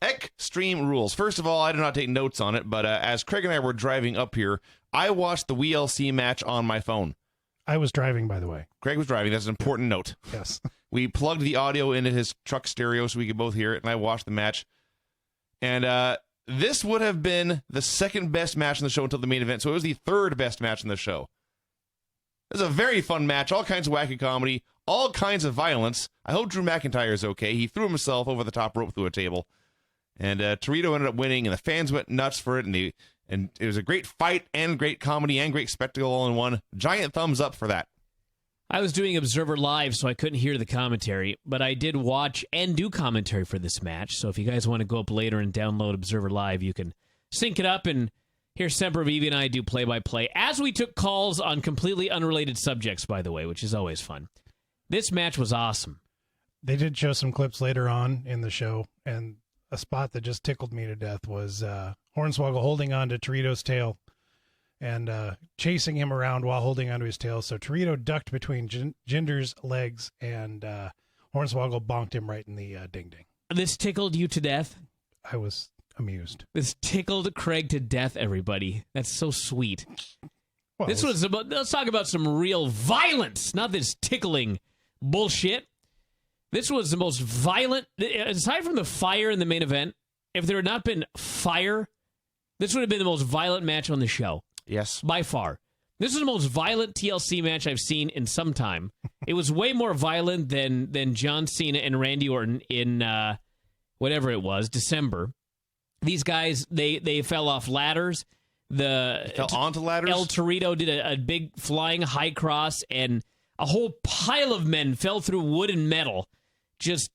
Extreme Rules. First of all, I did not take notes on it, but as Craig and I were driving up here, I watched the WLC match on my phone. I was driving, by the way. Craig was driving. That's an important note. Yes. We plugged the audio into his truck stereo so we could both hear it, and I watched the match. And this would have been the second best match in the show until the main event, so it was the third best match in the show. It was a very fun match, all kinds of wacky comedy, all kinds of violence. I hope Drew McIntyre is okay. He threw himself over the top rope through a table. And Torito ended up winning, and the fans went nuts for it, and it was a great fight and great comedy and great spectacle all in one. Giant thumbs up for that. I was doing Observer Live, so I couldn't hear the commentary, but I did watch and do commentary for this match. So if you guys want to go up later and download Observer Live, you can sync it up and hear Semper Vivi and I do play-by-play, as we took calls on completely unrelated subjects, by the way, which is always fun. This match was awesome. They did show some clips later on in the show, and a spot that just tickled me to death was Hornswoggle holding on to Torito's tail and chasing him around while holding onto his tail. So Torito ducked between Jinder's legs, and Hornswoggle bonked him right in the ding-ding. This tickled you to death? I was amused. This tickled Craig to death, everybody. That's so sweet. Well, let's talk about some real violence, not this tickling bullshit. This was the most violent, aside from the fire in the main event, if there had not been fire, this would have been the most violent match on the show. Yes. By far. This is the most violent TLC match I've seen in some time. It was way more violent than John Cena and Randy Orton in whatever it was, December. These guys, they fell off ladders. They fell onto ladders? El Torito did a big flying high cross, and a whole pile of men fell through wood and metal. Just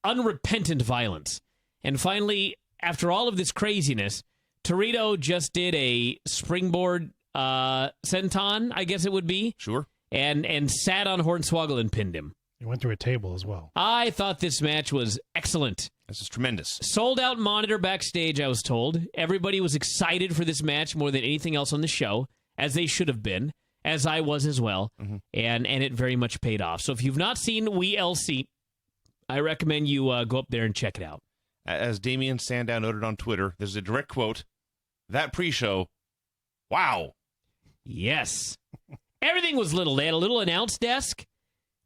unrepentant violence. And finally, after all of this craziness, Torito just did a springboard senton, I guess it would be. Sure. And sat on Hornswoggle and pinned him. He went through a table as well. I thought this match was excellent. This is tremendous. Sold out monitor backstage, I was told. Everybody was excited for this match more than anything else on the show, as they should have been, as I was as well. Mm-hmm. And it very much paid off. So if you've not seen WeLC, I recommend you go up there and check it out. As Damien Sandow noted on Twitter, there's a direct quote, that pre-show, wow. Yes. Everything was little. They had a little announce desk.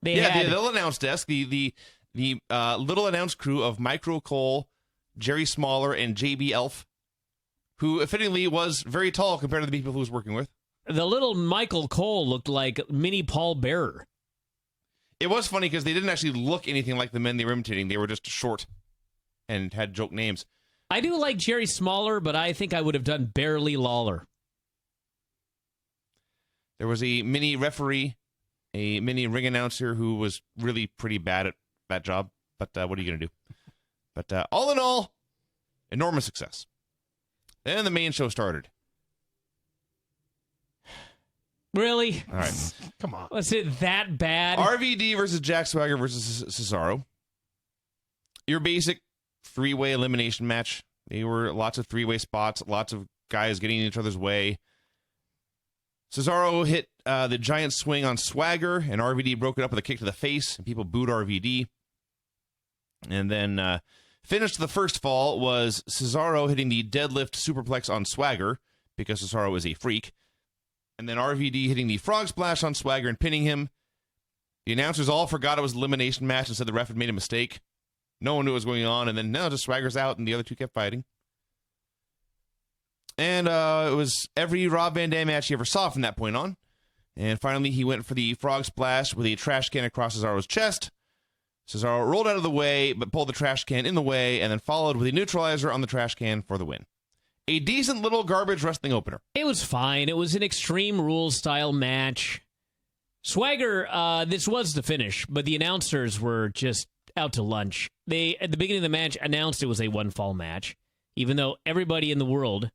The little announce desk, the little announce crew of Micro Cole, Jerry Smaller, and JB Elf, who fittingly was very tall compared to the people he was working with. The little Michael Cole looked like mini Paul Bearer. It was funny because they didn't actually look anything like the men they were imitating. They were just short and had joke names. I do like Jerry Smaller, but I think I would have done barely Lawler. There was a mini referee, a mini ring announcer who was really pretty bad at that job. But what are you going to do? But all in all, enormous success. And the main show started. Really? All right. Come on. Was it that bad? RVD versus Jack Swagger versus Cesaro. Your basic three-way elimination match. They were lots of three-way spots, lots of guys getting in each other's way. Cesaro hit the giant swing on Swagger, and RVD broke it up with a kick to the face, and people booed RVD. And then finished the first fall was Cesaro hitting the deadlift superplex on Swagger, because Cesaro is a freak. And then RVD hitting the frog splash on Swagger and pinning him. The announcers all forgot it was an elimination match and said the ref had made a mistake. No one knew what was going on, and then just Swagger's out, and the other two kept fighting. And it was every Rob Van Dam match he ever saw from that point on. And finally, he went for the frog splash with a trash can across Cesaro's chest. Cesaro rolled out of the way, but pulled the trash can in the way, and then followed with a neutralizer on the trash can for the win. A decent little garbage wrestling opener. It was fine. It was an Extreme Rules style match. Swagger, this was the finish, but the announcers were just out to lunch. They, at the beginning of the match, announced it was a one-fall match, even though everybody in the world,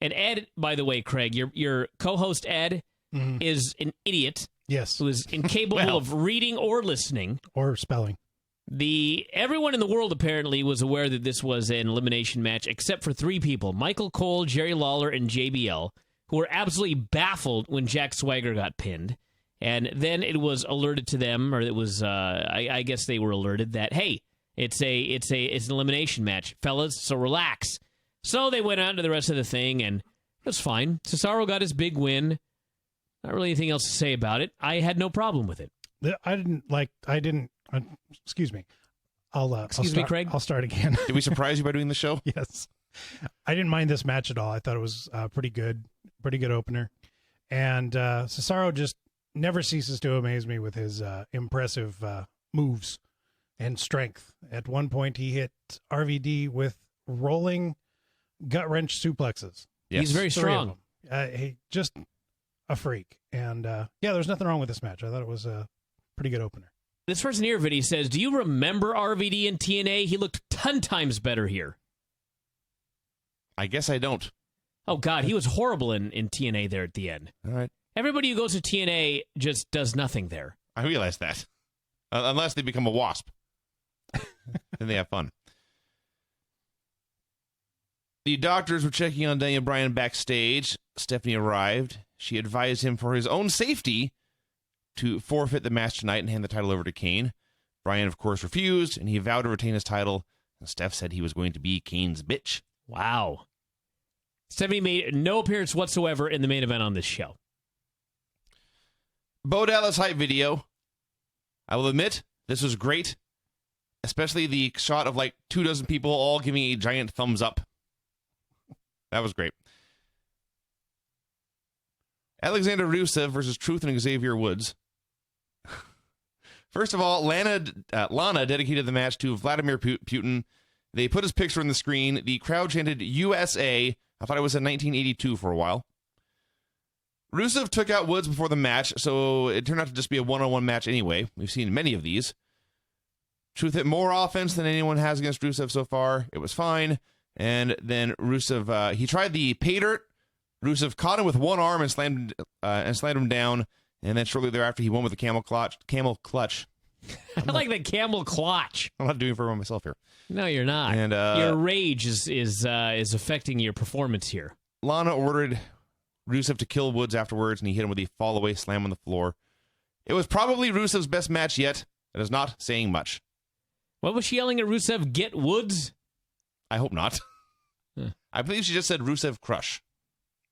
and Ed, by the way, Craig, your co-host Ed, is an idiot. Yes. Who is incapable of reading or listening. Or spelling. Everyone in the world apparently was aware that this was an elimination match, except for three people, Michael Cole, Jerry Lawler, and JBL, who were absolutely baffled when Jack Swagger got pinned. And then it was alerted to them, or it was, I guess they were alerted that, hey, It's an elimination match, fellas. So relax. So they went on to the rest of the thing, and it was fine. Cesaro got his big win. Not really anything else to say about it. I had no problem with it. Excuse me. Excuse me, Craig. I'll start again. Did we surprise you by doing the show? Yes. I didn't mind this match at all. I thought it was pretty good opener. And Cesaro just never ceases to amaze me with his impressive moves and strength. At one point, he hit RVD with rolling gut-wrench suplexes. Yes. He's very strong. He just a freak. And there's nothing wrong with this match. I thought it was a pretty good opener. This person here, Vinny, says, do you remember RVD in TNA? He looked 10 times better here. I guess I don't. Oh, God, he was horrible in TNA there at the end. All right. Everybody who goes to TNA just does nothing there. I realize that. Unless they become a wasp. Then they have fun. The doctors were checking on Daniel Bryan backstage. Stephanie arrived. She advised him for his own safety to forfeit the match tonight and hand the title over to Kane. Bryan, of course, refused, and he vowed to retain his title. And Steph said he was going to be Kane's bitch. Wow. Stephanie made no appearance whatsoever in the main event on this show. Bo Dallas hype video. I will admit, this was great. Especially the shot of like 24 people all giving a giant thumbs up. That was great. Alexander Rusev versus Truth and Xavier Woods. First of all, Lana dedicated the match to Vladimir Putin. They put his picture on the screen. The crowd chanted USA. I thought it was in 1982 for a while. Rusev took out Woods before the match, so it turned out to just be a one-on-one match anyway. We've seen many of these. Truth hit more offense than anyone has against Rusev so far. It was fine. And then Rusev, he tried the pay dirt. Rusev caught him with one arm and slammed him down. And then shortly thereafter, he won with a camel clutch. I like the camel clutch. I'm not doing it for myself here. No, you're not. And your rage is affecting your performance here. Lana ordered Rusev to kill Woods afterwards, and he hit him with a fall-away slam on the floor. It was probably Rusev's best match yet. It is not saying much. What was she yelling at Rusev? Get Woods? I hope not. I believe she just said Rusev crush.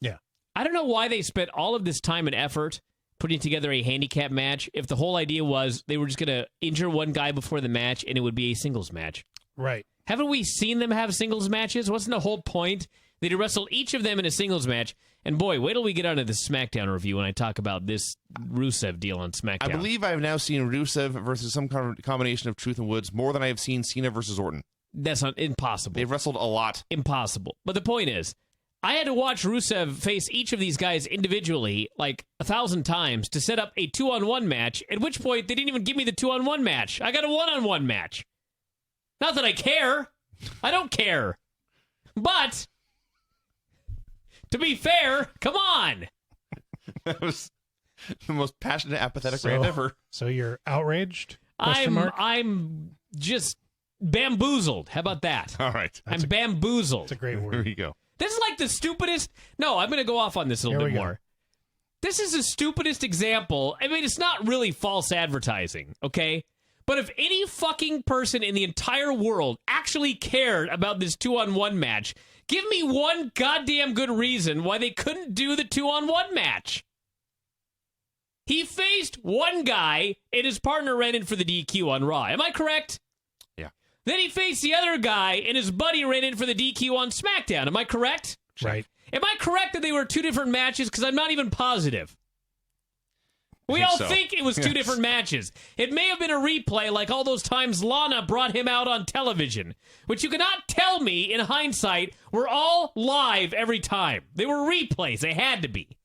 Yeah. I don't know why they spent all of this time and effort putting together a handicap match if the whole idea was they were just going to injure one guy before the match and it would be a singles match. Right. Haven't we seen them have singles matches? Wasn't the whole point? They'd wrestle each of them in a singles match. And boy, wait till we get onto the SmackDown review when I talk about this Rusev deal on SmackDown. I believe I have now seen Rusev versus some combination of Truth and Woods more than I have seen Cena versus Orton. That's not impossible. They've wrestled a lot. Impossible. But the point is, I had to watch Rusev face each of these guys individually like 1,000 times to set up a 2-on-1 match, at which point they didn't even give me the 2-on-1 match. I got a 1-on-1 match. Not that I care. I don't care. But, to be fair, come on. That was the most passionate, apathetic rant ever. So you're outraged? I'm just bamboozled. How about that? All right. I'm bamboozled. That's a great word. There you go. This is like the stupidest... No, I'm going to go off on this a little bit more. This is the stupidest example. I mean, it's not really false advertising, okay? But if any fucking person in the entire world actually cared about this 2-on-1 match, give me one goddamn good reason why they couldn't do the 2-on-1 match. He faced one guy, and his partner ran in for the DQ on Raw. Am I correct? Yeah. Then he faced the other guy, and his buddy ran in for the DQ on SmackDown. Am I correct? Right. Am I correct that they were two different matches? Because I'm not even positive. We all think it was two different matches. It may have been a replay like all those times Lana brought him out on television, which you cannot tell me in hindsight were all live every time. They were replays. They had to be.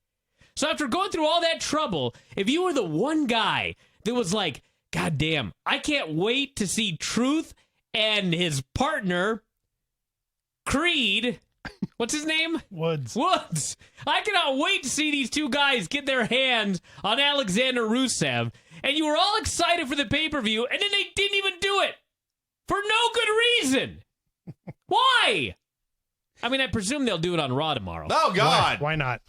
So after going through all that trouble, if you were the one guy that was like, God damn, I can't wait to see Truth and his partner, Creed... What's his name? Woods. I cannot wait to see these two guys get their hands on Alexander Rusev. And you were all excited for the pay-per-view, and then they didn't even do it. For no good reason. Why? I mean, I presume they'll do it on Raw tomorrow. Oh, God. Why not?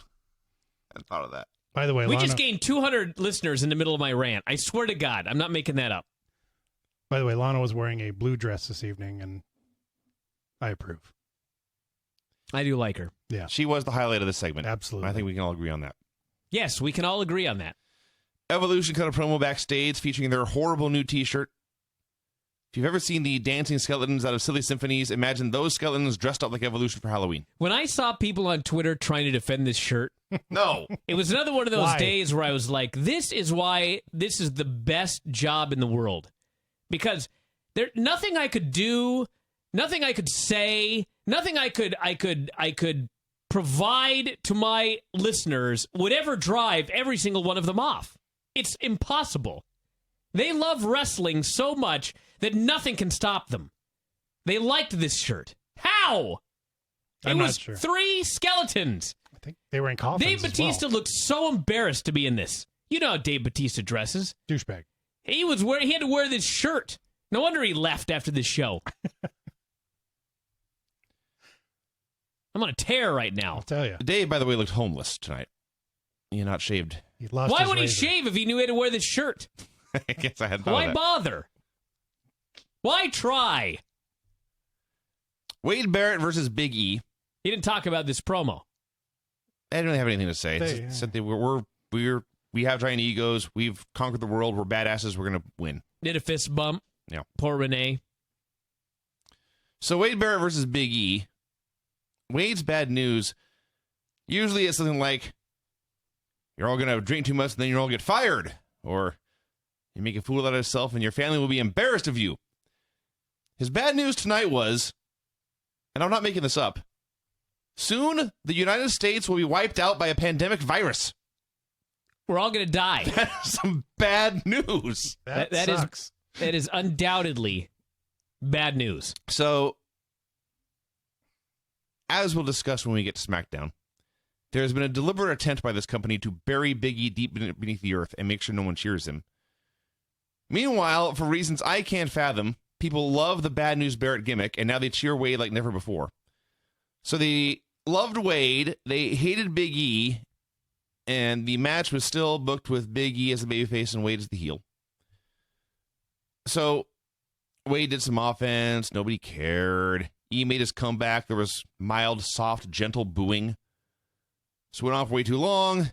I hadn't thought of that. By the way, we Lana... just gained 200 listeners in the middle of my rant. I swear to God, I'm not making that up. By the way, Lana was wearing a blue dress this evening, and I approve. I do like her. Yeah. She was the highlight of the segment. Absolutely. I think we can all agree on that. Yes, we can all agree on that. Evolution cut a promo backstage featuring their horrible new t-shirt. If you've ever seen the dancing skeletons out of Silly Symphonies, imagine those skeletons dressed up like Evolution for Halloween. When I saw people on Twitter trying to defend this shirt, No. it was another one of those Why? days where I was like, this is why this is the best job in the world. Because there nothing I could do, nothing I could say, nothing I could provide to my listeners would ever drive every single one of them off. It's impossible. They love wrestling so much that nothing can stop them. They liked this shirt. How? I'm it not was sure. 3 skeletons. I think they were in coffins. Dave Batista looked so embarrassed to be in this. You know how Dave Batista dresses. Douchebag. He had to wear this shirt. No wonder he left after this show. I'm on a tear right now. I'll tell you. Dave, by the way, looked homeless tonight. You're not shaved. He lost Why his would he razor. shave if he knew he had to wear this shirt? I guess I hadn't thought of Why that. bother? Why try? Wade Barrett versus Big E. He didn't talk about this promo. I didn't really have anything to say. It's said that we have giant egos. We've conquered the world. We're badasses. We're going to win. Did a fist bump. Yeah. Poor Renee. So Wade Barrett versus Big E. Wade's bad news. Usually it's something like, you're all going to drink too much and then you'll all get fired. Or you make a fool out of yourself and your family will be embarrassed of you. His bad news tonight was, and I'm not making this up, soon the United States will be wiped out by a pandemic virus. We're all going to die. That's some bad news. That sucks. That is undoubtedly bad news. So, as we'll discuss when we get to SmackDown, there's been a deliberate attempt by this company to bury Big E deep beneath the earth and make sure no one cheers him. Meanwhile, for reasons I can't fathom, people love the bad news Barrett gimmick, and now they cheer Wade like never before. So they loved Wade, they hated Big E, and the match was still booked with Big E as the babyface and Wade as the heel. So Wade did some offense, nobody cared. E made his comeback, there was mild, soft, gentle booing. So went off way too long.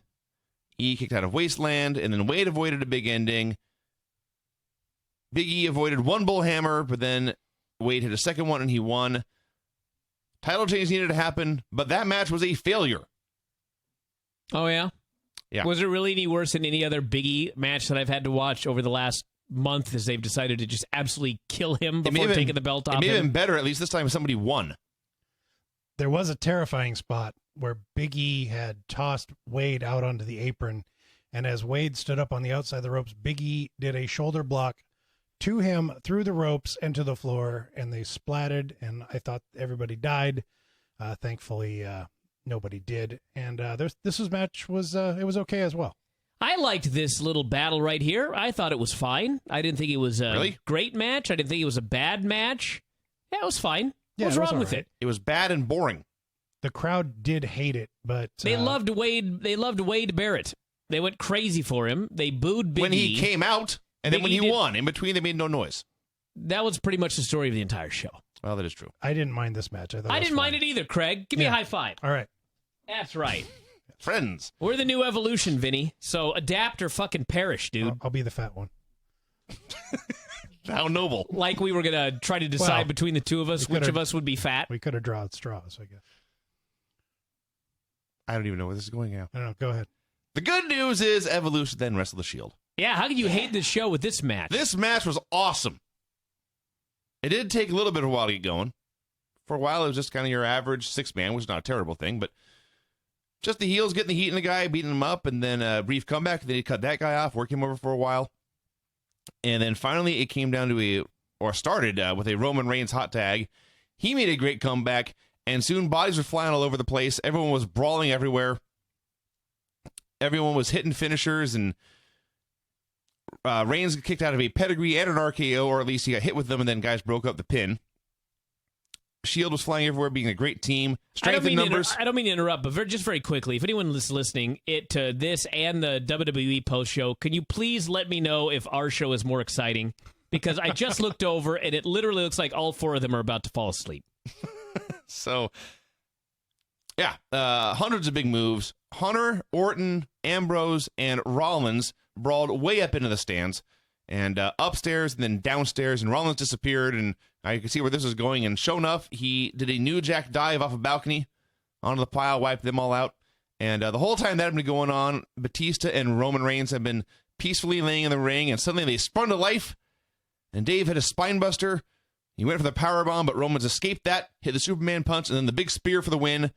E kicked out of Wasteland, and then Wade avoided a big ending. Big E avoided one bullhammer, but then Wade hit a second one and he won. Title change needed to happen, but that match was a failure. Oh, yeah? Yeah. Was it really any worse than any other Big E match that I've had to watch over the last month as they've decided to just absolutely kill him before taking the belt off It may have him? been better, at least this time somebody won. There was a terrifying spot where Big E had tossed Wade out onto the apron, and as Wade stood up on the outside of the ropes, Big E did a shoulder block to him through the ropes and to the floor, and they splatted, and I thought everybody died. Thankfully, nobody did, and this match was it was okay as well. I liked this little battle right here. I thought it was fine. I didn't think it was a great match. I didn't think it was a bad match. Yeah, it was fine. Yeah, What's it was wrong all with right. it? It was bad and boring. The crowd did hate it, but They loved Wade. They loved Wade Barrett. They went crazy for him. They booed Big When E. he came out, and then Big when E he did- won. In between, they made no noise. That was pretty much the story of the entire show. Well, that is true. I didn't mind this match. I thought I didn't mind it either, Craig. Give me a high five. All right. That's right. Friends. We're the new evolution, Vinny. So adapt or fucking perish, dude. I'll be the fat one. How noble. Like we were going to try to decide Well, between the two of us we which could've- of us would be fat. We could have drawn straws, I guess. I don't even know where this is going now. I don't know. Go ahead. The good news is Evolution then wrestled the Shield. Yeah, how could you hate this show with this match? This match was awesome. It did take a little bit of a while to get going. For a while, it was just kind of your average 6-man, which is not a terrible thing, but just the heels getting the heat in the guy, beating him up, and then a brief comeback. Then he cut that guy off, worked him over for a while. And then finally, it came down to started with a Roman Reigns hot tag. He made a great comeback, and soon bodies were flying all over the place. Everyone was brawling everywhere. Everyone was hitting finishers, and Reigns kicked out of a pedigree and an RKO, or at least he got hit with them, and then guys broke up the pin. Shield was flying everywhere, being a great team. Strength in numbers. I don't mean to interrupt, but just very quickly, if anyone is listening to this and the WWE post show, can you please let me know if our show is more exciting? because I just looked over and it literally looks like all 4 of them are about to fall asleep. So, yeah, hundreds of big moves. Hunter, Orton, Ambrose, and Rollins brawled way up into the stands and upstairs and then downstairs, and Rollins disappeared, and I could see where this was going, and sure enough, he did a New Jack dive off a balcony onto the pile, wiped them all out, and the whole time that had been going on, Batista and Roman Reigns have been peacefully laying in the ring, and suddenly they sprung to life, and Dave hit a spine buster. He went for the powerbomb, but Roman's escaped that, hit the Superman punch, and then the big spear for the win.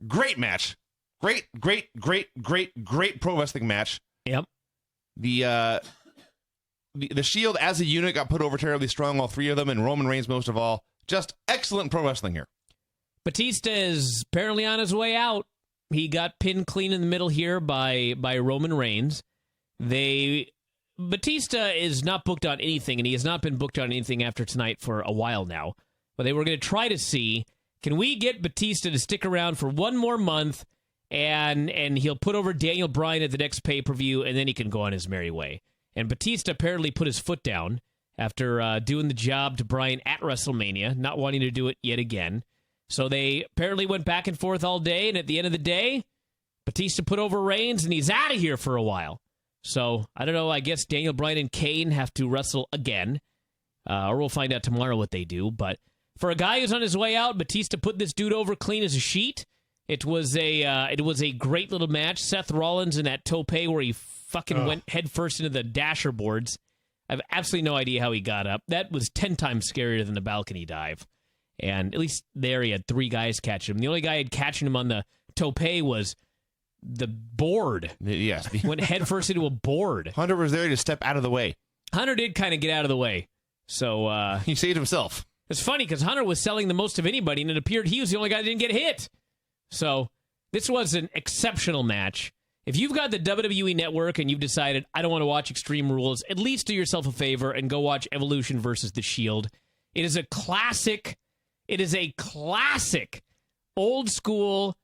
Great match. Great pro wrestling match. Yep. The Shield as a unit got put over terribly strong, all 3 of them, and Roman Reigns most of all. Just excellent pro wrestling here. Batista is apparently on his way out. He got pinned clean in the middle here by Roman Reigns. Batista is not booked on anything, and he has not been booked on anything after tonight for a while now. But they were going to try to see, can we get Batista to stick around for one more month, and he'll put over Daniel Bryan at the next pay-per-view, and then he can go on his merry way. And Batista apparently put his foot down after doing the job to Bryan at WrestleMania, not wanting to do it yet again. So they apparently went back and forth all day, and at the end of the day, Batista put over Reigns, and he's out of here for a while. So, I don't know, I guess Daniel Bryan and Kane have to wrestle again, or we'll find out tomorrow what they do. But for a guy who's on his way out, Batista put this dude over clean as a sheet. It was a great little match. Seth Rollins in that tope where he fucking went headfirst into the dasher boards. I have absolutely no idea how he got up. That was 10 times scarier than the balcony dive. And at least there he had 3 guys catching him. The only guy had catching him on the tope was the board. Yes. Went headfirst into a board. Hunter was there to step out of the way. Hunter did kind of get out of the way. So he saved himself. It's funny because Hunter was selling the most of anybody, and it appeared he was the only guy that didn't get hit. So this was an exceptional match. If you've got the WWE Network and you've decided, I don't want to watch Extreme Rules, at least do yourself a favor and go watch Evolution versus The Shield. It is a classic. It is a classic, old school,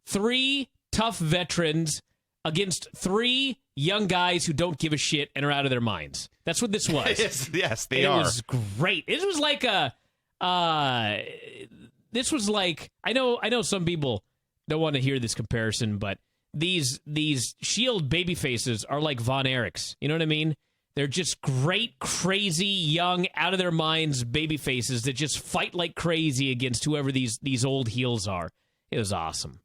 3 tough veterans against 3 young guys who don't give a shit and are out of their minds. That's what this was. yes, they are. It was great. It was like this was like, I know some people don't want to hear this comparison, but these Shield baby faces are like Von Erichs. You know what I mean? They're just great, crazy, young, out of their minds baby faces that just fight like crazy against whoever these old heels are. It was awesome.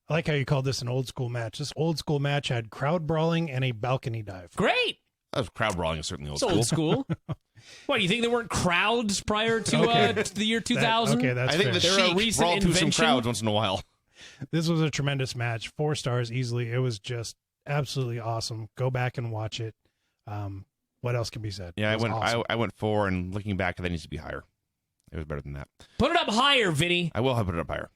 I like how you called this an old school match. This old school match had crowd brawling and a balcony dive. Great. That was crowd brawling is certainly old It's school. old school. What, do you think there weren't crowds prior to the year 2000? That's I think fair. the They're a Sheik recent brawled through some invention. crowds once in a while. This was a tremendous match. 4 stars easily. It was just absolutely awesome. Go back and watch it. What else can be said? Yeah, It was awesome. I went 4, and looking back, that needs to be higher. It was better than that. Put it up higher, Vinny. I will have put it up higher.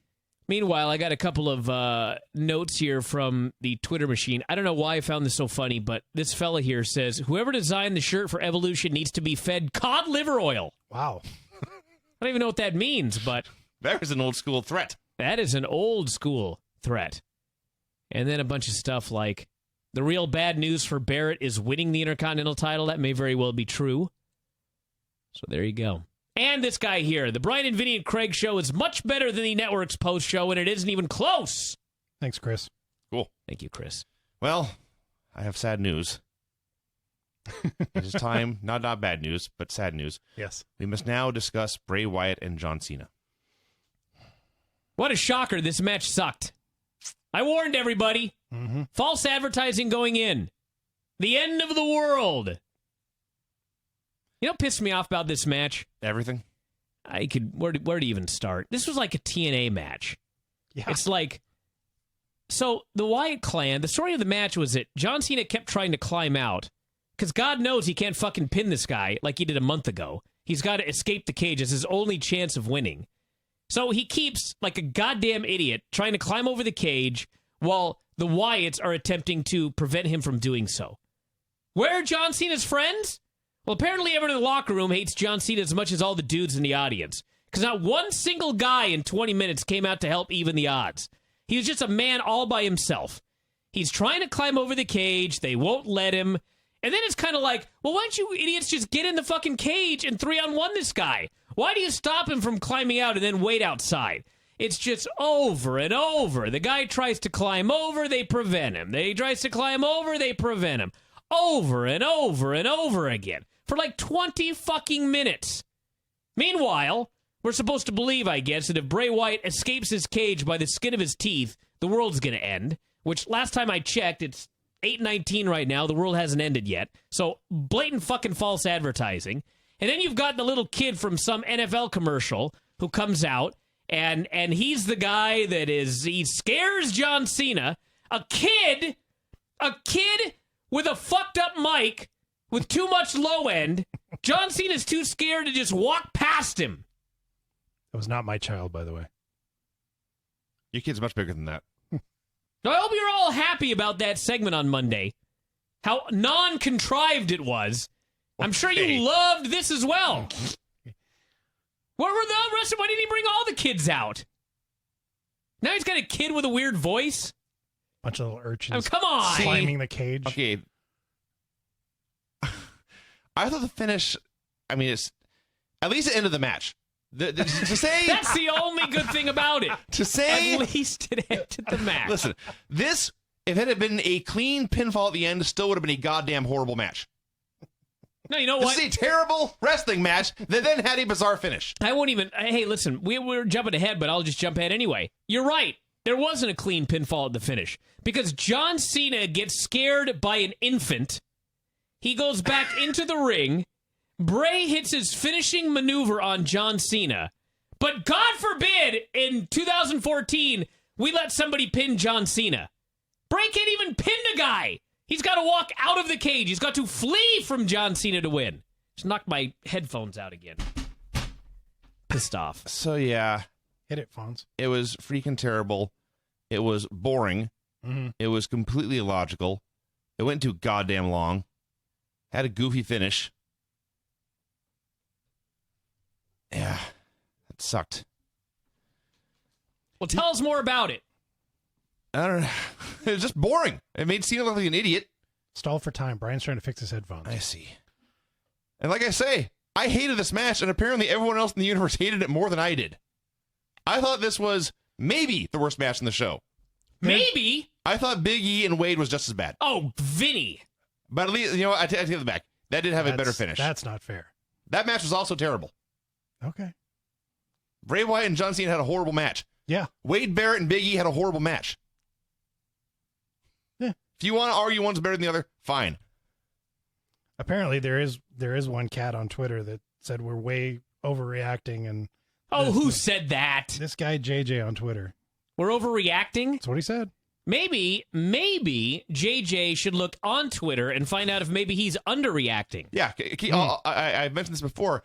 Meanwhile, I got a couple of notes here from the Twitter machine. I don't know why I found this so funny, but this fella here says, whoever designed the shirt for Evolution needs to be fed cod liver oil. Wow. I don't even know what that means, but That was an old school threat. that is an old school threat. And then a bunch of stuff like, the real bad news for Barrett is winning the Intercontinental title. That may very well be true. So there you go. And this guy here, the Bryan and Vinny and Craig show is much better than the network's post show, and it isn't even close. Thanks, Chris. Cool. Thank you, Chris. Well, I have sad news. It is time, not bad news, but sad news. Yes. We must now discuss Bray Wyatt and John Cena. What a shocker. This match sucked. I warned everybody. Mm-hmm. False advertising going in. The end of the world. You know what pissed me off about this match? Everything? Where to even start? This was like a TNA match. Yeah. It's like, so the Wyatt clan, the story of the match was that John Cena kept trying to climb out, because God knows he can't fucking pin this guy like he did a month ago. He's got to escape the cage as his only chance of winning. So he keeps, like a goddamn idiot, trying to climb over the cage while the Wyatts are attempting to prevent him from doing so. Where are John Cena's friends? Well, apparently everyone in the locker room hates John Cena as much as all the dudes in the audience, because not one single guy in 20 minutes came out to help even the odds. He was just a man all by himself. He's trying to climb over the cage. They won't let him. And then it's kind of like, well, why don't you idiots just get in the fucking cage and 3-on-1 this guy? Why do you stop him from climbing out and then wait outside? It's just over and over. The guy tries to climb over, they prevent him. He tries to climb over, they prevent him. Over and over and over again. For like 20 fucking minutes. Meanwhile, we're supposed to believe, I guess, that if Bray Wyatt escapes his cage by the skin of his teeth, the world's going to end. Which, last time I checked, it's 8:19 right now. The world hasn't ended yet. So, blatant fucking false advertising. And then you've got the little kid from some NFL commercial who comes out, and he's the guy that he scares John Cena. A kid with a fucked up mic with too much low end. John Cena's too scared to just walk past him. That was not my child, by the way. Your kid's much bigger than that. I hope you're all happy about that segment on Monday. How non-contrived it was. I'm sure you loved this as well. Where were the rest of? Why didn't he bring all the kids out? Now he's got a kid with a weird voice. Bunch of little urchins. Oh, come on. Climbing the cage. Okay. I thought the finish, it's at least the end of the match. To say that's the only good thing about it. To say at least it ended the match. Listen, this, if it had been a clean pinfall at the end, still would have been a goddamn horrible match. No, you know what? This is a terrible wrestling match that then had a bizarre finish. I won't even. Hey, listen, we're jumping ahead, but I'll just jump ahead anyway. You're right. There wasn't a clean pinfall at the finish because John Cena gets scared by an infant. He goes back into the ring. Bray hits his finishing maneuver on John Cena. But God forbid, in 2014, we let somebody pin John Cena. Bray can't even pin the guy. He's got to walk out of the cage. He's got to flee from John Cena to win. Just knocked my headphones out again. Pissed off. So, yeah. Hit it, Fonz. It was freaking terrible. It was boring. Mm-hmm. It was completely illogical. It went too goddamn long. Had a goofy finish. Yeah, it sucked. Well, tell us more about it. I don't know. It was just boring. It made Cena look like an idiot. Stall for time. Brian's trying to fix his headphones. I see. And like I say, I hated this match, and apparently everyone else in the universe hated it more than I did. I thought this was maybe the worst match in the show. Maybe? I thought Big E and Wade was just as bad. Oh, Vinny. But at least, I take it back. That did have a better finish. That's not fair. That match was also terrible. Okay. Bray Wyatt and John Cena had a horrible match. Yeah. Wade Barrett and Big E had a horrible match. Yeah. If you want to argue one's better than the other, fine. Apparently there is one cat on Twitter that said we're way overreacting and who said that? This guy JJ on Twitter. We're overreacting? That's what he said. Maybe JJ should look on Twitter and find out if maybe he's underreacting. Yeah, I mentioned this before.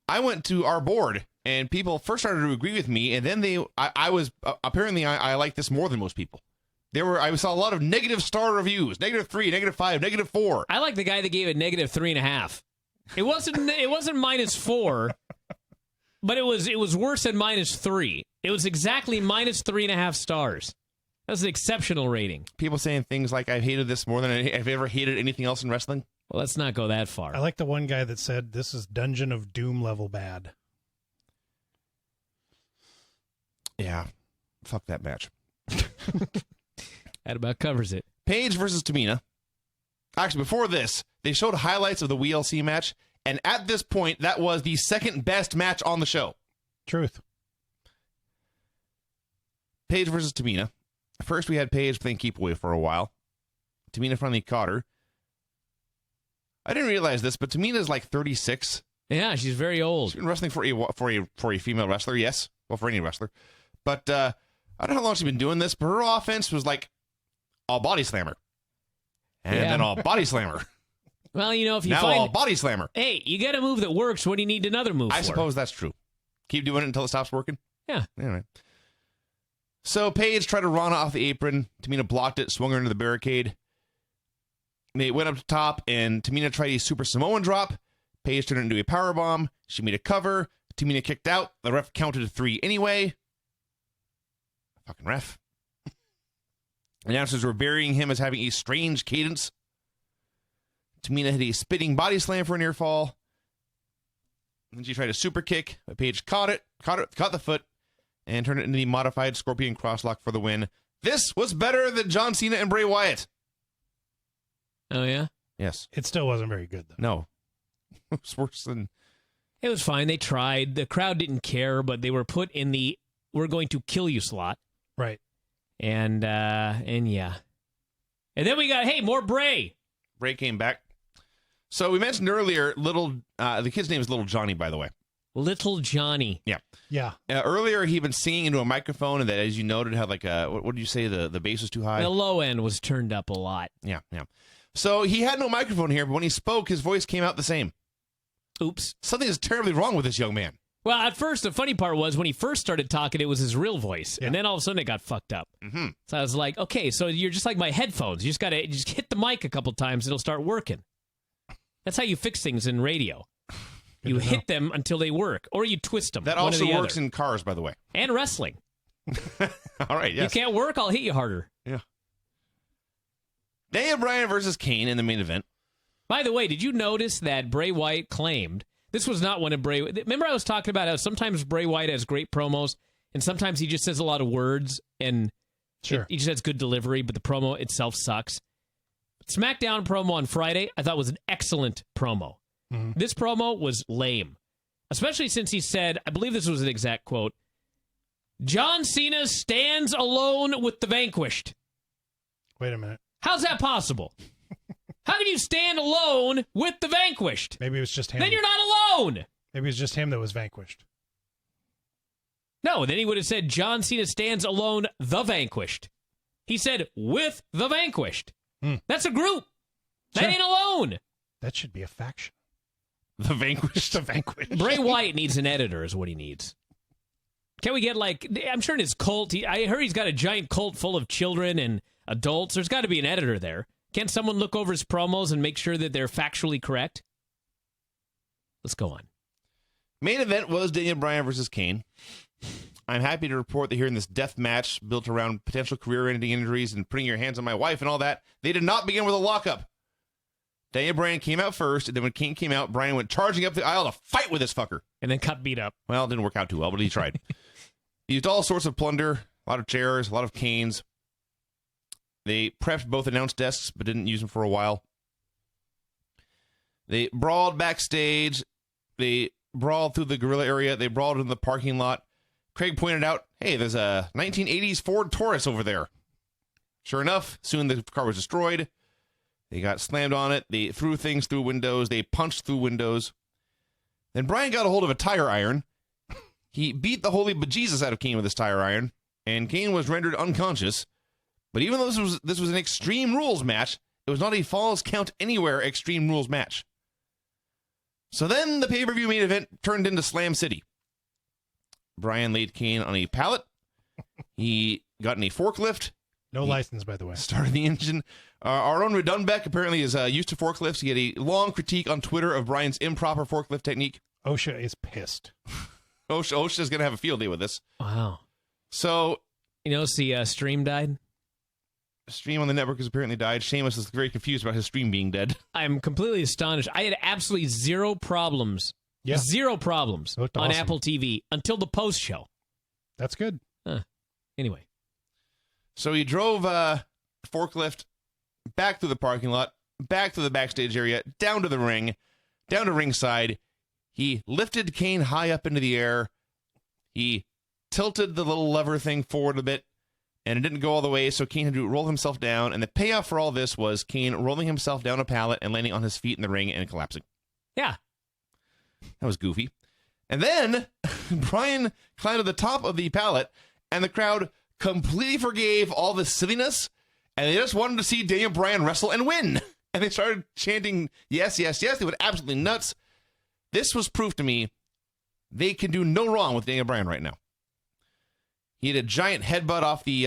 I went to our board, and people first started to agree with me, and then I like this more than most people. I saw a lot of negative star reviews, -3, -5, -4. I like the guy that gave it -3.5. It wasn't -4, but it was worse than -3. It was exactly -3.5 stars. That's an exceptional rating. People saying things like, I've hated this more than I've ever hated anything else in wrestling. Well, let's not go that far. I like the one guy that said this is Dungeon of Doom level bad. Yeah. Fuck that match. That about covers it. Paige versus Tamina. Actually, before this, they showed highlights of the WLC match, and at this point, that was the second best match on the show. Truth. Paige versus Tamina. First, we had Paige playing keep away for a while. Tamina finally caught her. I didn't realize this, but Tamina's like 36. Yeah, she's very old. She's been wrestling for a female wrestler, yes. Well, for any wrestler. But I don't know how long she's been doing this, but her offense was like all body slammer. And then all body slammer. Well, if you now find... all body slammer. Hey, you got a move that works. What do you need another move for? I suppose that's true. Keep doing it until it stops working? Yeah. All right. So Paige tried to run off the apron. Tamina blocked it, swung her into the barricade. They went up to top, and Tamina tried a Super Samoan drop. Paige turned it into a powerbomb. She made a cover. Tamina kicked out. The ref counted to 3 anyway. Fucking ref. Announcers were burying him as having a strange cadence. Tamina hit a spinning body slam for a near fall. Then she tried a super kick, but Paige caught the foot, and turned it into the modified Scorpion crosslock for the win. This was better than John Cena and Bray Wyatt. Oh, yeah? Yes. It still wasn't very good, though. No. It was worse than... It was fine. They tried. The crowd didn't care, but they were put in the "we're going to kill you" slot. Right. And yeah. And then we got, hey, more Bray. Bray came back. So we mentioned earlier, the kid's name is Little Johnny, by the way. Little Johnny. Yeah. Earlier, he'd been singing into a microphone, and that, as you noted, had like a, what did you say, the bass was too high? The low end was turned up a lot. Yeah. So he had no microphone here, but when he spoke, his voice came out the same. Oops. Something is terribly wrong with this young man. Well, at first, the funny part was when he first started talking, it was his real voice. Yeah. And then all of a sudden it got fucked up. Mm-hmm. So I was like, okay, so you're just like my headphones. You just got to hit the mic a couple times, it'll start working. That's how you fix things in radio. You hit them until they work, or you twist them. That also works in cars, by the way. And wrestling. All right, yes. You can't work, I'll hit you harder. Yeah. Daniel Bryan versus Kane in the main event. By the way, did you notice that Bray Wyatt claimed this was not one of Bray... Remember I was talking about how sometimes Bray Wyatt has great promos, and sometimes he just says a lot of words, and sure, he just has good delivery, but the promo itself sucks. SmackDown promo on Friday, I thought was an excellent promo. Mm-hmm. This promo was lame, especially since he said, I believe this was an exact quote, John Cena stands alone with the vanquished. Wait a minute. How's that possible? How can you stand alone with the vanquished? Maybe it was just him. Then you're not alone. Maybe it was just him that was vanquished. No, then he would have said John Cena stands alone, the vanquished. He said with the vanquished. That's a group. That ain't alone. That should be a faction. The vanquished. The vanquished. Bray Wyatt needs an editor is what he needs. Can we get I'm sure in his cult, I heard he's got a giant cult full of children and adults. There's got to be an editor there. Can't someone look over his promos and make sure that they're factually correct? Let's go on. Main event was Daniel Bryan versus Kane. I'm happy to report that here in this death match built around potential career-ending injuries and putting your hands on my wife and all that, they did not begin with a lockup. Daniel Bryan came out first, and then when Kane came out, Bryan went charging up the aisle to fight with this fucker. And then got beat up. Well, it didn't work out too well, but he tried. He used all sorts of plunder, a lot of chairs, a lot of canes. They prepped both announce desks, but didn't use them for a while. They brawled backstage. They brawled through the gorilla area. They brawled in the parking lot. Craig pointed out, hey, there's a 1980s Ford Taurus over there. Sure enough, soon the car was destroyed. They got slammed on it. They threw things through windows. They punched through windows. Then Bryan got a hold of a tire iron. He beat the holy bejesus out of Kane with his tire iron, and Kane was rendered unconscious. But even though this was an Extreme Rules match, it was not a Falls Count Anywhere Extreme Rules match. So then the pay-per-view main event turned into Slam City. Bryan laid Kane on a pallet. He got in a forklift. No license, by the way. Started the engine. Our own Redunbeck apparently is used to forklifts. He had a long critique on Twitter of Bryan's improper forklift technique. OSHA is pissed. OSHA's going to have a field day with this. Wow. So... You know, the stream died? Stream on the network has apparently died. Sheamus is very confused about his stream being dead. I'm completely astonished. I had absolutely zero problems. Yeah. Zero problems on awesome. Apple TV until the post show. That's good. Anyway. So he drove forklift back through the parking lot, back to the backstage area, down to the ring, down to ringside. He lifted Kane high up into the air. He tilted the little lever thing forward a bit, and it didn't go all the way, so Kane had to roll himself down, and the payoff for all this was Kane rolling himself down a pallet and landing on his feet in the ring and collapsing. Yeah. That was goofy. And then Bryan climbed to the top of the pallet, and the crowd completely forgave all the silliness, and they just wanted to see Daniel Bryan wrestle and win. And they started chanting, yes, yes, yes. They went absolutely nuts. This was proof to me they can do no wrong with Daniel Bryan right now. He had a giant headbutt off the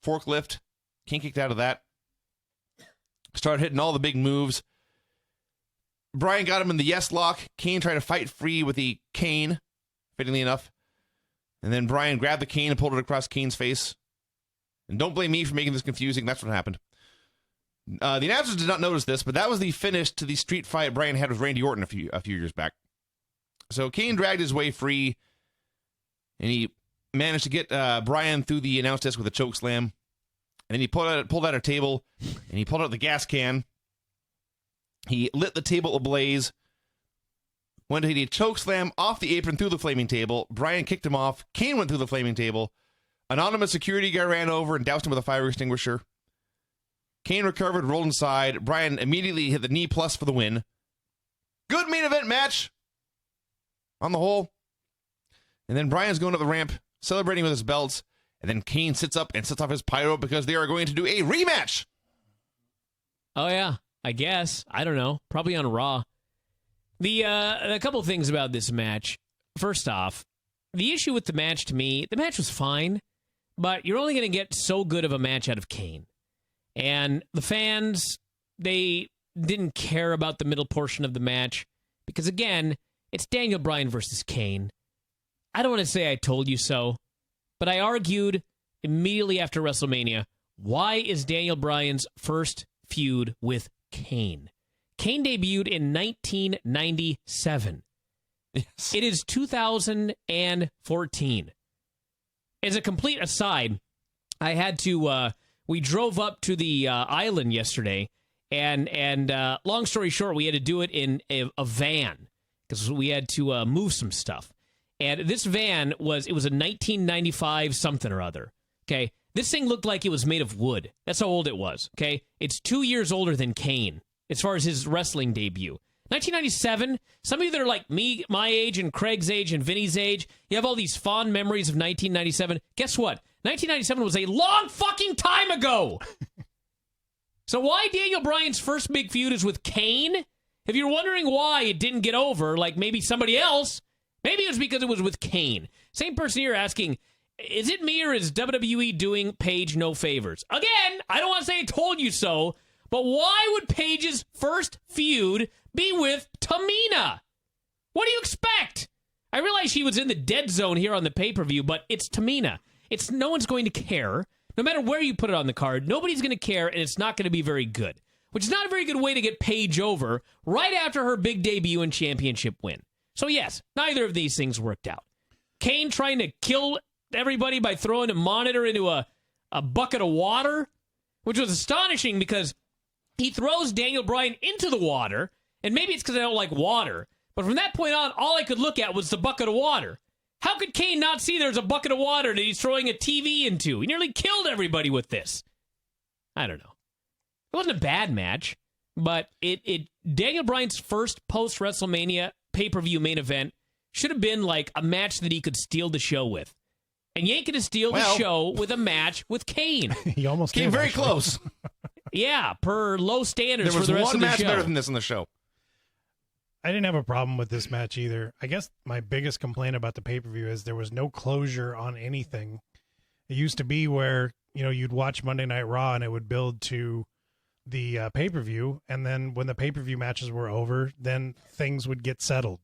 forklift. Kane kicked out of that. Started hitting all the big moves. Bryan got him in the yes lock. Kane tried to fight free with the cane, fittingly enough. And then Bryan grabbed the cane and pulled it across Kane's face. And don't blame me for making this confusing. That's what happened. The announcers did not notice this, but that was the finish to the street fight Bryan had with Randy Orton a few years back. So Kane dragged his way free, and he managed to get Bryan through the announce desk with a choke slam. And then he pulled out a table, and he pulled out the gas can. He lit the table ablaze. Went to hit a choke slam off the apron through the flaming table. Bryan kicked him off. Kane went through the flaming table. Anonymous security guy ran over and doused him with a fire extinguisher. Kane recovered, rolled inside. Bryan immediately hit the knee plus for the win. Good main event match on the whole. And then Bryan's going up the ramp, celebrating with his belts. And then Kane sits up and sets off his pyro because they are going to do a rematch. Oh, yeah, I guess. I don't know. Probably on Raw. A couple things about this match. First off, the issue with the match to me, the match was fine, but you're only going to get so good of a match out of Kane. And the fans, they didn't care about the middle portion of the match because, again, it's Daniel Bryan versus Kane. I don't want to say I told you so, but I argued immediately after WrestleMania, why is Daniel Bryan's first feud with Kane? Kane debuted in 1997. Yes. It is 2014. As a complete aside, I had to... we drove up to the island yesterday, and long story short, we had to do it in a van because we had to move some stuff. And this van was a 1995 something or other. Okay, this thing looked like it was made of wood. That's how old it was. Okay, it's 2 years older than Kane as far as his wrestling debut. 1997. Some of you that are like me, my age, and Craig's age, and Vinny's age, you have all these fond memories of 1997. Guess what? 1997 was a long fucking time ago. So why Daniel Bryan's first big feud is with Kane? If you're wondering why it didn't get over, like maybe somebody else, maybe it was because it was with Kane. Same person here asking, is it me or is WWE doing Paige no favors? Again, I don't want to say I told you so, but why would Paige's first feud be with Tamina? What do you expect? I realize she was in the dead zone here on the pay-per-view, but it's Tamina. No one's going to care. No matter where you put it on the card, nobody's going to care, and it's not going to be very good. Which is not a very good way to get Paige over right after her big debut and championship win. So yes, neither of these things worked out. Kane trying to kill everybody by throwing a monitor into a bucket of water, which was astonishing because he throws Daniel Bryan into the water, and maybe it's because I don't like water, but from that point on, all I could look at was the bucket of water. How could Kane not see there's a bucket of water that he's throwing a TV into? He nearly killed everybody with this. I don't know. It wasn't a bad match, but Daniel Bryan's first post-WrestleMania pay-per-view main event should have been like a match that he could steal the show with. And you ain't going to steal the show with a match with Kane. He almost came did, very actually. close. Yeah, per low standards for the rest of the show. There was one match better than this on the show. I didn't have a problem with this match either. I guess my biggest complaint about the pay-per-view is there was no closure on anything. It used to be where, you'd watch Monday Night Raw and it would build to the pay-per-view, and then when the pay-per-view matches were over, then things would get settled.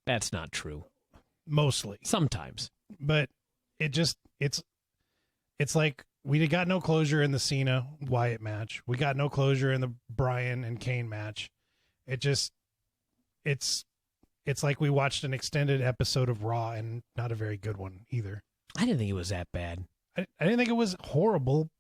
That's not true. Mostly. Sometimes. But it's like we got no closure in the Cena Wyatt match. We got no closure in the Bryan and Kane match. It's like we watched an extended episode of Raw and not a very good one either. I didn't think it was that bad. I didn't think it was horrible.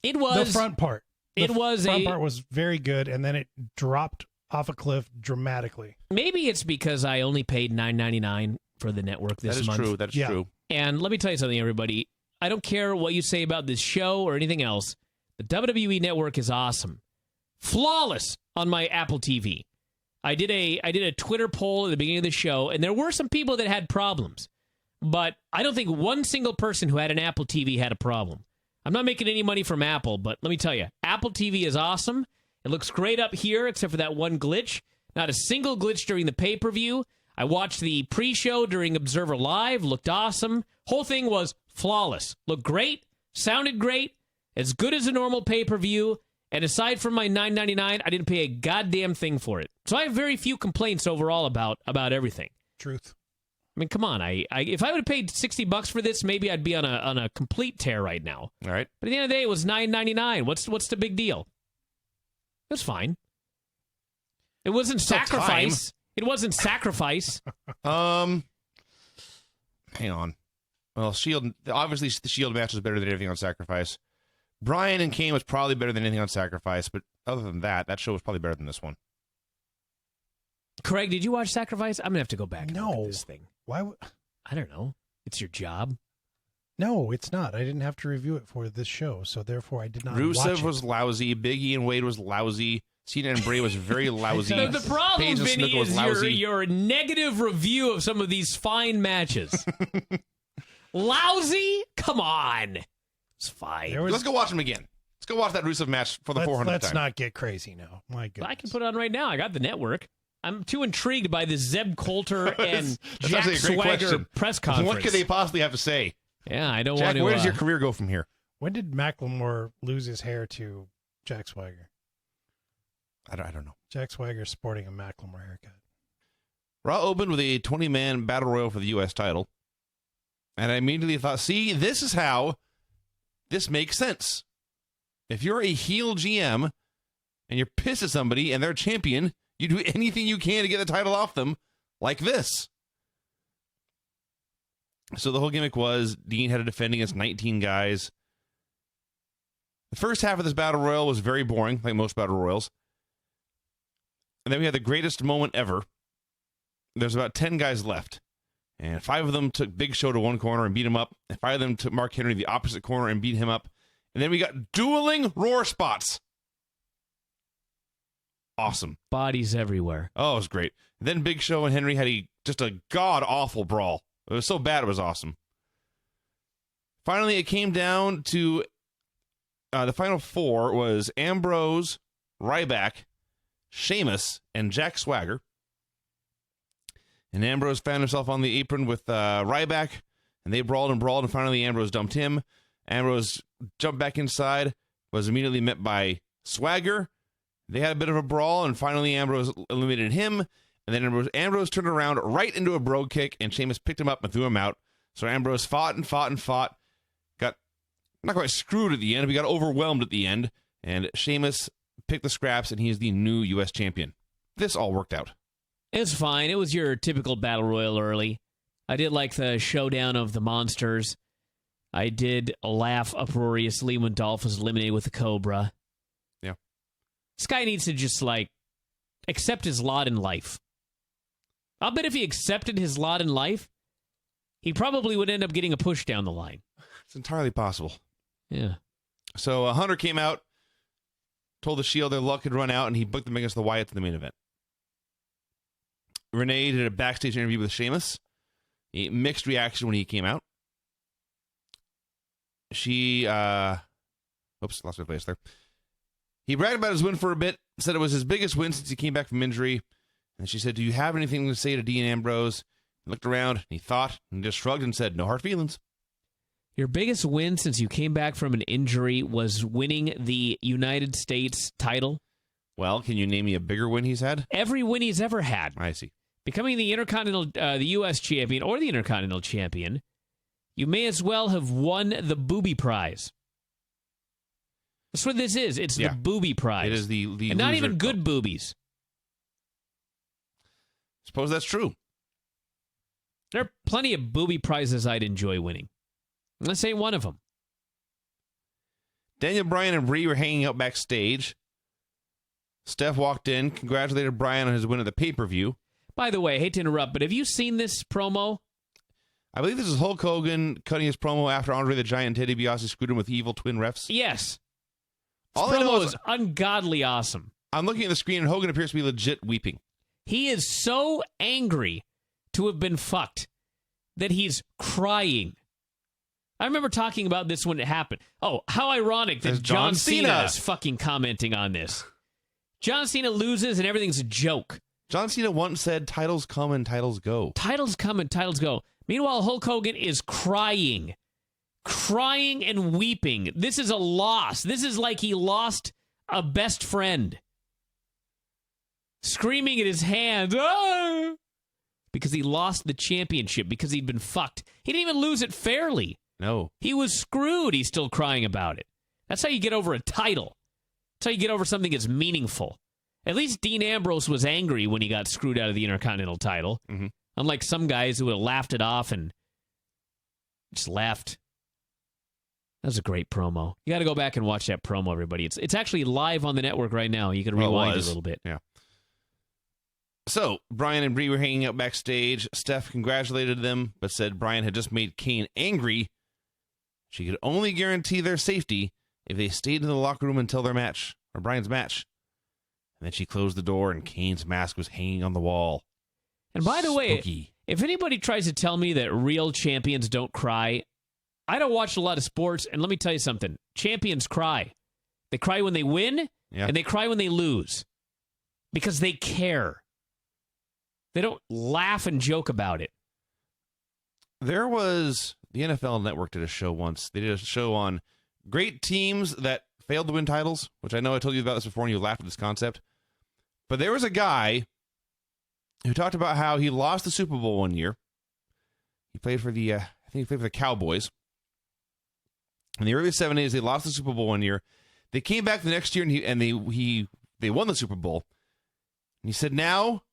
It was. The front part. The front part was very good, and then it dropped off a cliff dramatically. Maybe it's because I only paid $9.99 for the network this month. That is true. And let me tell you something, everybody. I don't care what you say about this show or anything else. The WWE network is awesome. Flawless on my Apple TV. I did a Twitter poll at the beginning of the show, and there were some people that had problems. But I don't think one single person who had an Apple TV had a problem. I'm not making any money from Apple, but let me tell you, Apple TV is awesome. It looks great up here, except for that one glitch. Not a single glitch during the pay-per-view. I watched the pre-show during Observer Live. Looked awesome. Whole thing was flawless. Looked great. Sounded great. As good as a normal pay-per-view. And aside from my $9.99, I didn't pay a goddamn thing for it. So I have very few complaints overall about everything. Truth. I mean, come on. If I would have paid $60 for this, maybe I'd be on a complete tear right now. All right. But at the end of the day, it was $9.99. What's the big deal? It was fine. It wasn't sacrifice. It wasn't sacrifice. Hang on. Well, Shield, obviously the Shield match was better than anything on Sacrifice. Bryan and Kane was probably better than anything on Sacrifice, but other than that show was probably better than this one. Craig, did you watch Sacrifice? I'm going to have to go back and look at this thing. Why? I don't know. It's your job. No, it's not. I didn't have to review it for this show, so therefore I did not watch Rusev it. was lousy. Big E and Wade was lousy. Cena and Bray was very lousy. So the problem, Paige and Vinny, Snuka was is lousy. your negative review of some of these fine matches. Lousy? Come on. It's fine. Let's go watch them again. Let's go watch that Rusev match for the 400th time. Let's not get crazy now. My goodness. I can put it on right now. I got the network. I'm too intrigued by the Zeb Coulter and Jack Swagger press conference. What could they possibly have to say? Yeah, I don't Jack, want to. where does your career go from here? When did Macklemore lose his hair to Jack Swagger? I don't know. Jack Swagger sporting a Macklemore haircut. Raw opened with a 20-man battle royal for the U.S. title. And I immediately thought, see, this is how this makes sense. If you're a heel GM and you're pissed at somebody and they're a champion, you do anything you can to get the title off them, like this. So the whole gimmick was Dean had to defend against 19 guys. The first half of this battle royal was very boring, like most battle royals. And then we had the greatest moment ever. There's about 10 guys left. And 5 of them took Big Show to one corner and beat him up. And 5 of them took Mark Henry to the opposite corner and beat him up. And then we got dueling roar spots. Awesome. Bodies everywhere. Oh, it was great. And then Big Show and Henry had just a god-awful brawl. It was so bad, it was awesome. Finally, it came down to the final 4 was Ambrose, Ryback, Sheamus, and Jack Swagger. And Ambrose found himself on the apron with Ryback, and they brawled, and finally Ambrose dumped him. Ambrose jumped back inside, was immediately met by Swagger. They had a bit of a brawl, and finally Ambrose eliminated him. And then Ambrose turned around right into a brogue kick, and Sheamus picked him up and threw him out. So Ambrose fought and fought and fought. Got not quite screwed at the end, but got overwhelmed at the end. And Sheamus picked the scraps, and he is the new U.S. champion. This all worked out. It's fine. It was your typical battle royal early. I did like the showdown of the monsters. I did laugh uproariously when Dolph was eliminated with the Cobra. Yeah. This guy needs to just, accept his lot in life. I'll bet if he accepted his lot in life, he probably would end up getting a push down the line. It's entirely possible. Yeah. So Hunter came out, told the Shield their luck had run out, and he booked them against the Wyatts in the main event. Renee did a backstage interview with Sheamus. A mixed reaction when he came out. She, lost my place there. He bragged about his win for a bit, said it was his biggest win since he came back from injury. And she said, do you have anything to say to Dean Ambrose? He looked around, and he thought, and just shrugged and said, no hard feelings. Your biggest win since you came back from an injury was winning the United States title? Well, can you name me a bigger win he's had? Every win he's ever had. I see. Becoming the the U.S. champion or the Intercontinental champion, you may as well have won the booby prize. That's what this is. It's the booby prize. It is the and not even good boobies. Suppose that's true. There are plenty of booby prizes I'd enjoy winning. Let's say one of them. Daniel Bryan and Brie were hanging out backstage. Steph walked in, congratulated Bryan on his win at the pay-per-view. By the way, I hate to interrupt, but have you seen this promo? I believe this is Hulk Hogan cutting his promo after Andre the Giant and Teddy DiBiase screwed him with evil twin refs. Yes. All this I know promo is ungodly awesome. I'm looking at the screen, and Hogan appears to be legit weeping. He is so angry to have been fucked that he's crying. I remember talking about this when it happened. Oh, how ironic that John Cena is fucking commenting on this. John Cena loses and everything's a joke. John Cena once said, titles come and titles go. Titles come and titles go. Meanwhile, Hulk Hogan is crying and weeping. This is a loss. This is like he lost a best friend. Screaming at his hands. Ah! because he lost the championship, because he'd been fucked. He didn't even lose it fairly. No. He was screwed. He's still crying about it. That's how you get over a title. That's how you get over something that's meaningful. At least Dean Ambrose was angry when he got screwed out of the Intercontinental title. Mm-hmm. Unlike some guys who would have laughed it off and just left. That was a great promo. You got to go back and watch that promo, everybody. It's actually live on the network right now. You can rewind it a little bit. Yeah. So, Bryan and Brie were hanging out backstage. Steph congratulated them, but said Bryan had just made Kane angry. She could only guarantee their safety if they stayed in the locker room until their match, or Bryan's match. And then she closed the door, and Kane's mask was hanging on the wall. And by the way, Spooky. if anybody tries to tell me that real champions don't cry, I don't watch a lot of sports, and let me tell you something. Champions cry. They cry when they win, and they cry when they lose. Because they care. They don't laugh and joke about it. There was, the NFL Network did a show once. They did a show on great teams that failed to win titles, which I know I told you about this before and you laughed at this concept. But there was a guy who talked about how he lost the Super Bowl one year. He played for the, I think he played for the Cowboys. In the early 70s, they lost the Super Bowl one year. They came back the next year and they won the Super Bowl. And he said now,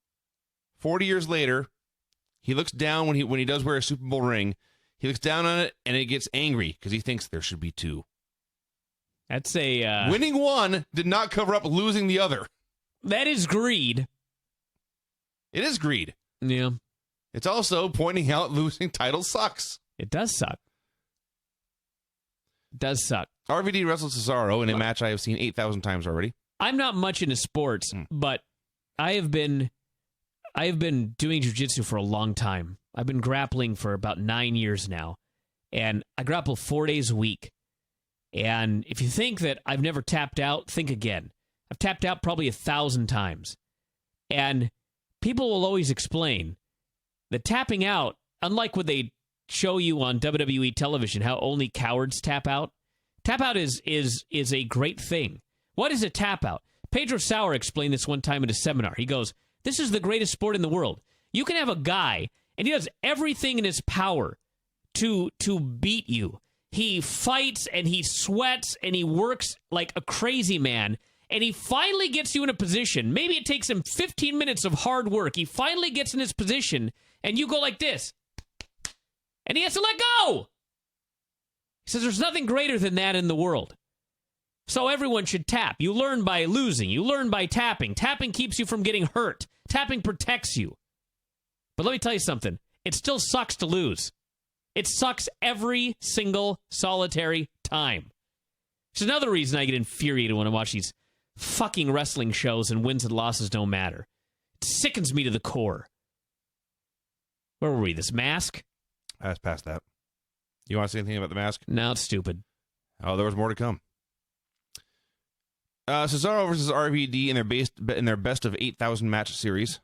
40 years later, he looks down when he does wear a Super Bowl ring. He looks down on it and it gets angry because he thinks there should be two. That's a winning one did not cover up losing the other. That is greed. It is greed. Yeah. It's also pointing out losing titles sucks. It does suck. It does suck. RVD wrestled Cesaro in a match I have seen 8,000 times already. I'm not much into sports, but I have been doing jiu-jitsu for a long time. I've been grappling for about 9 years now, and I grapple 4 days a week. And if you think that I've never tapped out, think again. I've tapped out probably 1,000 times. And people will always explain that tapping out, unlike what they show you on WWE television, how only cowards tap out is a great thing. What is a tap out? Pedro Sauer explained this one time at a seminar. He goes, this is the greatest sport in the world. You can have a guy, and he does everything in his power to beat you. He fights, and he sweats, and he works like a crazy man, and he finally gets you in a position. Maybe it takes him 15 minutes of hard work. He finally gets in his position, and you go like this. And he has to let go. He says there's nothing greater than that in the world. So everyone should tap. You learn by losing. You learn by tapping. Tapping keeps you from getting hurt. Tapping protects you. But let me tell you something. It still sucks to lose. It sucks every single solitary time. It's another reason I get infuriated when I watch these fucking wrestling shows and wins and losses don't matter. It sickens me to the core. Where were we? This mask? I was past that. You want to say anything about the mask? No, it's stupid. Oh, there was more to come. Cesaro versus RVD in their best of 8,000 match series.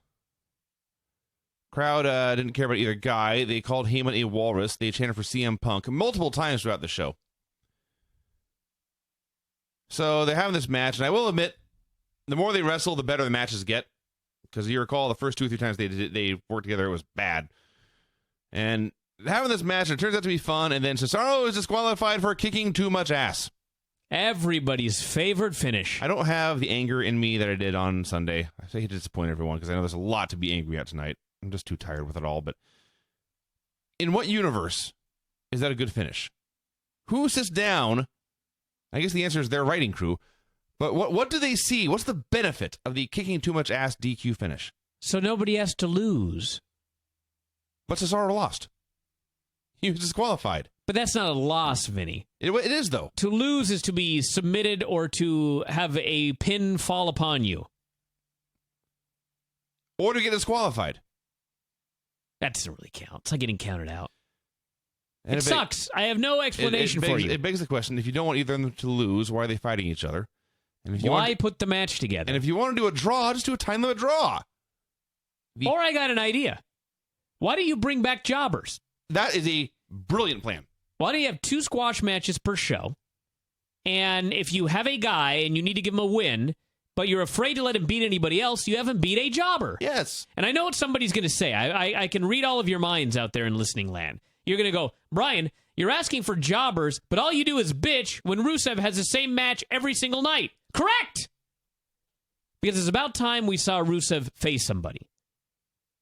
Crowd didn't care about either guy. They called Heyman a walrus. They chanted for CM Punk multiple times throughout the show. So they're having this match, and I will admit, the more they wrestle, the better the matches get. Because you recall, the first 2 or 3 times they worked together, it was bad. And having this match, it turns out to be fun, and then Cesaro is disqualified for kicking too much ass. Everybody's favorite finish. I don't have the anger in me that I did on Sunday. I hate to disappoint everyone because I know there's a lot to be angry at tonight. I'm just too tired with it all. But in what universe is that a good finish? Who sits down? I guess the answer is their writing crew. But what do they see? What's the benefit of the kicking too much ass DQ finish? So nobody has to lose. But Cesaro lost. He was disqualified. But that's not a loss, Vinny. It is, though. To lose is to be submitted or to have a pin fall upon you. Or to get disqualified. That doesn't really count. It's like getting counted out. And it sucks. I have no explanation for you. It begs the question, if you don't want either of them to lose, why are they fighting each other? And if you why put the match together? And if you want to do a draw, just do a time limit draw. Or I got an idea. Why do you bring back jobbers? That is a brilliant plan. Why do you have 2 squash matches per show? And if you have a guy and you need to give him a win, but you're afraid to let him beat anybody else. You haven't beat a jobber. Yes. And I know what somebody's going to say. I can read all of your minds out there in listening land. You're going to go, Bryan, you're asking for jobbers, but all you do is bitch when Rusev has the same match every single night. Correct! Because it's about time we saw Rusev face somebody.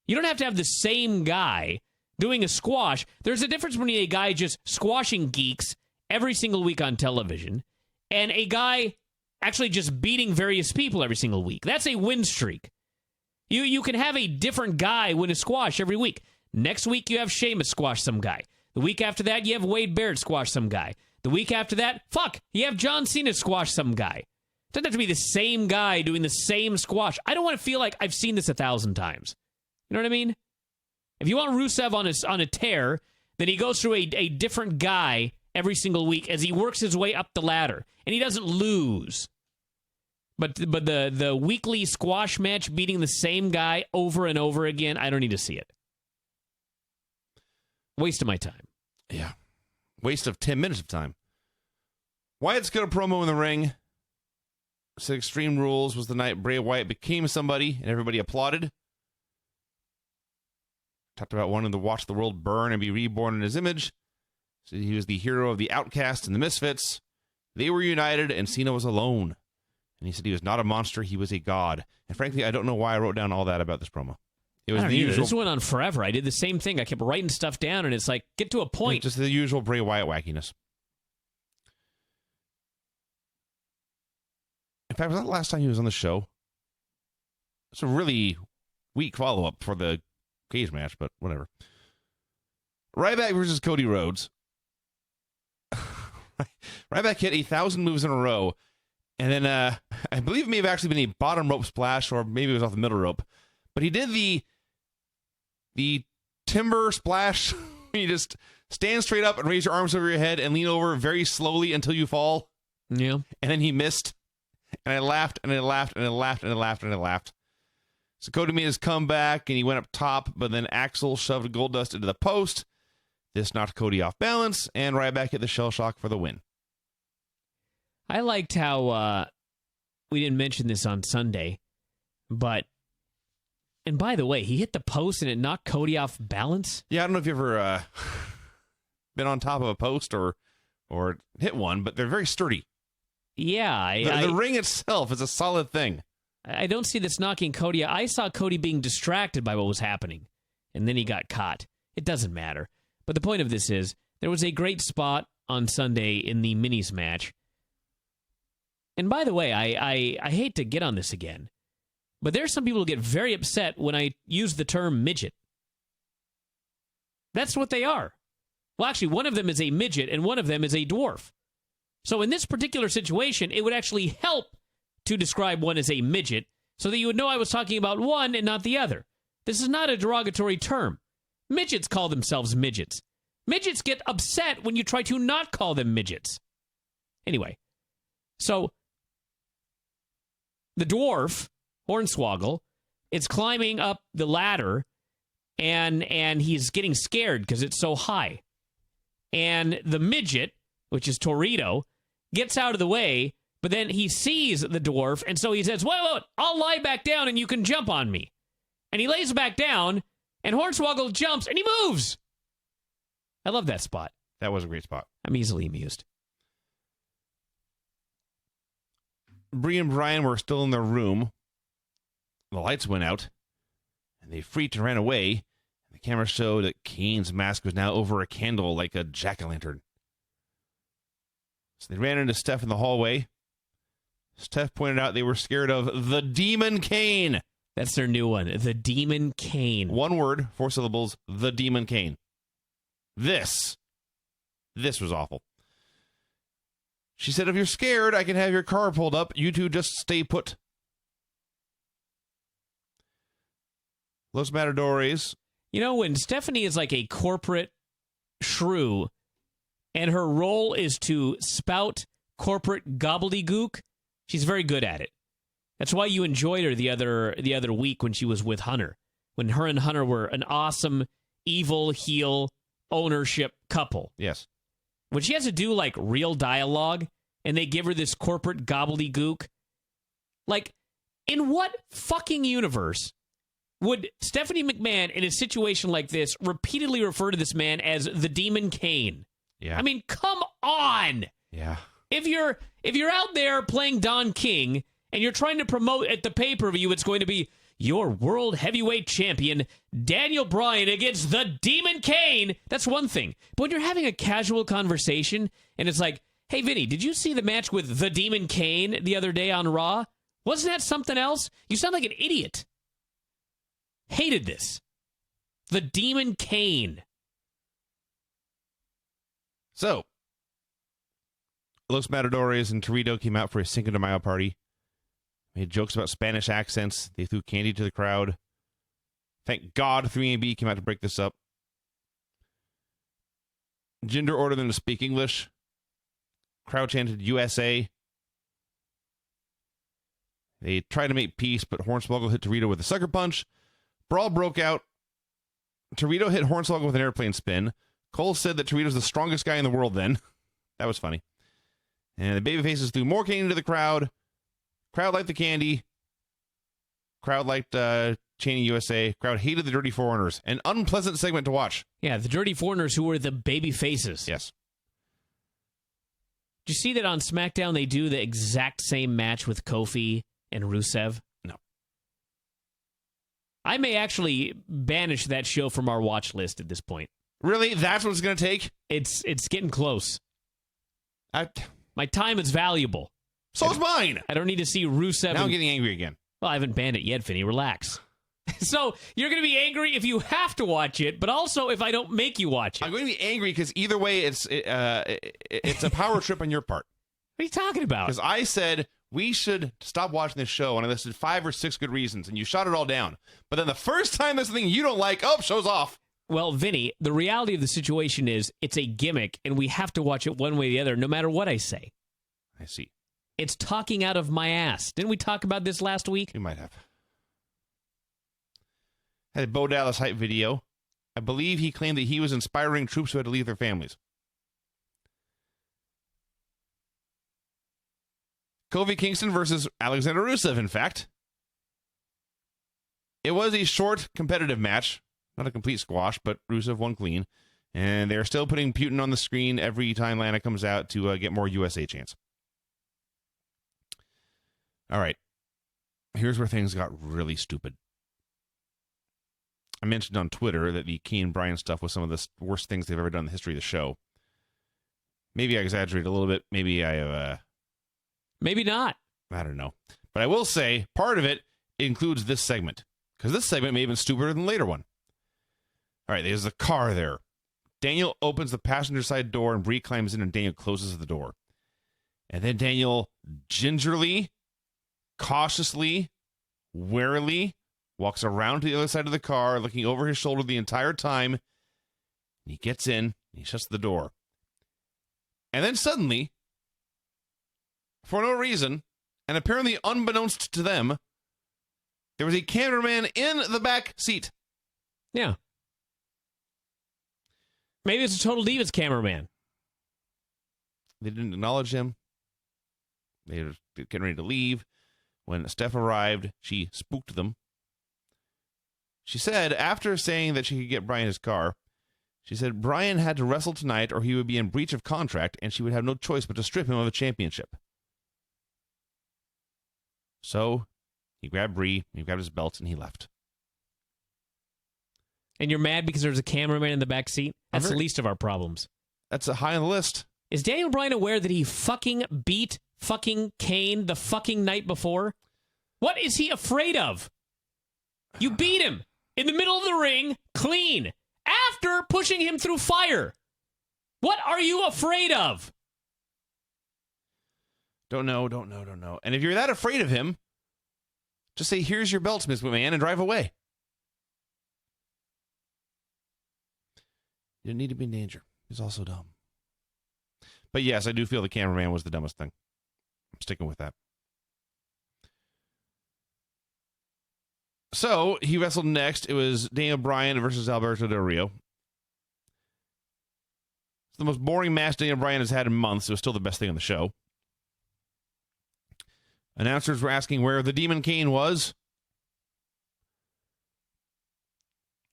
You don't have to have the same guy doing a squash. There's a difference between a guy just squashing geeks every single week on television and a guy actually just beating various people every single week. That's a win streak. You can have a different guy win a squash every week. Next week, you have Sheamus squash some guy. The week after that, you have Wade Barrett squash some guy. The week after that, you have John Cena squash some guy. Doesn't have to be the same guy doing the same squash. I don't want to feel like I've seen this 1,000 times. You know what I mean? If you want Rusev on a tear, then he goes through a different guy every single week as he works his way up the ladder, and he doesn't lose. But the weekly squash match beating the same guy over and over again, I don't need to see it. Waste of my time. Yeah. Waste of 10 minutes of time. Wyatt's got a promo in the ring. Said Extreme Rules was the night Bray Wyatt became somebody, and everybody applauded. Talked about wanting to watch the world burn and be reborn in his image. So he was the hero of the outcast and the misfits. They were united, and Cena was alone. And he said he was not a monster, he was a god. And frankly, I don't know why I wrote down all that about this promo. It was the usual. This went on forever. I did the same thing. I kept writing stuff down, and it's like, get to a point. Just the usual Bray Wyatt wackiness. In fact, was that the last time he was on the show? It's a really weak follow-up for the cage match, but whatever. Ryback versus Cody Rhodes. Ryback hit 1,000 moves in a row, and then I believe it may have actually been a bottom rope splash, or maybe it was off the middle rope. But he did the timber splash. You just stand straight up and raise your arms over your head and lean over very slowly until you fall. Yeah. And then he missed. And I laughed, and I laughed, and I laughed, and I laughed, and I laughed. So Cody made his comeback, and he went up top, but then Axel shoved Goldust into the post. This knocked Cody off balance, and Ryback hit the shell shock for the win. I liked how we didn't mention this on Sunday, but, and by the way, he hit the post and it knocked Cody off balance. Yeah, I don't know if you've ever been on top of a post or hit one, but they're very sturdy. Yeah. The ring itself is a solid thing. I don't see this knocking Cody. I saw Cody being distracted by what was happening, and then he got caught. It doesn't matter. But the point of this is, there was a great spot on Sunday in the minis match. And by the way, I hate to get on this again, but there's some people who get very upset when I use the term midget. That's what they are. Well, actually, one of them is a midget, and one of them is a dwarf. So in this particular situation, it would actually help to describe one as a midget so that you would know I was talking about one and not the other. This is not a derogatory term. Midgets call themselves midgets. Midgets get upset when you try to not call them midgets. Anyway, so the dwarf, Hornswoggle, is climbing up the ladder, and he's getting scared because it's so high. And the midget, which is Torito, gets out of the way, but then he sees the dwarf, and so he says, wait, I'll lie back down and you can jump on me. And he lays back down, and Hornswoggle jumps, and he moves. I love that spot. That was a great spot. I'm easily amused. Bree and Bryan were still in their room. The lights went out, and they freaked and ran away. The camera showed that Kane's mask was now over a candle like a jack-o'-lantern. So they ran into Steph in the hallway. Steph pointed out they were scared of the Demon Kane. That's their new one, the Demon Kane. One word, 4 syllables, the Demon Kane. This was awful. She said, if you're scared, I can have your car pulled up. You two just stay put. Los Matadores. You know, when Stephanie is like a corporate shrew, and her role is to spout corporate gobbledygook, she's very good at it. That's why you enjoyed her the other week when she was with Hunter. When her and Hunter were an awesome, evil, heel ownership couple. Yes. When she has to do, like, real dialogue, and they give her this corporate gobbledygook, like, In what fucking universe would Stephanie McMahon, in a situation like this, repeatedly refer to this man as the Demon Kane? Yeah. I mean, come on. Yeah. If you're out there playing Don King and you're trying to promote at the pay-per-view, it's going to be your world heavyweight champion, Daniel Bryan, against the Demon Kane. That's one thing. But when you're having a casual conversation and it's like, hey, Vinny, did you see the match with the Demon Kane the other day on Raw? Wasn't that something else? You sound like an idiot. Hated this. The Demon Kane. So, Los Matadores and Torito came out for a Cinco de Mayo party. Made jokes about Spanish accents. They threw candy to the crowd. Thank God 3AB came out to break this up. Jinder ordered them to speak English. Crowd chanted USA. They tried to make peace, but Hornswoggle hit Torito with a sucker punch. Brawl broke out. Torito hit Hornswoggle with an airplane spin. Cole said that Torito's the strongest guy in the world then. That was funny. And the babyfaces threw more candy to the crowd. Crowd liked the candy. Crowd liked chanting USA. Crowd hated the Dirty Foreigners. An unpleasant segment to watch. Yeah, the Dirty Foreigners who were the baby faces. Yes. Did you see that on SmackDown they do the exact same match with Kofi and Rusev? No. I may actually banish that show from our watch list at this point. Really? That's what it's going to take? It's getting close. My time is valuable. So is mine. I don't need to see Rusev. Now I'm getting angry again. Well, I haven't banned it yet, Vinny. Relax. So you're going to be angry if you have to watch it, but also if I don't make you watch it. I'm going to be angry because either way, it's a power trip on your part. What are you talking about? Because I said we should stop watching this show, and I listed 5 or 6 good reasons, and you shot it all down. But then the first time there's something you don't like, show's off. Well, Vinny, the reality of the situation is it's a gimmick, and we have to watch it one way or the other, no matter what I say. I see. It's talking out of my ass. Didn't we talk about this last week? We might have. Had a Bo Dallas hype video. I believe he claimed that he was inspiring troops who had to leave their families. Kofi Kingston versus Alexander Rusev, in fact. It was a short, competitive match. Not a complete squash, but Rusev won clean. And they're still putting Putin on the screen every time Lana comes out to get more USA chants. All right. Here's where things got really stupid. I mentioned on Twitter that the Key and Bryan stuff was some of the worst things they've ever done in the history of the show. Maybe I exaggerated a little bit. Maybe I have... Maybe not. I don't know. But I will say, part of it includes this segment. Because this segment may have been stupider than the later one. All right, there's a car there. Daniel opens the passenger side door and Bree climbs in and Daniel closes the door. And then Daniel gingerly, cautiously, warily walks around to the other side of the car, looking over his shoulder the entire time. He gets in, and he shuts the door. And then suddenly, for no reason, and apparently unbeknownst to them, there was a cameraman in the back seat. Yeah. Maybe it's a Total Divas cameraman. They didn't acknowledge him. They were getting ready to leave. When Steph arrived, she spooked them. She said, after saying that she could get Bryan his car, she said Bryan had to wrestle tonight or he would be in breach of contract and she would have no choice but to strip him of the championship. So he grabbed Bree, he grabbed his belts, and he left. And you're mad because there's a cameraman in the back seat? That's the least of our problems. That's a high on the list. Is Daniel Bryan aware that he fucking beat fucking Kane the fucking night before? What is he afraid of? You beat him in the middle of the ring, clean, after pushing him through fire. What are you afraid of? Don't know. And if you're that afraid of him, just say, here's your belts, Miss McMahon, and drive away. You didn't need to be in danger. He's also dumb. But yes, I do feel the cameraman was the dumbest thing. I'm sticking with that. So, he wrestled next. It was Daniel Bryan versus Alberto Del Rio. It's the most boring match Daniel Bryan has had in months. It was still the best thing on the show. Announcers were asking where the Demon Kane was.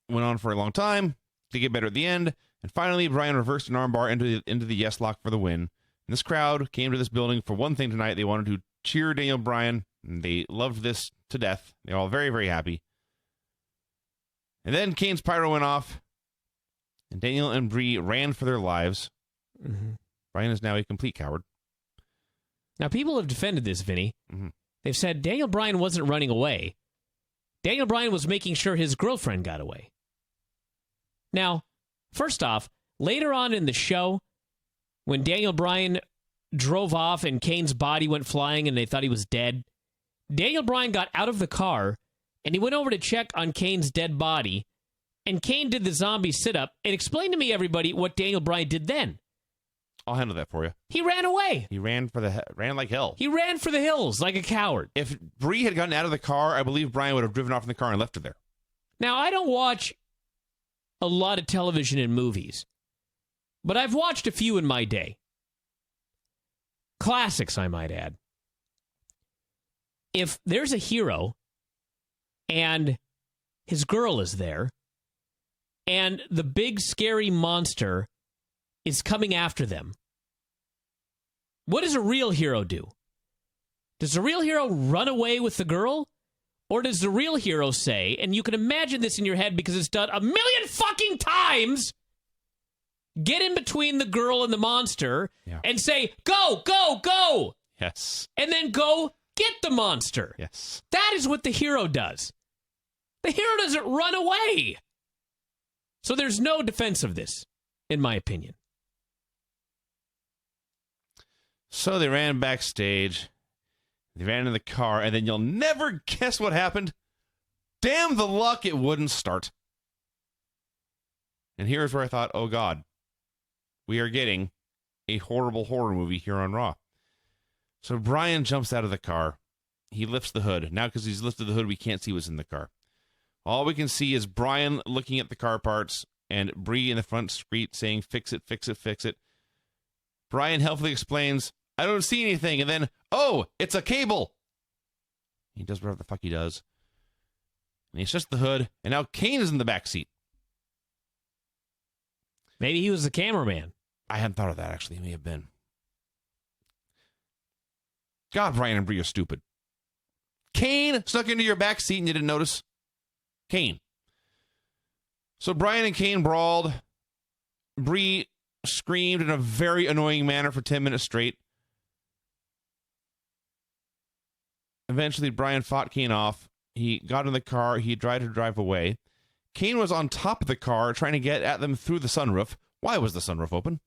Went on for a long time to get better at the end. And finally, Bryan reversed an armbar into the yes lock for the win. And this crowd came to this building for one thing tonight. They wanted to cheer Daniel Bryan. And they loved this to death. They're all very, very happy. And then Kane's pyro went off. And Daniel and Brie ran for their lives. Mm-hmm. Bryan is now a complete coward. Now, people have defended this, Vinny. Mm-hmm. They've said Daniel Bryan wasn't running away. Daniel Bryan was making sure his girlfriend got away. Now, first off, later on in the show, when Daniel Bryan drove off and Kane's body went flying and they thought he was dead, Daniel Bryan got out of the car and he went over to check on Kane's dead body, and Kane did the zombie sit-up. And explain to me, everybody, what Daniel Bryan did then. I'll handle that for you. He ran away. He ran like hell. He ran for the hills like a coward. If Brie had gotten out of the car, I believe Bryan would have driven off in the car and left her there. Now, I don't watch a lot of television and movies, but I've watched a few in my day. Classics, I might add. If there's a hero and his girl is there and the big scary monster is coming after them, what does a real hero do? Does the real hero run away with the girl? Or does the real hero say, and you can imagine this in your head because it's done a million fucking times, get in between the girl and the monster and say, go, go, go. Yes. And then go get the monster. Yes. That is what the hero does. The hero doesn't run away. So there's no defense of this, in my opinion. So they ran backstage. They ran in the car, and then you'll never guess what happened. Damn the luck, it wouldn't start. And here's where I thought, oh God, we are getting a horrible horror movie here on Raw. So Bryan jumps out of the car. He lifts the hood. Now, because he's lifted the hood, we can't see what's in the car. All we can see is Bryan looking at the car parts and Brie in the front street saying, fix it, fix it, fix it. Bryan helpfully explains, I don't see anything. And then, oh, it's a cable. He does whatever the fuck he does. And he's just the hood. And now Kane is in the back seat. Maybe he was the cameraman. I hadn't thought of that, actually. He may have been. God, Bryan and Brie are stupid. Kane snuck into your back seat and you didn't notice. Kane. So Bryan and Kane brawled. Brie screamed in a very annoying manner for 10 minutes straight. Eventually, Bryan fought Kane off. He got in the car. He tried to drive away. Kane was on top of the car trying to get at them through the sunroof. Why was the sunroof open?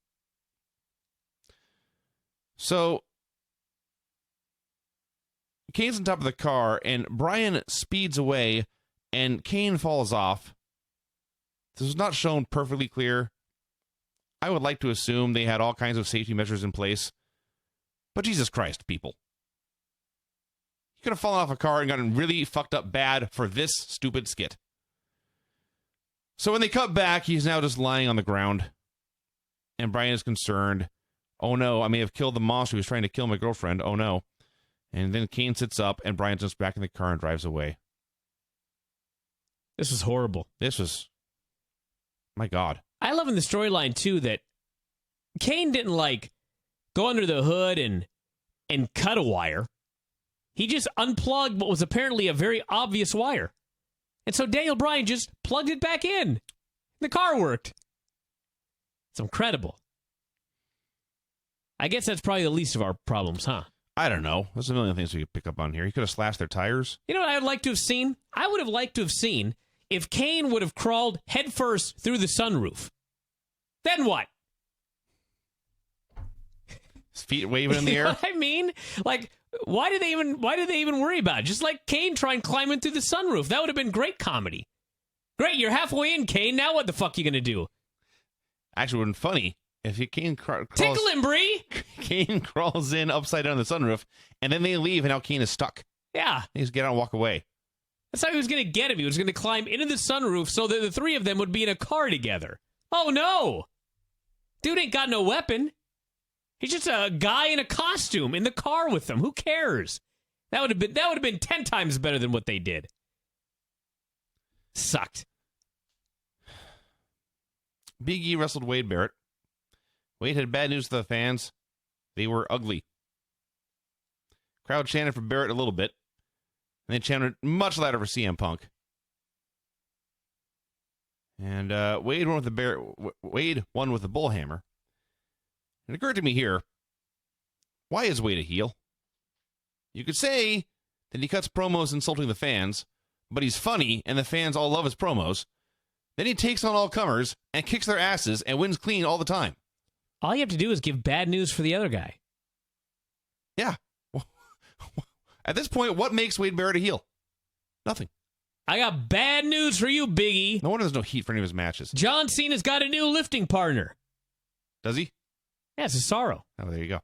So Kane's on top of the car, and Bryan speeds away, and Kane falls off. This was not shown perfectly clear. I would like to assume they had all kinds of safety measures in place. But Jesus Christ, people. You could have fallen off a car and gotten really fucked up bad for this stupid skit. So when they cut back, he's now just lying on the ground. And Bryan is concerned. Oh no, I may have killed the monster who was trying to kill my girlfriend. Oh no. And then Kane sits up and Bryan jumps back in the car and drives away. This was horrible. This was... my God. I love in the storyline, too, that Kane didn't, go under the hood and cut a wire. He just unplugged what was apparently a very obvious wire. And so Daniel Bryan just plugged it back in. The car worked. It's incredible. I guess that's probably the least of our problems, huh? I don't know. There's a million things we could pick up on here. He could have slashed their tires. You know what I would like to have seen? I would have liked to have seen if Kane would have crawled headfirst through the sunroof. Then what? His feet waving in the air. You know what I mean? Why did they even worry about it? Just like Kane trying climbing through the sunroof. That would have been great comedy. Great, you're halfway in, Kane. Now what the fuck are you going to do? Actually, it would have been funny if Kane crawls... Tickle him, Brie! Kane crawls in upside down the sunroof, and then they leave, and now Kane is stuck. Yeah. He just get out and walk away. That's how he was going to get him. He was going to climb into the sunroof so that the three of them would be in a car together. Oh, no! Dude ain't got no weapon. He's just a guy in a costume in the car with them. Who cares? That would have been 10 times better than what they did. Sucked. Big E wrestled Wade Barrett. Wade had bad news to the fans. They were ugly. Crowd chanted for Barrett a little bit, and they chanted much louder for CM Punk. And Wade won with the bullhammer. It occurred to me here, why is Wade a heel? You could say that he cuts promos insulting the fans, but he's funny and the fans all love his promos. Then he takes on all comers and kicks their asses and wins clean all the time. All you have to do is give bad news for the other guy. Yeah. At this point, what makes Wade Barrett a heel? Nothing. I got bad news for you, Biggie. No wonder there's no heat for any of his matches. John Cena's got a new lifting partner. Does he? Yeah, Cesaro. Oh, there you go.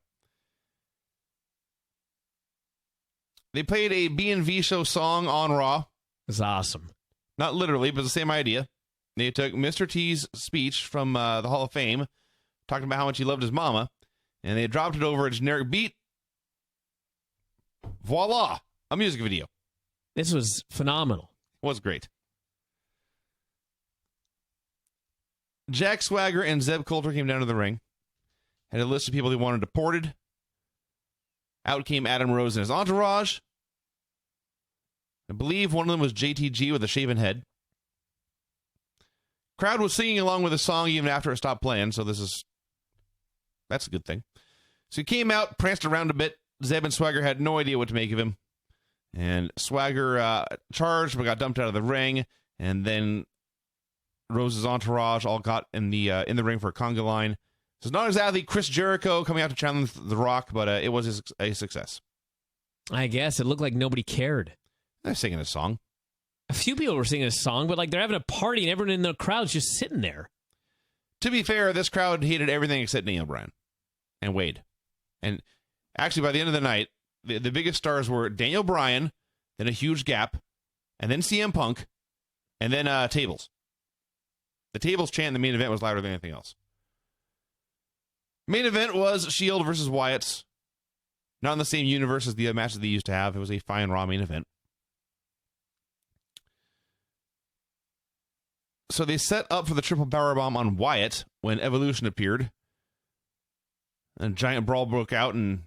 They played a B&V show song on Raw. It's awesome. Not literally, but the same idea. They took Mr. T's speech from the Hall of Fame, talking about how much he loved his mama, and they dropped it over a generic beat. Voila! A music video. This was phenomenal. It was great. Jack Swagger and Zeb Coulter came down to the ring. Had a list of people they wanted deported. Out came Adam Rose and his entourage. I believe one of them was JTG with a shaven head. Crowd was singing along with the song even after it stopped playing, so that's a good thing. So he came out, pranced around a bit. Zeb and Swagger had no idea what to make of him. And Swagger charged but got dumped out of the ring. And then Rose's entourage all got in the ring for a conga line. So it's not exactly Chris Jericho coming out to challenge The Rock, but it was a success. I guess. It looked like nobody cared. They're singing a song. A few people were singing a song, but like they're having a party and everyone in the crowd's just sitting there. To be fair, this crowd hated everything except Daniel Bryan and Wade. And actually, by the end of the night, the biggest stars were Daniel Bryan, then a huge gap, and then CM Punk, and then Tables. The Tables chant in the main event was louder than anything else. Main event was Shield versus Wyatts. Not in the same universe as the matches they used to have. It was a fine Raw main event. So they set up for the triple powerbomb on Wyatt when Evolution appeared. A giant brawl broke out, and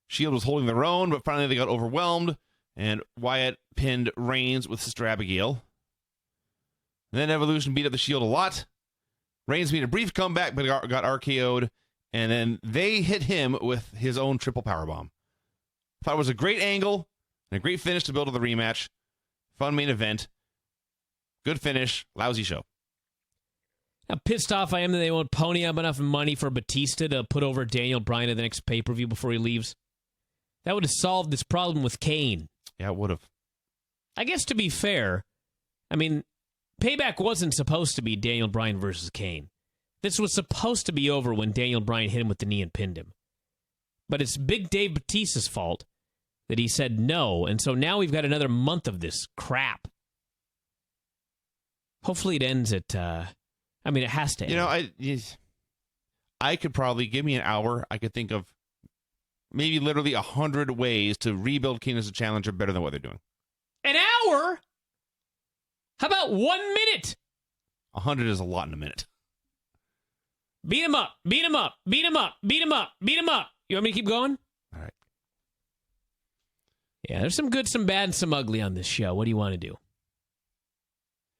Shield was holding their own, but finally they got overwhelmed, and Wyatt pinned Reigns with Sister Abigail. And then Evolution beat up the Shield a lot. Reigns made a brief comeback, but got RKO'd, and then they hit him with his own triple powerbomb. Thought it was a great angle and a great finish to build to the rematch. Fun main event. Good finish. Lousy show. How pissed off I am that they won't pony up enough money for Batista to put over Daniel Bryan at the next pay-per-view before he leaves. That would have solved this problem with Kane. Yeah, it would have. I guess to be fair, I mean, Payback wasn't supposed to be Daniel Bryan versus Kane. This was supposed to be over when Daniel Bryan hit him with the knee and pinned him. But it's Big Dave Batista's fault that he said no, and so now we've got another month of this crap. Hopefully it ends at, it has to end. You know, I could probably, give me an hour, I could think of maybe literally 100 ways to rebuild Kane as a challenger better than what they're doing. An hour? How about 1 minute? 100 is a lot in a minute. Beat him up, beat him up, beat him up, beat him up, beat him up. You want me to keep going? All right. Yeah, there's some good, some bad, and some ugly on this show. What do you want to do?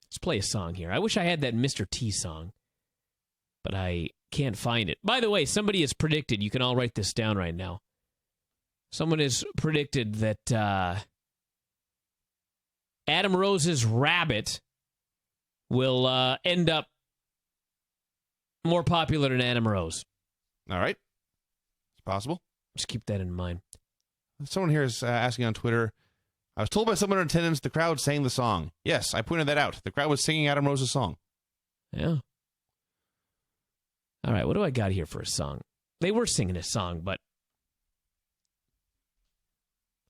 Let's play a song here. I wish I had that Mr. T song, but I can't find it. By the way, somebody has predicted, you can all write this down right now. Someone has predicted that Adam Rose's rabbit will end up more popular than Adam Rose. All right. It's possible. Just keep that in mind. Someone here is asking on Twitter, I was told by someone in attendance the crowd sang the song. Yes, I pointed that out. The crowd was singing Adam Rose's song. Yeah. All right, what do I got here for a song? They were singing a song, but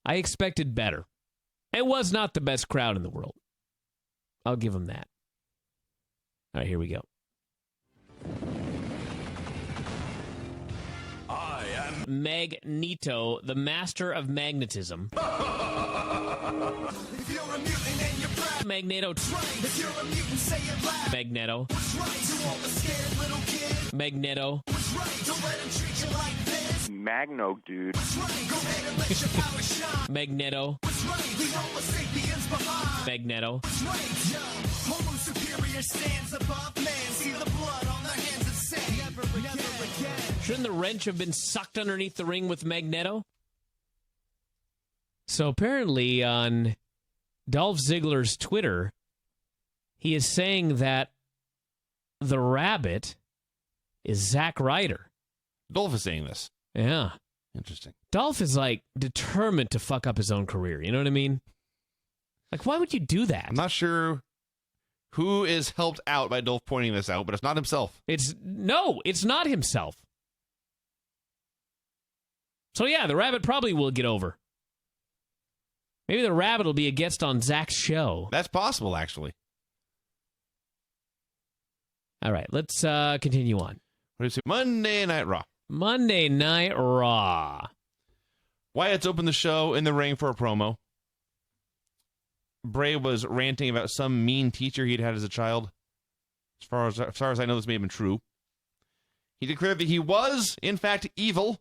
I expected better. It was not the best crowd in the world. I'll give them that. All right, here we go. I am Magneto, the master of magnetism. Magneto. Magneto. Magneto. Magno, dude. Magneto. Magneto. Shouldn't the wrench have been sucked underneath the ring with Magneto? So apparently on Dolph Ziggler's Twitter, he is saying that the rabbit is Zack Ryder. Dolph is saying this. Yeah. Interesting. Dolph is like determined to fuck up his own career. You know what I mean? Like, why would you do that? I'm not sure who is helped out by Dolph pointing this out, but it's not himself. It's not himself. So yeah, the rabbit probably will get over. Maybe the rabbit will be a guest on Zach's show. That's possible, actually. All right, let's continue on. What is it? Monday Night Raw. Monday Night Raw. Wyatt's opened the show in the ring for a promo. Bray was ranting about some mean teacher he'd had as a child. As far as I know, this may have been true. He declared that he was, in fact, evil.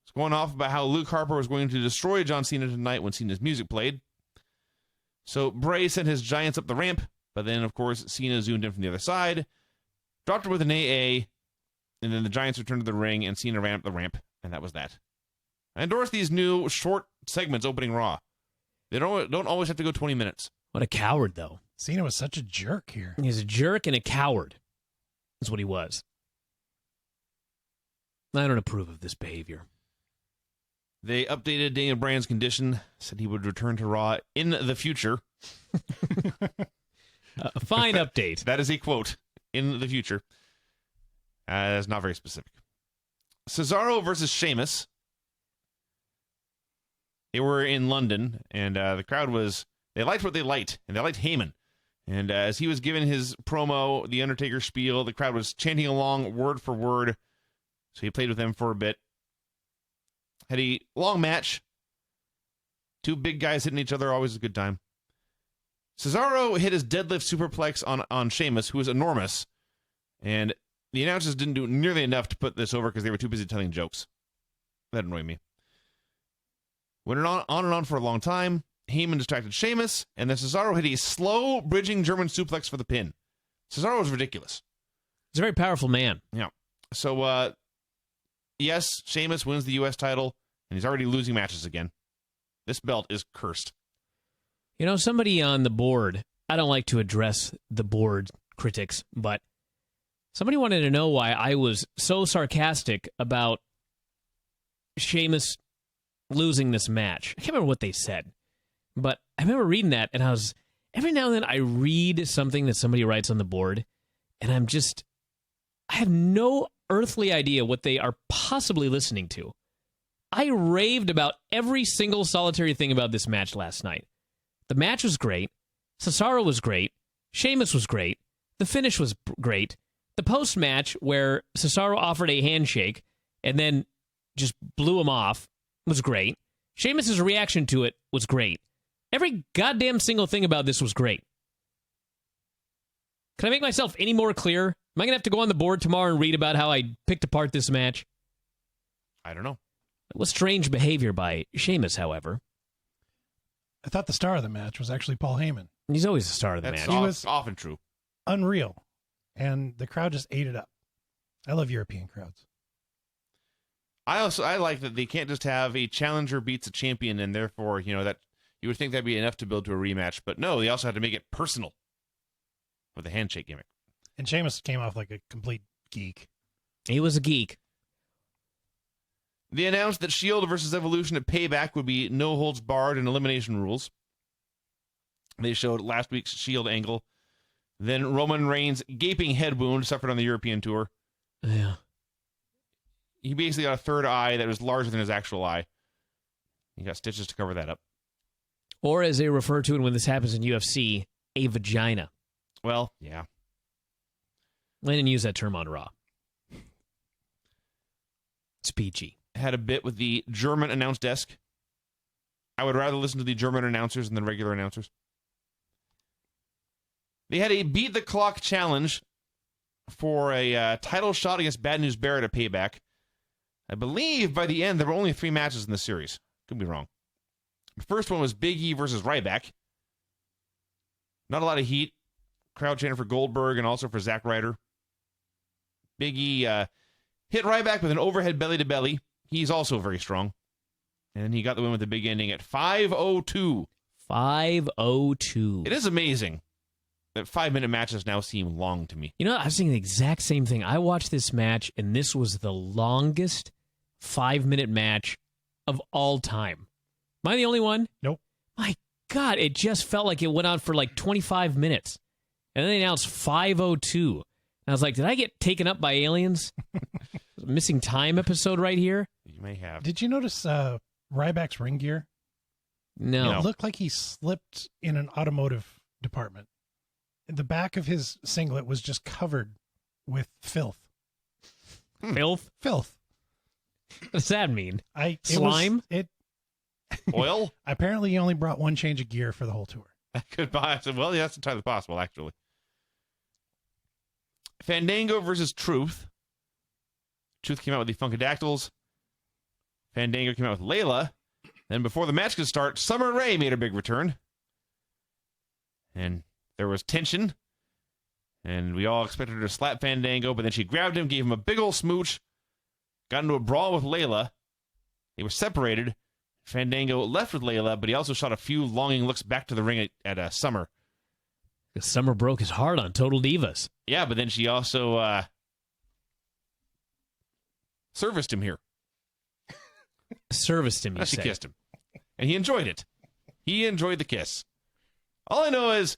He's going off about how Luke Harper was going to destroy John Cena tonight when Cena's music played. So Bray sent his giants up the ramp, but then, of course, Cena zoomed in from the other side, dropped her with an AA, and then the giants returned to the ring, and Cena ran up the ramp, and that was that. I endorse these new short segments opening Raw. They don't always have to go 20 minutes. What a coward, though. Cena was such a jerk here. He's a jerk and a coward. That's what he was. I don't approve of this behavior. They updated Daniel Bryan's condition, said he would return to Raw in the future. A fine update. That is a quote, in the future. That's not very specific. Cesaro versus Sheamus. They were in London, and the crowd they liked what they liked, and they liked Heyman. And as he was giving his promo, the Undertaker spiel, the crowd was chanting along word for word. So he played with them for a bit. Had a long match. Two big guys hitting each other, always a good time. Cesaro hit his deadlift superplex on Sheamus, who was enormous. And the announcers didn't do nearly enough to put this over because they were too busy telling jokes. That annoyed me. Went on and on for a long time. Heyman distracted Sheamus, and then Cesaro hit a slow bridging German suplex for the pin. Cesaro was ridiculous. He's a very powerful man. Yeah. So, yes, Sheamus wins the U.S. title, and he's already losing matches again. This belt is cursed. You know, somebody on the board, I don't like to address the board critics, but somebody wanted to know why I was so sarcastic about Sheamus losing this match. I can't remember what they said, but I remember reading that, and every now and then I read something that somebody writes on the board, and I have no earthly idea what they are possibly listening to. I raved about every single solitary thing about this match last night. The match was great. Cesaro was great. Sheamus was great. The finish was great. The post-match where Cesaro offered a handshake and then just blew him off was great. Sheamus' reaction to it was great. Every goddamn single thing about this was great. Can I make myself any more clear? Am I going to have to go on the board tomorrow and read about how I picked apart this match? I don't know. It was strange behavior by Sheamus, however. I thought the star of the match was actually Paul Heyman. He's always the star of the match. He was often true. Unreal. And the crowd just ate it up. I love European crowds. I like that they can't just have a challenger beats a champion, and therefore, that you would think that'd be enough to build to a rematch. But no, they also had to make it personal with the handshake gimmick. And Sheamus came off like a complete geek. He was a geek. They announced that Shield versus Evolution at Payback would be no holds barred and elimination rules. They showed last week's Shield angle. Then Roman Reigns' gaping head wound suffered on the European tour. Yeah. He basically got a third eye that was larger than his actual eye. He got stitches to cover that up. Or as they refer to it when this happens in UFC, a vagina. Well, yeah. I didn't use that term on Raw. peachy. Had a bit with the German announce desk. I would rather listen to the German announcers than the regular announcers. They had a beat the clock challenge for a title shot against Bad News Barrett at Payback. I believe by the end there were only 3 matches in the series. Could be wrong. The first one was Big E versus Ryback. Not a lot of heat. Crowd chanting for Goldberg and also for Zack Ryder. Big E hit Ryback with an overhead belly-to-belly. He's also very strong. And he got the win with the big ending at 5:02. 5:02. It is amazing that 5-minute matches now seem long to me. You know, I was thinking the exact same thing. I watched this match, and this was the longest 5-minute match of all time. Am I the only one? Nope. My God, it just felt like it went on for like 25 minutes. And then they announced 5:02. And I was like, did I get taken up by aliens? Missing time episode right here? You may have. Did you notice Ryback's ring gear? No. It looked like he slipped in an automotive department. The back of his singlet was just covered with filth. Filth? Filth. What does that mean? Slime? Oil? Apparently he only brought one change of gear for the whole tour. Goodbye. Well, yeah, that's entirely possible, actually. Fandango versus Truth. Truth came out with the Funkadactyls. Fandango came out with Layla. Then before the match could start, Summer Rae made her big return. And there was tension. And we all expected her to slap Fandango, but then she grabbed him, gave him a big ol' smooch, got into a brawl with Layla. They were separated. Fandango left with Layla, but he also shot a few longing looks back to the ring at Summer. Summer broke his heart on Total Divas. Yeah, but then she also serviced him here. Serviced him, you She say. kissed him. And he enjoyed it. He enjoyed the kiss. All I know is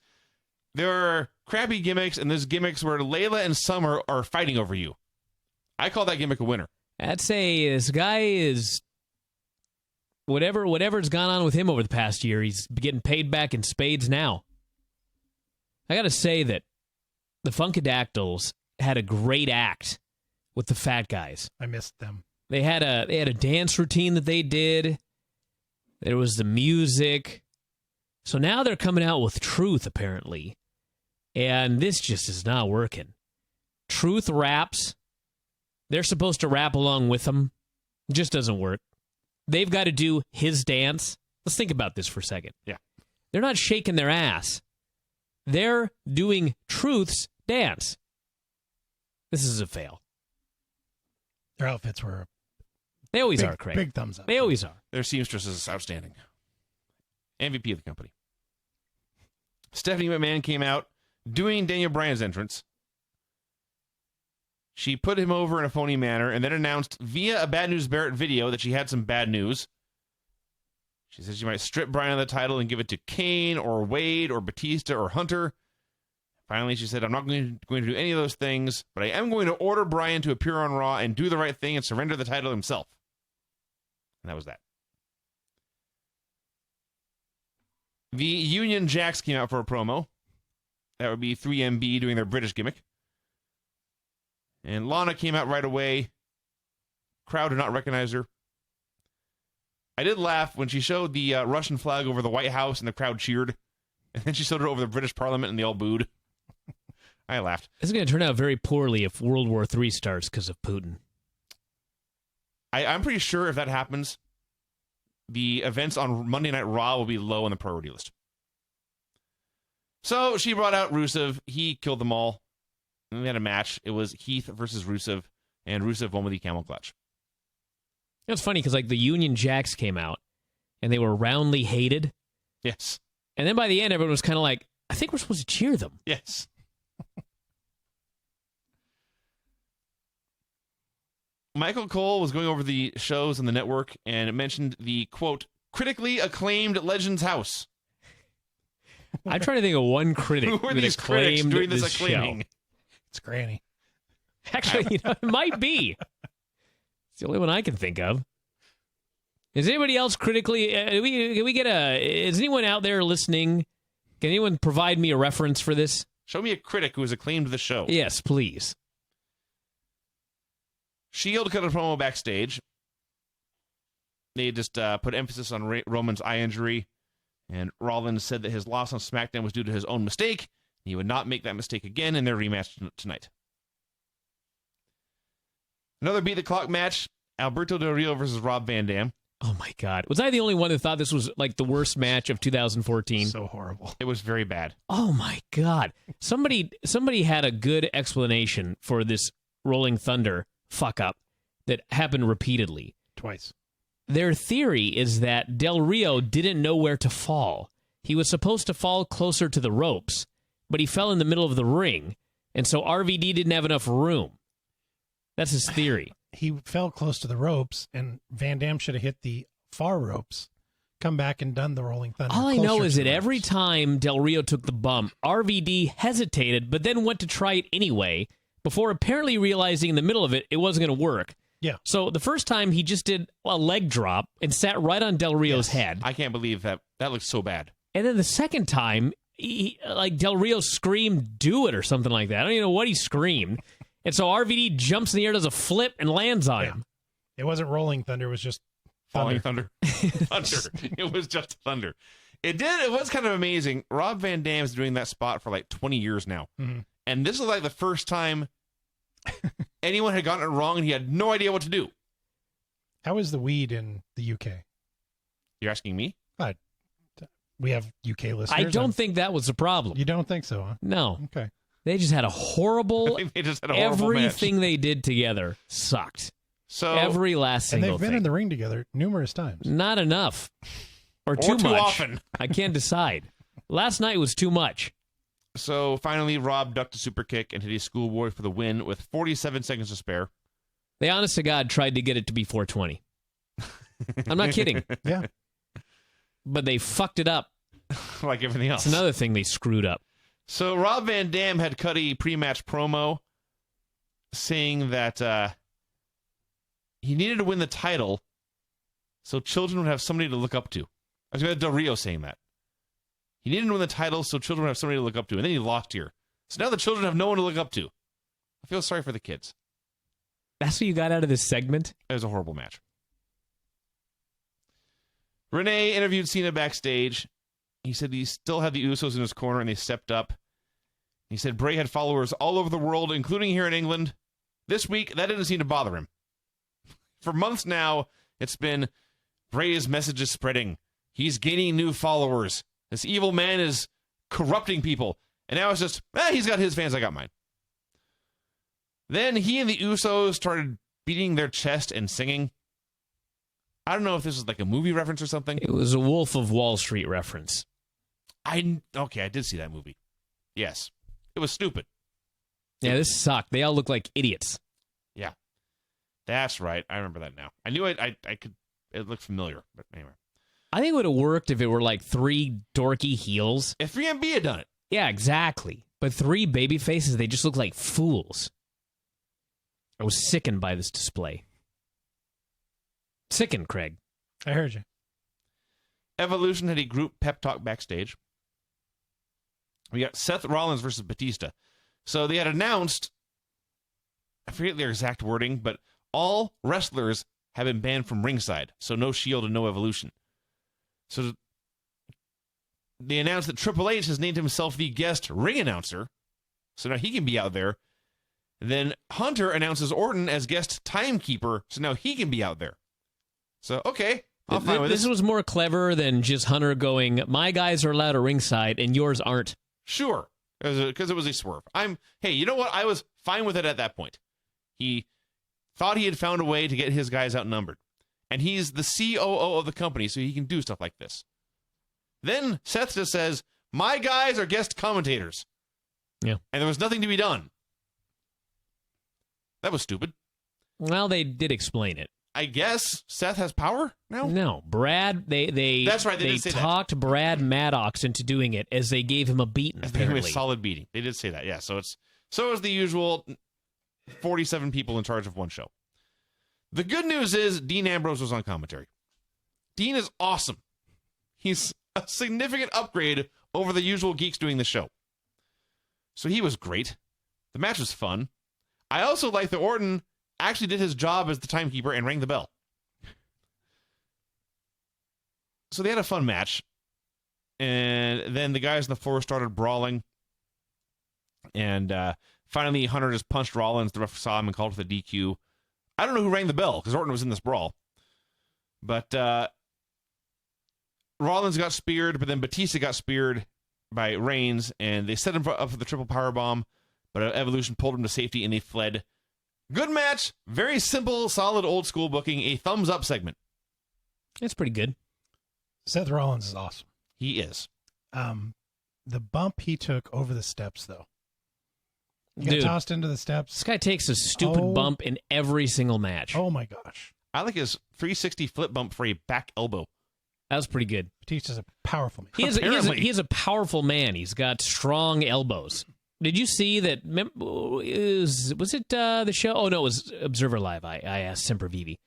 there are crappy gimmicks, and there's gimmicks where Layla and Summer are fighting over you. I call that gimmick a winner. I'd say this guy is... Whatever's gone on with him over the past year, he's getting paid back in spades now. I got to say that the Funkadactyls had a great act with the fat guys. I missed them. They had a dance routine that they did. There was the music. So now they're coming out with Truth, apparently. And this just is not working. Truth raps. They're supposed to rap along with them. It just doesn't work. They've got to do his dance. Let's think about this for a second. Yeah. They're not shaking their ass. They're doing Truth's dance. This is a fail. Their outfits were They always big, are, Craig. big thumbs up. They always are. Their seamstress is outstanding. MVP of the company. Stephanie McMahon came out doing Daniel Bryan's entrance. She put him over in a phony manner and then announced via a Bad News Barrett video that she had some bad news. She said she might strip Bryan of the title and give it to Kane or Wade or Batista or Hunter. Finally, she said, I'm not going to do any of those things, but I am going to order Bryan to appear on Raw and do the right thing and surrender the title himself. And that was that. The Union Jacks came out for a promo. That would be 3MB doing their British gimmick. And Lana came out right away. Crowd did not recognize her. I did laugh when she showed the Russian flag over the White House and the crowd cheered. And then she showed it over the British Parliament and they all booed. I laughed. This is going to turn out very poorly if World War III starts because of Putin. I'm pretty sure if that happens, the events on Monday Night Raw will be low on the priority list. So she brought out Rusev. He killed them all. And we had a match. It was Heath versus Rusev, and Rusev won with the camel clutch. It's funny because like the Union Jacks came out, and they were roundly hated. Yes. And then by the end, everyone was kind of like, I think we're supposed to cheer them. Yes. Michael Cole was going over the shows on the network, and it mentioned the, quote, critically acclaimed Legends House. I'm trying to think of one critic Who are that these critics acclaimed doing this this acclaiming? show. It's Granny. Actually, it might be. It's the only one I can think of. Is anybody else critically? Can we get is anyone out there listening? Can anyone provide me a reference for this? Show me a critic who has acclaimed the show. Yes, please. Shield cut a promo backstage. They just put emphasis on Roman's eye injury, and Rollins said that his loss on SmackDown was due to his own mistake. He would not make that mistake again in their rematch tonight. Another Beat the Clock match, Alberto Del Rio versus Rob Van Dam. Oh, my God. Was I the only one that thought this was like the worst match of 2014? So horrible. It was very bad. Oh, my God. Somebody had a good explanation for this Rolling Thunder fuck-up that happened repeatedly. Twice. Their theory is that Del Rio didn't know where to fall. He was supposed to fall closer to the ropes, but he fell in the middle of the ring, and so RVD didn't have enough room. That's his theory. He fell close to the ropes, and Van Dam should have hit the far ropes, come back and done the Rolling Thunder. All I know closer is to that the every ropes. time Del Rio took the bump, RVD hesitated, but then went to try it anyway, before apparently realizing in the middle of it, it wasn't going to work. Yeah. So the first time he just did a leg drop and sat right on Del Rio's head. I can't believe that. That looks so bad. And then the second time, Del Rio screamed, "Do it," or something like that. I don't even know what he screamed. And so RVD jumps in the air, does a flip, and lands on him. It wasn't Rolling Thunder. It was just Falling Thunder. Thunder. It was just Thunder. It was kind of amazing. Rob Van Dam's doing that spot for like 20 years now. Mm-hmm. And this is like the first time anyone had gotten it wrong and he had no idea what to do. How is the weed in the UK? You're asking me? We have UK listeners. I don't think that was the problem. You don't think so, huh? No. Okay. They just had a horrible... I think they just had a horrible everything match. they did together sucked. So Every last And single they've been thing. in the ring together numerous times. Not enough. Or too much. often. I can't decide. Last night was too much. So finally, Rob ducked a super kick and hit a schoolboy for the win with 47 seconds to spare. They, honest to God, tried to get it to be 420. I'm not kidding. Yeah. But they fucked it up. Like everything else. It's another thing they screwed up. So Rob Van Dam had cut a pre-match promo saying that he needed to win the title so children would have somebody to look up to. I was going to Del Rio saying that. He needed to win the title so children would have somebody to look up to. And then he lost here. So now the children have no one to look up to. I feel sorry for the kids. That's what you got out of this segment? It was a horrible match. Renee interviewed Cena backstage. He said he still had the Usos in his corner and they stepped up. He said Bray had followers all over the world, including here in England. This week, that didn't seem to bother him. For months now, it's been Bray's message is spreading. He's gaining new followers. This evil man is corrupting people. And now it's just, he's got his fans, I got mine. Then he and the Usos started beating their chest and singing. I don't know if this is like a movie reference or something. It was a Wolf of Wall Street reference. I did see that movie. Yes. It was stupid. Yeah, this sucked. They all look like idiots. Yeah. That's right. I remember that now. I knew I could, it looked familiar, but anyway. I think it would have worked if it were like three dorky heels. If 3MB had done it. Yeah, exactly. But three baby faces, they just look like fools. I was sickened by this display. Sickened, Craig. I heard you. Evolution had a group pep talk backstage. We got Seth Rollins versus Batista. So they had announced, I forget their exact wording, but all wrestlers have been banned from ringside. So no Shield and no Evolution. So they announced that Triple H has named himself the guest ring announcer. So now he can be out there. And then Hunter announces Orton as guest timekeeper. So now he can be out there. So, okay. I'm fine with this was more clever than just Hunter going, my guys are allowed at ringside and yours aren't. Sure, because it was a swerve. Hey, you know what? I was fine with it at that point. He thought he had found a way to get his guys outnumbered. And he's the COO of the company, so he can do stuff like this. Then Seth just says, my guys are guest commentators. Yeah. And there was nothing to be done. That was stupid. Well, they did explain it. I guess Seth has power now? No, Brad, they That's right, they did say that. talked Brad Maddox into doing it as they gave him a beating, They gave him a apparently. solid beating. They did say that, yeah. So is the usual 47 people in charge of one show. The good news is Dean Ambrose was on commentary. Dean is awesome. He's a significant upgrade over the usual geeks doing the show. So he was great. The match was fun. I also like that Orton actually did his job as the timekeeper and rang the bell. So they had a fun match. And then the guys on the floor started brawling. And finally, Hunter just punched Rollins. The ref saw him and called for the DQ. I don't know who rang the bell because Orton was in this brawl. But Rollins got speared, but then Batista got speared by Reigns, and they set him up for the triple powerbomb, but Evolution pulled him to safety, and they fled. Good match. Very simple, solid, old-school booking. A thumbs-up segment. It's pretty good. Seth Rollins is awesome. He is. The bump he took over the steps, though. He Dude, got tossed into the steps. this guy takes a stupid bump in every single match. Oh, my gosh. I like his 360 flip bump for a back elbow. That was pretty good. Batista's a powerful man. He is a powerful man. He's got strong elbows. Did you see that? Was it the show? Oh, no, it was Observer Live. I asked Semper Vivi.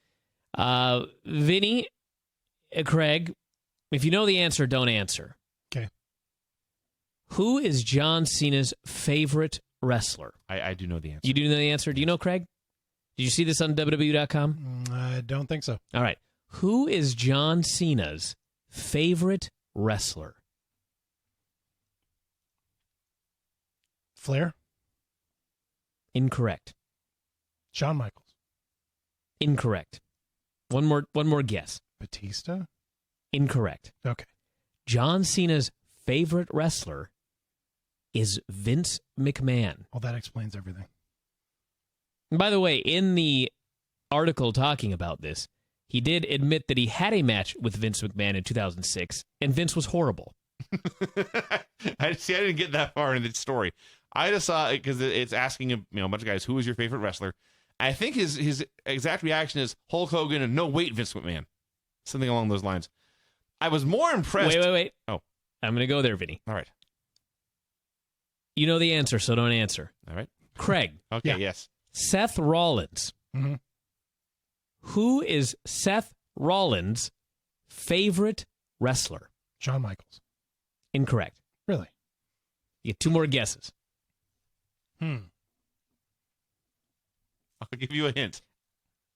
Vinny, Craig, if you know the answer, don't answer. Okay. Who is John Cena's favorite wrestler? I do know the answer. You do know the answer? Do you know, Craig? Did you see this on WWE.com? I don't think so. All right. Who is John Cena's favorite wrestler? Flair? Incorrect. Shawn Michaels? Incorrect. One more guess. Batista? Incorrect. Okay. John Cena's favorite wrestler is Vince McMahon. Well, that explains everything. And by the way, in the article talking about this, he did admit that he had a match with Vince McMahon in 2006, and Vince was horrible. I didn't get that far in the story. I just saw it because it's asking a bunch of guys, who is your favorite wrestler? I think his exact reaction is Hulk Hogan and no, wait, Vince McMahon. Something along those lines. I was more impressed. Wait. Oh. I'm going to go there, Vinny. All right. You know the answer, so don't answer. All right. Craig. Okay, Yeah. yes. Seth Rollins. Mm-hmm. Who is Seth Rollins' favorite wrestler? Shawn Michaels. Incorrect. Really? You get two more guesses. I'll give you a hint.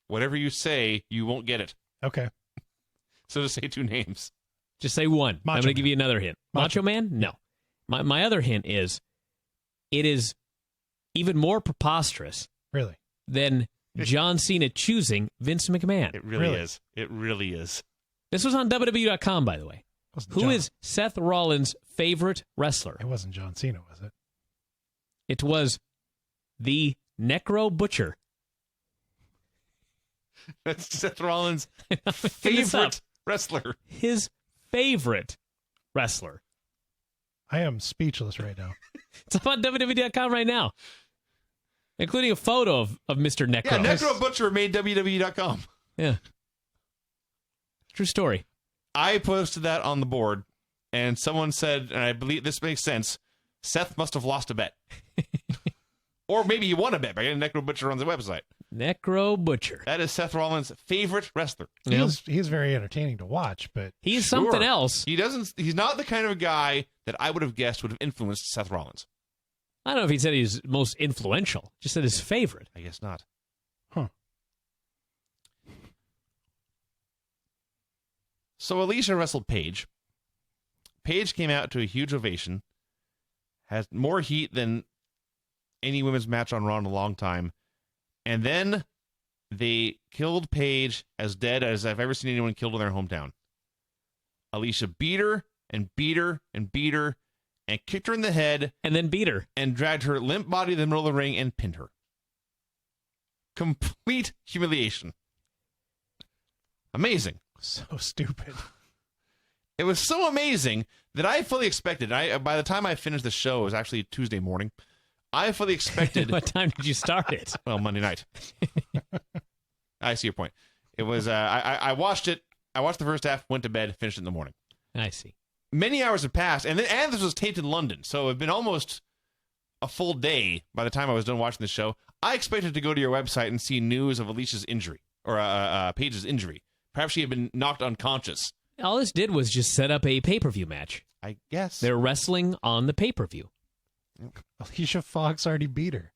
Whatever you say, you won't get it. Okay. So just say two names. Just say one. Macho I'm going to Man. give you another hint. Macho Man? No. My other hint is it is even more preposterous Really? than John Cena choosing Vince McMahon. It really Really? is. It really is. This was on WWE.com, by the way. Who is Seth Rollins' favorite wrestler? It wasn't John Cena, was it? It was the Necro Butcher. That's Seth Rollins' this up. favorite wrestler. His favorite wrestler. I am speechless right now. It's up on WWE.com right now, including a photo of Mr. Necro. Yeah, Necro Butcher made WWE.com. Yeah. True story. I posted that on the board, and someone said, and I believe this makes sense, Seth must have lost a bet. Or maybe he won a bet by getting Necro Butcher on the website. Necro Butcher. That is Seth Rollins' favorite wrestler. Yeah. He's very entertaining to watch, but He's Sure. something else. He's not the kind of guy that I would have guessed would have influenced Seth Rollins. I don't know if he said he's most influential. Just said his favorite. I guess not. Huh. So Alicia wrestled Paige. Paige came out to a huge ovation. Has more heat than any women's match on Raw in a long time. And then they killed Paige as dead as I've ever seen anyone killed in their hometown. Alicia beat her and beat her and beat her and kicked her in the head And then beat her. and dragged her limp body to the middle of the ring and pinned her. Complete humiliation. Amazing. so stupid. It was so amazing that I fully expected. By the time I finished the show, it was actually Tuesday morning. I fully expected. What time did you start it? Well, Monday night. I see your point. It was. I watched it. I watched the first half, went to bed, finished it in the morning. I see. Many hours have passed, and this was taped in London, so it had been almost a full day by the time I was done watching the show. I expected to go to your website and see news of Alicia's injury or Paige's injury. Perhaps she had been knocked unconscious. All this did was just set up a pay-per-view match. I guess. They're wrestling on the pay-per-view. Alicia Fox already beat her.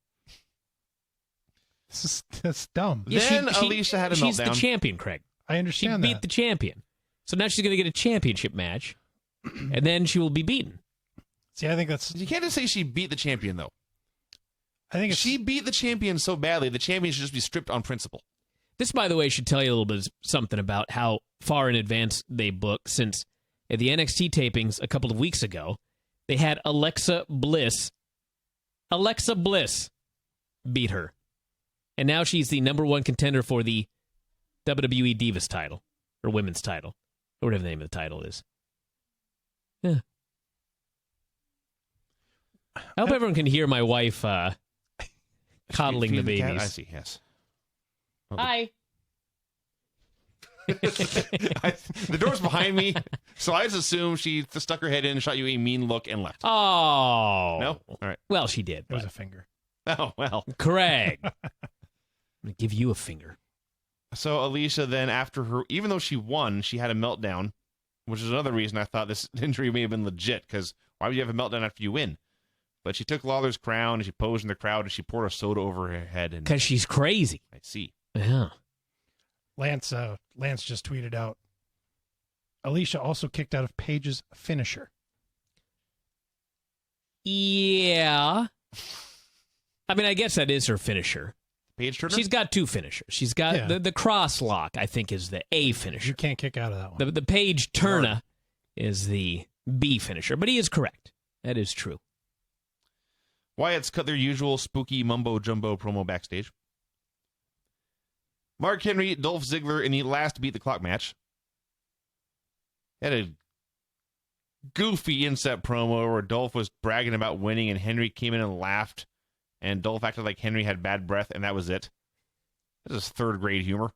That's dumb. Yeah, Then Alicia had a she's meltdown. the champion, Craig. I She understand beat that. the champion. So now she's going to get a championship match, and then she will be beaten. See, I think that's. You can't just say she beat the champion, though. I think it's, She beat the champion so badly, the champion should just be stripped on principle. This, by the way, should tell you a little bit something about how far in advance they book, since at the NXT tapings a couple of weeks ago, they had Alexa Bliss beat her. And now she's the number one contender for the WWE Divas title, or women's title, or whatever the name of the title is. Yeah. I hope everyone can hear my wife coddling the Feed cat? babies. I see, yes. Hi. The door's behind me, so I just assumed she stuck her head in, shot you a mean look, and left. Oh. No? All right. Well, she did. it was But a finger. Oh, well. Craig. I'm going to give you a finger. So Alicia then, after her, even though she won, she had a meltdown, which is another reason I thought this injury may have been legit, because why would you have a meltdown after you win? But she took Lawler's crown, and she posed in the crowd, and she poured a soda over her head. And Because she's crazy. I see. Yeah. Lance just tweeted out, Alicia also kicked out of Paige's finisher. Yeah. I mean, I guess that is her finisher. Paige Turner? She's got two finishers. She's got the cross lock, I think, is the A finisher. You can't kick out of that one. The Paige Turner is the B finisher. But he is correct. That is true. Wyatt's cut their usual spooky mumbo-jumbo promo backstage. Mark Henry, Dolph Ziggler in the last Beat the Clock match. Had a goofy inset promo where Dolph was bragging about winning and Henry came in and laughed, and Dolph acted like Henry had bad breath, and that was it. This is third-grade humor.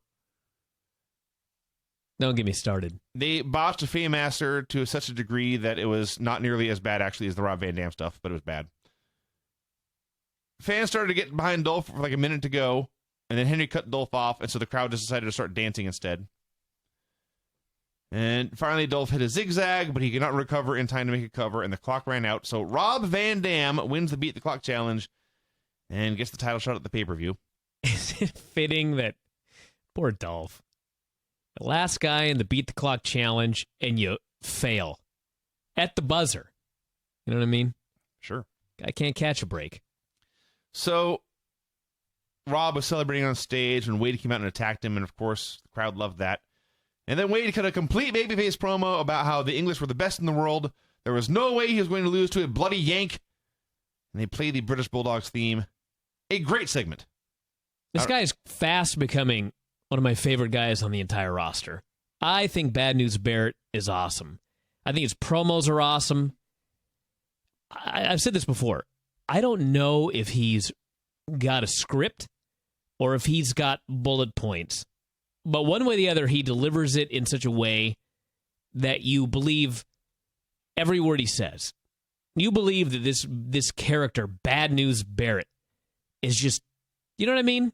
Don't get me started. They botched a Faymaster to such a degree that it was not nearly as bad, actually, as the Rob Van Dam stuff, but it was bad. Fans started to get behind Dolph for like a minute to go, and then Henry cut Dolph off, and so the crowd just decided to start dancing instead. And finally, Dolph hit a zigzag, but he could not recover in time to make a cover, and the clock ran out. So Rob Van Dam wins the Beat the Clock challenge and gets the title shot at the pay-per-view. Is it fitting that poor Dolph, the last guy in the Beat the Clock challenge, and you fail at the buzzer? You know what I mean? Sure. Guy can't catch a break. So Rob was celebrating on stage when Wade came out and attacked him, and of course, the crowd loved that. And then Wade cut a complete babyface promo about how the English were the best in the world. There was no way he was going to lose to a bloody Yank. And they played the British Bulldogs theme. A great segment. This guy is fast becoming one of my favorite guys on the entire roster. I think Bad News Barrett is awesome. I think his promos are awesome. I've said this before. I don't know if he's got a script or if he's got bullet points. But one way or the other, he delivers it in such a way that you believe every word he says. You believe that this character, Bad News Barrett, is just, you know what I mean?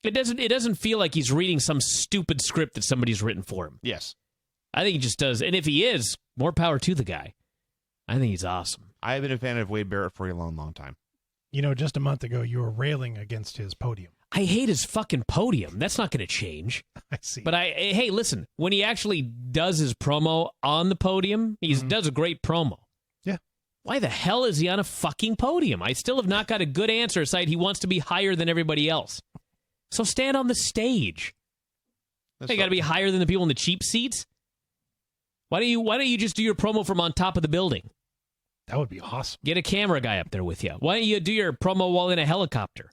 It doesn't feel like he's reading some stupid script that somebody's written for him. Yes. I think he just does. And if he is, more power to the guy. I think he's awesome. I have been a fan of Wade Barrett for a long, long time. You know, just a month ago, you were railing against his podium. I hate his fucking podium. That's not going to change. I see. But hey, listen, when he actually does his promo on the podium, he does a great promo. Yeah. Why the hell is he on a fucking podium? I still have not got a good answer aside he wants to be higher than everybody else. So stand on the stage. You got to be higher than the people in the cheap seats? Why don't you just do your promo from on top of the building? That would be awesome. Get a camera guy up there with you. Why don't you do your promo while in a helicopter?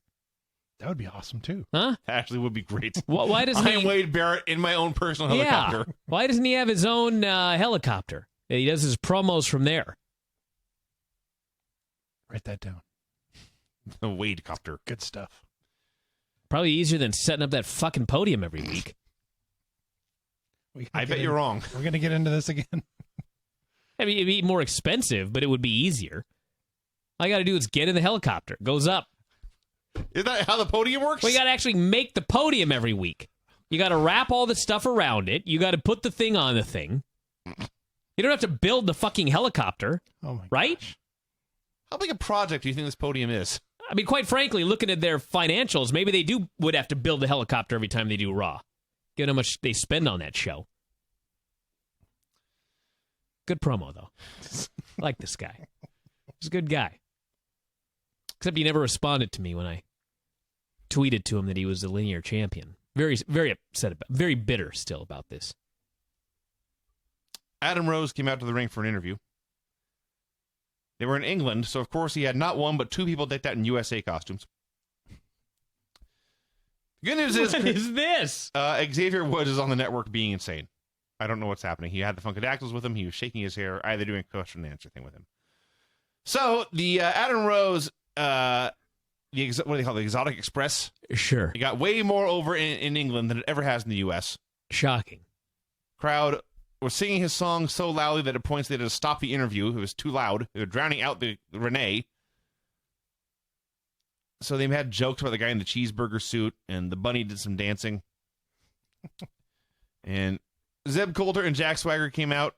That would be awesome, too. Huh? That actually would be great. Why doesn't I am Wade Barrett in my own personal helicopter. Yeah. Why doesn't he have his own helicopter? He does his promos from there. Write that down. The Wade copter. Good stuff. Probably easier than setting up that fucking podium every week. I bet you're wrong. We're going to get into this again. I mean, it'd be more expensive, but it would be easier. All you got to do is get in the helicopter. Goes up. Is that how the podium works? Well, you got to actually make the podium every week. You got to wrap all the stuff around it. You got to put the thing on the thing. You don't have to build the fucking helicopter. Oh my right? gosh. How big a project do you think this podium is? I mean, quite frankly, looking at their financials, maybe they would have to build a helicopter every time they do Raw. Given how much they spend on that show. Good promo, though. I like this guy. He's a good guy. Except he never responded to me when I tweeted to him that he was the linear champion. Very, very upset very bitter still about this. Adam Rose came out to the ring for an interview. They were in England, so of course he had not one but two people decked out in USA costumes. Good news is... What is this? Xavier Woods is on the network being insane. I don't know what's happening. He had the Funkadactyls with him. He was shaking his hair, either doing a question and answer thing with him. So, the Adam Rose, what do they call it, the Exotic Express? Sure. It got way more over in England than it ever has in the U.S. Shocking. Crowd was singing his song so loudly that at points they had to stop the interview. It was too loud. They were drowning out the Renee. So they had jokes about the guy in the cheeseburger suit, and the bunny did some dancing. And Zeb Coulter and Jack Swagger came out.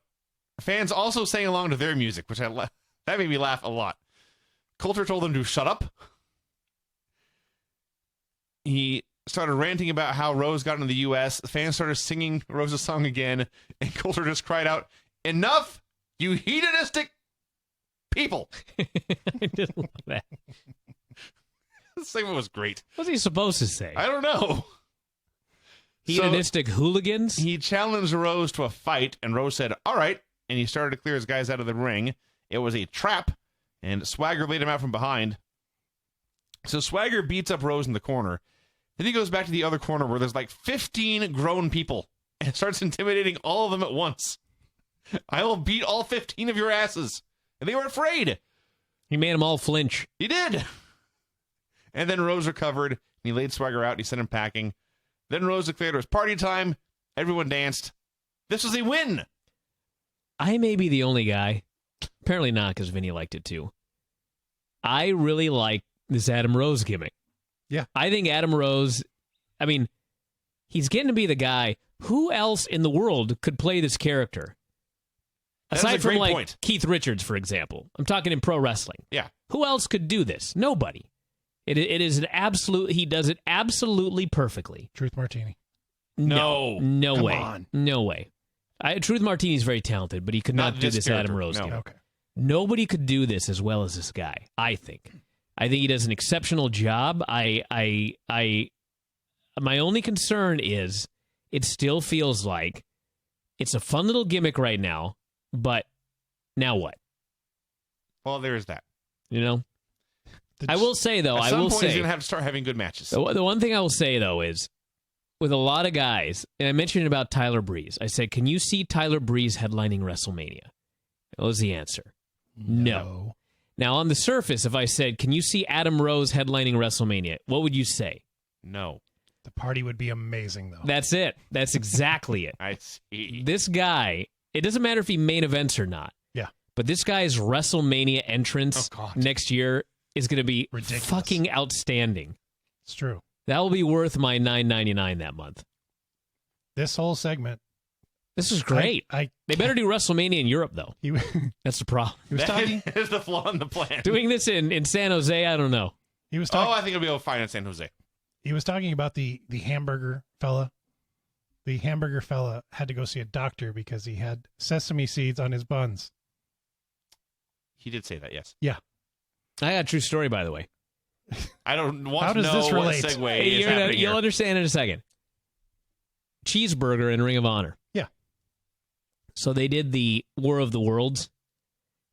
Fans also sang along to their music, which that made me laugh a lot. Coulter told them to shut up. He started ranting about how Rose got into the U.S. The fans started singing Rose's song again, and Coulter just cried out, "Enough, you hedonistic people!" I didn't love that. This segment was great. What's he supposed to say? I don't know. Hedonistic hooligans? He challenged Rose to a fight, and Rose said, "All right," and he started to clear his guys out of the ring. It was a trap, and Swagger laid him out from behind. So Swagger beats up Rose in the corner. Then he goes back to the other corner where there's like 15 grown people and starts intimidating all of them at once. "I will beat all 15 of your asses." And they were afraid. He made them all flinch. He did. And then Rose recovered, and he laid Swagger out, and he sent him packing. Then Rose declared it was party time. Everyone danced. This was a win. I may be the only guy. Apparently not, because Vinny liked it too. I really like this Adam Rose gimmick. Yeah. I think Adam Rose, I mean, he's getting to be the guy. Who else in the world could play this character? Aside from like point. Keith Richards, for example. I'm talking in pro wrestling. Yeah. Who else could do this? Nobody. It is an absolute, he does it absolutely perfectly. Truth Martini. No Come way. on. No way. Truth Martini's very talented, but he could not do this character. Adam Rose No. gimmick. Okay. Nobody could do this as well as this guy, I think. I think he does an exceptional job. My only concern is it still feels like it's a fun little gimmick right now, but now what? Well, there's that. You know? I will say, though, At I some will point, say, he's going to have to start having good matches. the one thing I will say, though, is with a lot of guys, and I mentioned about Tyler Breeze, I said, can you see Tyler Breeze headlining WrestleMania? What was the answer? No. Now, on the surface, if I said, can you see Adam Rose headlining WrestleMania? What would you say? No. The party would be amazing, though. That's it. That's exactly it. I see. This guy, it doesn't matter if he main events or not. Yeah. But this guy's WrestleMania entrance next year is going to be ridiculous. Fucking outstanding. It's true. That will be worth my $9.99 that month. This whole segment. This is great. They better do WrestleMania in Europe, though. That's the problem. He was talking. That is the flaw in the plan. Doing this in San Jose, I don't know. He was talking. I think it'll be able to find in San Jose. He was talking about the hamburger fella. The hamburger fella had to go see a doctor because he had sesame seeds on his buns. He did say that, yes. Yeah. I got a true story, by the way. I don't want How to does know this what relate? segue is happening You'll here. understand in a second. Cheeseburger in Ring of Honor. Yeah. So they did the War of the Worlds,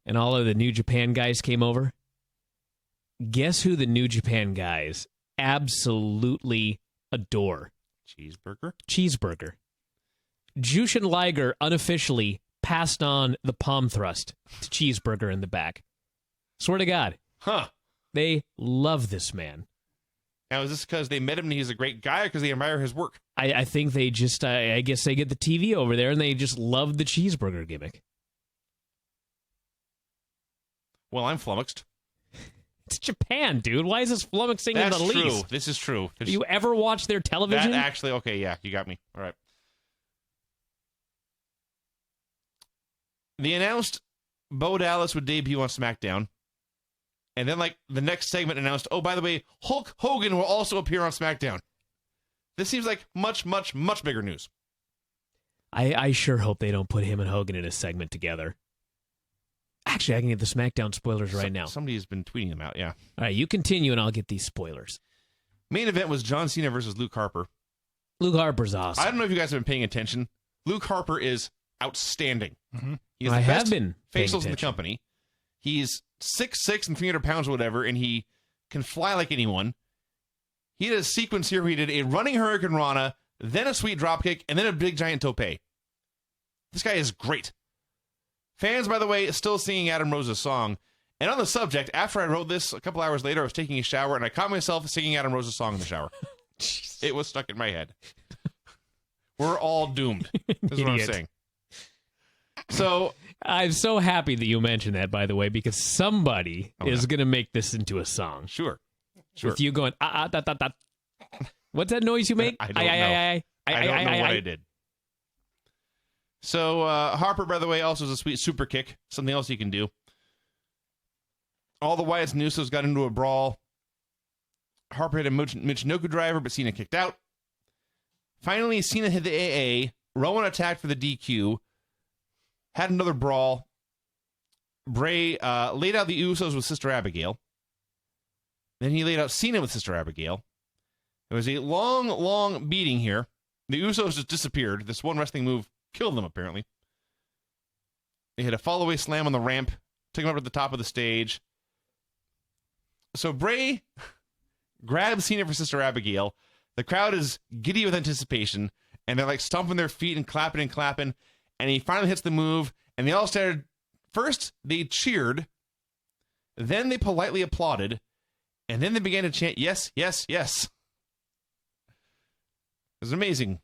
and all of the New Japan guys came over. Guess who the New Japan guys absolutely adore? Cheeseburger. Jushin Liger unofficially passed on the palm thrust to Cheeseburger in the back. Swear to God. Huh. They love this man. Now, is this because they met him and he's a great guy, or because they admire his work? I think they just, I guess they get the TV over there and they just love the cheeseburger gimmick. Well, I'm flummoxed. It's Japan, dude. Why is this flummoxing in the That's least? true. This is true. Do you ever watch their television? That actually, okay, yeah, you got me. All right. They announced Bo Dallas would debut on SmackDown. And then, like, the next segment announced, oh, by the way, Hulk Hogan will also appear on SmackDown. This seems like much, much, much bigger news. I sure hope they don't put him and Hogan in a segment together. Actually, I can get the SmackDown spoilers right now. Somebody's been tweeting them out, yeah. All right, you continue, and I'll get these spoilers. Main event was John Cena versus Luke Harper. Luke Harper's awesome. I don't know if you guys have been paying attention. Luke Harper is outstanding. Mm-hmm. He's I the have best been paying facials in the attention. company. He's 6'6" and 300 pounds or whatever, and he can fly like anyone. He did a sequence here where he did a running Hurricane Rana, then a sweet dropkick, and then a big giant tope. This guy is great. Fans, by the way, still singing Adam Rose's song. And on the subject, after I wrote this, a couple hours later, I was taking a shower, and I caught myself singing Adam Rose's song in the shower. It was stuck in my head. We're all doomed. That's what I'm Idiot. saying. So I'm so happy that you mentioned that, by the way, because somebody is yeah. going to make this into a song. Sure. With you going, da, da, da. What's that noise you make? I don't know. I don't know what I did. So Harper, by the way, also has a sweet super kick. Something else you can do. All the Wyatts and Usos got into a brawl. Harper hit a Michinoku driver, but Cena kicked out. Finally, Cena hit the AA. Rowan attacked for the DQ. Had another brawl. Bray laid out the Usos with Sister Abigail. Then he laid out Cena with Sister Abigail. It was a long, long beating here. The Usos just disappeared. This one wrestling move killed them, apparently. They hit a fall-away slam on the ramp. Took him up to the top of the stage. So Bray grabs Cena for Sister Abigail. The crowd is giddy with anticipation. And they're like stomping their feet and clapping. And he finally hits the move. And they all started... First, they cheered. Then they politely applauded. And then they began to chant, yes, yes, yes. It was an amazing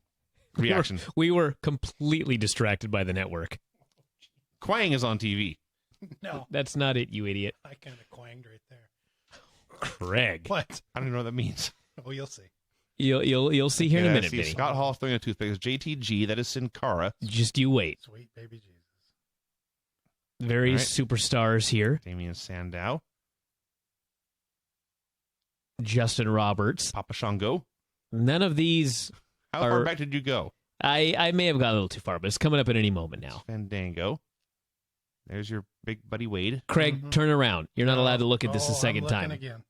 reaction. We were completely distracted by the network. Quang is on TV. No, That's not it, you idiot. I kind of quanged right there. Craig. What? I don't even know what that means. Oh, you'll see. You'll see here in a Yeah, I minute, see Vinny. Scott Hall throwing a toothpick. It's JTG. That is Sin Cara. Just you wait. Sweet baby Jesus. Very All right. superstars here. Damien Sandow. Justin Roberts. Papa Shango. None of these. How far back did you go? I may have got a little too far, but it's coming up at any moment now. Fandango. There's your big buddy Wade. Craig, turn around. You're not allowed to look at this a second I'm time. looking again.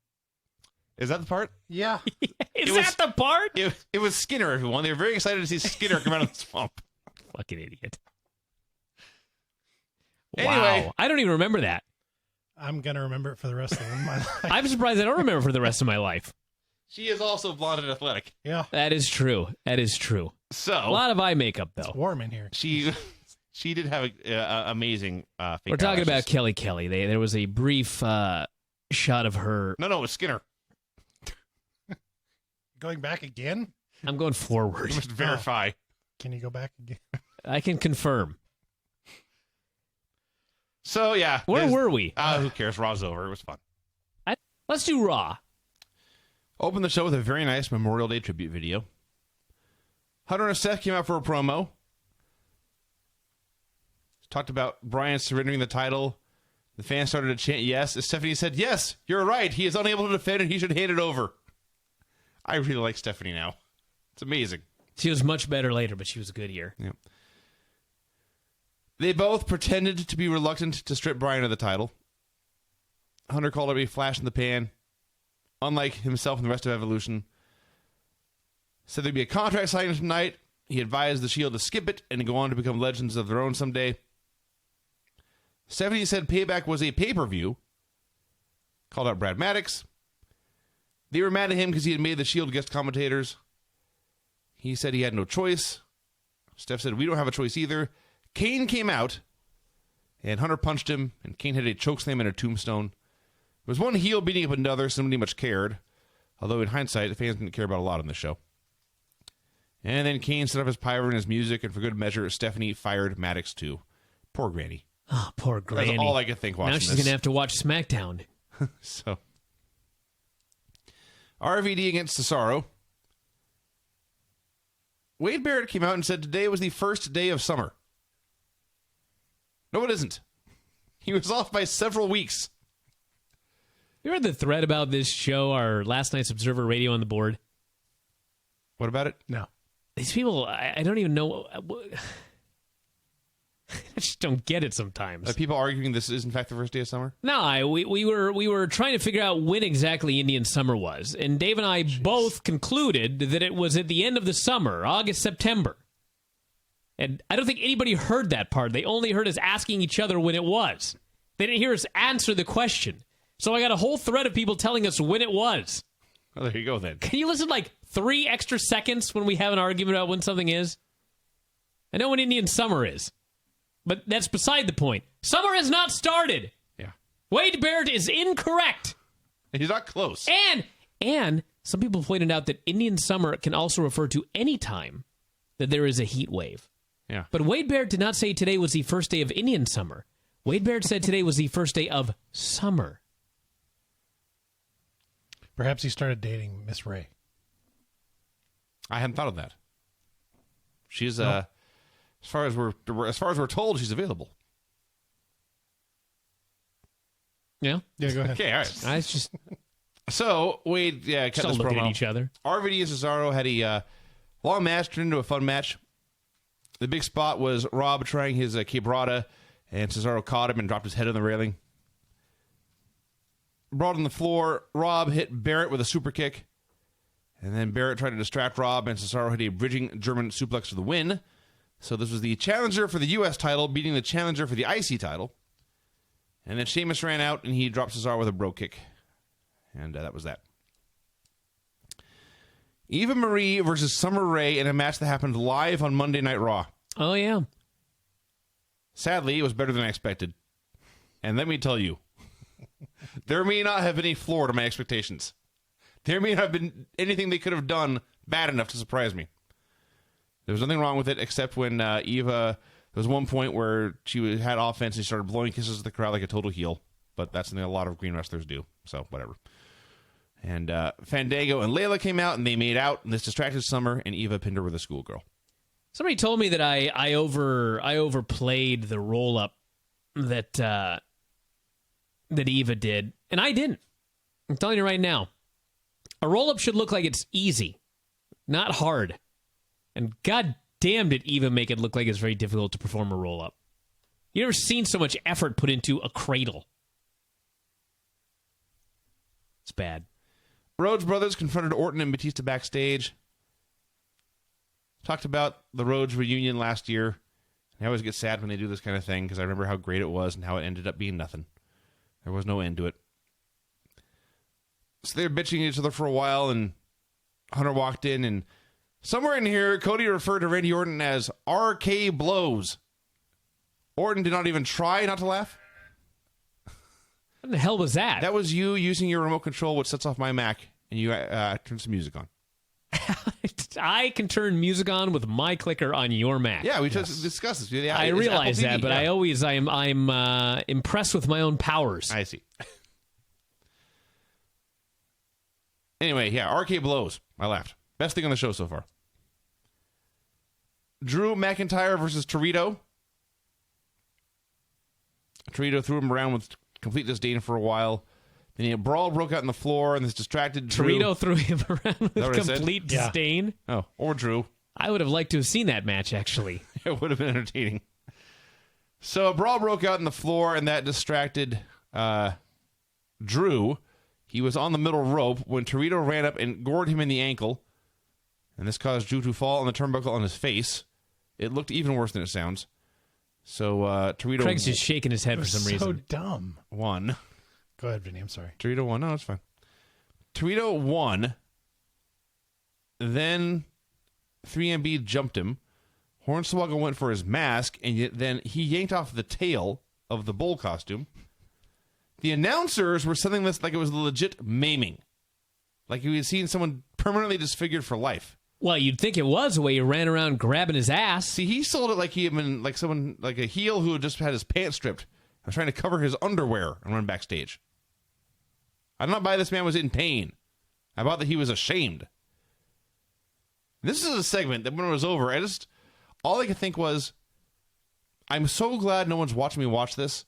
Is that the part? Yeah. Is It was- that the part? It was Skinner, everyone. They were very excited to see Skinner come out of the swamp. Fucking idiot. Anyway. Wow. I don't even remember that. I'm going to remember it for the rest of my life. I'm surprised I don't remember for the rest of my life. She is also blonde and athletic. Yeah. That is true. That is true. A So lot of eye makeup, It's though. warm in here. she did have a amazing fake We're talking eyelashes. about Kelly Kelly. There was a brief shot of her. No, it was Skinner. Going back again? I'm going forward. You must verify. Can you go back again? I can confirm. So, yeah. Where were we? Who cares? Raw's over. It was fun. Let's do Raw. Opened the show with a very nice Memorial Day tribute video. Hunter and Seth came out for a promo. Talked about Bryan surrendering the title. The fans started to chant yes. As Stephanie said, yes, you're right. He is unable to defend and he should hand it over. I really like Stephanie now. It's amazing. She was much better later, but she was good here. Yeah. They both pretended to be reluctant to strip Bryan of the title. Hunter called it a flash in the pan. Unlike himself and the rest of Evolution. Said there'd be a contract signing tonight. He advised the Shield to skip it and to go on to become legends of their own someday. Stephanie said Payback was a pay-per-view. Called out Brad Maddox. They were mad at him because he had made the Shield guest commentators. He said he had no choice. Steph said, we don't have a choice either. Kane came out, and Hunter punched him, and Kane had a chokeslam and a tombstone. There was one heel beating up another, so nobody much cared. Although, in hindsight, the fans didn't care about a lot on the show. And then Kane set up his pyro and his music, and for good measure, Stephanie fired Maddox too. Poor Granny. Oh, poor Granny. That's all I could think watching Now she's this. going to have to watch SmackDown. So, RVD against Cesaro. Wade Barrett came out and said today was the first day of summer. No, it isn't. He was off by several weeks. You read the thread about this show, our last night's Observer Radio on the board? What about it? No. These people, I don't even know. I just don't get it sometimes. Are people arguing this is in fact the first day of summer? No, we were trying to figure out when exactly Indian summer was, and Dave and I both concluded that it was at the end of the summer, August, September. And I don't think anybody heard that part. They only heard us asking each other when it was. They didn't hear us answer the question. So I got a whole thread of people telling us when it was. Well, there you go then. Can you listen like 3 extra seconds when we have an argument about when something is? I know when Indian summer is. But that's beside the point. Summer has not started. Yeah. Wade Barrett is incorrect. He's not close. And some people pointed out that Indian summer can also refer to any time that there is a heat wave. Yeah. But Wade Barrett did not say today was the first day of Indian summer. Wade Barrett said today was the first day of summer. Perhaps he started dating Miss Ray. I hadn't thought of that. She's as far as we're told, she's available. Yeah. Yeah, go ahead. Okay, all right. I just So Wade, cut still this looking promo. at each other. RVD and Cesaro had a long match turned into a fun match. The big spot was Rob trying his quebrada, and Cesaro caught him and dropped his head on the railing. Brought on the floor, Rob hit Barrett with a super kick, and then Barrett tried to distract Rob, and Cesaro hit a bridging German suplex for the win. So this was the challenger for the U.S. title beating the challenger for the IC title. And then Sheamus ran out, and he dropped Cesaro with a bro kick. And that was that. Eva Marie versus Summer Rae in a match that happened live on Monday Night Raw. Oh, yeah. Sadly, it was better than I expected. And let me tell you, there may not have been any floor to my expectations. There may not have been anything they could have done bad enough to surprise me. There was nothing wrong with it except when Eva, there was one point where she had offense and she started blowing kisses at the crowd like a total heel. But that's something a lot of green wrestlers do. So, whatever. And Fandango and Layla came out and they made out. And this distracted Summer and Eva pinned her with a schoolgirl. Somebody told me that I overplayed the roll up that Eva did, and I didn't. I'm telling you right now, a roll up should look like it's easy, not hard. And god damn did Eva make it look like it's very difficult to perform a roll up. You never seen so much effort put into a cradle. It's bad. Rhodes brothers confronted Orton and Batista backstage. Talked about the Rhodes reunion last year. I always get sad when they do this kind of thing because I remember how great it was and how it ended up being nothing. There was no end to it. So they were bitching at each other for a while, and Hunter walked in, and somewhere in here, Cody referred to Randy Orton as RK Blows. Orton did not even try not to laugh. What the hell was that? That was you using your remote control, which sets off my Mac, and you turn some music on. I can turn music on with my clicker on your Mac. Yeah, we just discussed this. Yeah, I it's realize Apple that, TV, but yeah. I'm impressed with my own powers. I see. Anyway, yeah, RK Blows. I laughed. Best thing on the show so far. Drew McIntyre versus Torito. Torito threw him around with complete disdain for a while. Then a brawl broke out on the floor, and this distracted Drew. Torito threw him around with what I said? complete Yeah. disdain. Oh, or Drew. I would have liked to have seen that match, actually. It would have been entertaining. So a brawl broke out on the floor, and that distracted Drew. He was on the middle rope when Torito ran up and gored him in the ankle. And this caused Drew to fall on the turnbuckle on his face. It looked even worse than it sounds. So Torito Craig's just shaking his head for some So reason. dumb. won. Go ahead, Vinny. I'm sorry. Torito won. No, it's fine. Torito won. Then 3MB jumped him. Hornswoggle went for his mask, and then he yanked off the tail of the bull costume. The announcers were selling this like it was a legit maiming. Like you had seen someone permanently disfigured for life. Well, you'd think it was the way he ran around grabbing his ass. See, he sold it like he had been like someone, like a heel who had just had his pants stripped. I was trying to cover his underwear and run backstage. I did not buy this man was in pain. I bought that he was ashamed. This is a segment that when it was over, all I could think was, I'm so glad no one's watching me watch this.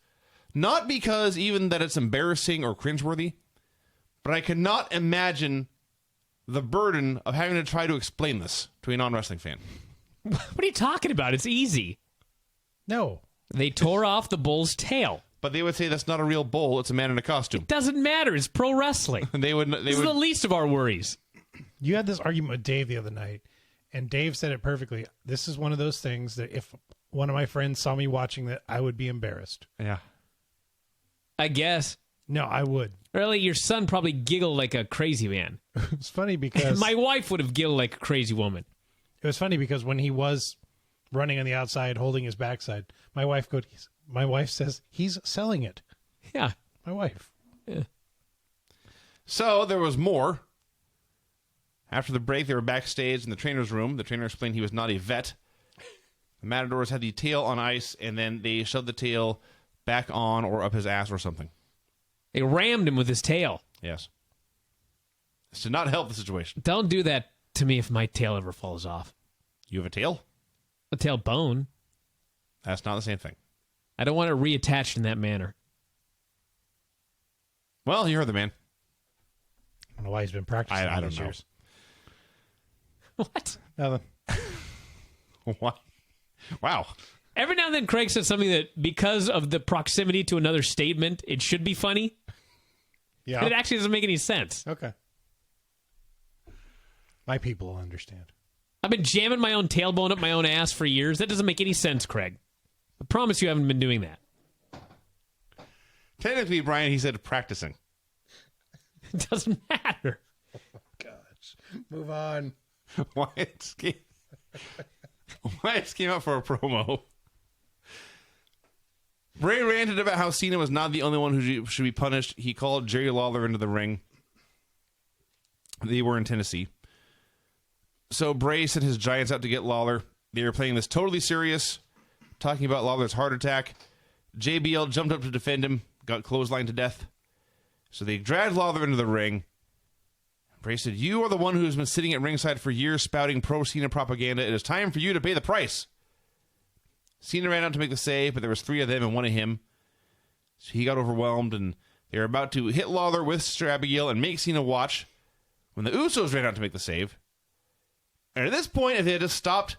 Not because even that it's embarrassing or cringeworthy, But I cannot imagine the burden of having to try to explain this to a non-wrestling fan. What are you talking about? It's easy. No. They tore off the bull's tail. But they would say that's not a real bull, it's a man in a costume. It doesn't matter. It's pro wrestling. This is the least of our worries. You had this argument with Dave the other night, and Dave said it perfectly. This is one of those things that if one of my friends saw me watching that, I would be embarrassed. Yeah. I guess. No, I would. Really, your son probably giggled like a crazy man. It's funny because... My wife would have giggled like a crazy woman. It was funny because when he was running on the outside, holding his backside, my wife says, he's selling it. Yeah. My wife. Yeah. So there was more. After the break, they were backstage in the trainer's room. The trainer explained he was not a vet. The Matadors had the tail on ice, and then they shoved the tail back on or up his ass or something. They rammed him with his tail. Yes. This did not help the situation. Don't do that to me if my tail ever falls off. You have a tail? A tail bone. That's not the same thing. I don't want it reattached in that manner. Well, you heard the man. I don't know why he's been practicing I all don't these know. years. What? Nothing. What? Wow. Every now and then Craig says something that because of the proximity to another statement, it should be funny. Yeah. But it actually doesn't make any sense. Okay. My people will understand. I've been jamming my own tailbone up my own ass for years. That doesn't make any sense, Craig. I promise you haven't been doing that. Technically, Brian, he said practicing. It doesn't matter. Gosh. Move on. Wyatts came out for a promo. Bray ranted about how Cena was not the only one who should be punished. He called Jerry Lawler into the ring. They were in Tennessee. So Bray sent his Giants out to get Lawler. They were playing this totally serious, talking about Lawler's heart attack. JBL jumped up to defend him, got clotheslined to death. So they dragged Lawler into the ring. Bray said, "You are the one who has been sitting at ringside for years spouting pro-Cena propaganda. It is time for you to pay the price." Cena ran out to make the save, but there was 3 of them and 1 of him. So he got overwhelmed, and they were about to hit Lawler with Sister Abigail and make Cena watch when the Usos ran out to make the save. And at this point, if they had just stopped,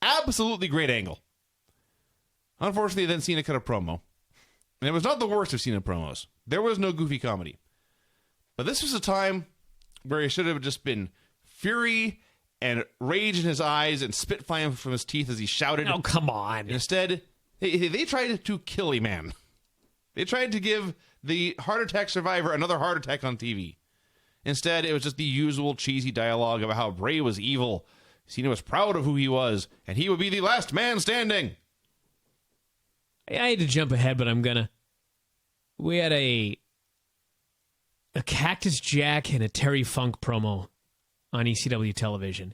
absolutely great angle. Unfortunately, then Cena cut a promo. And it was not the worst of Cena promos. There was no goofy comedy. But this was a time where he should have just been fury and rage in his eyes and spit flying from his teeth as he shouted. Oh, come on. And instead, they tried to kill a man. They tried to give the heart attack survivor another heart attack on TV. Instead, it was just the usual cheesy dialogue about how Bray was evil. Cena was proud of who he was, and he would be the last man standing. I had to jump ahead, but I'm gonna. We had a Cactus Jack and a Terry Funk promo on ECW television.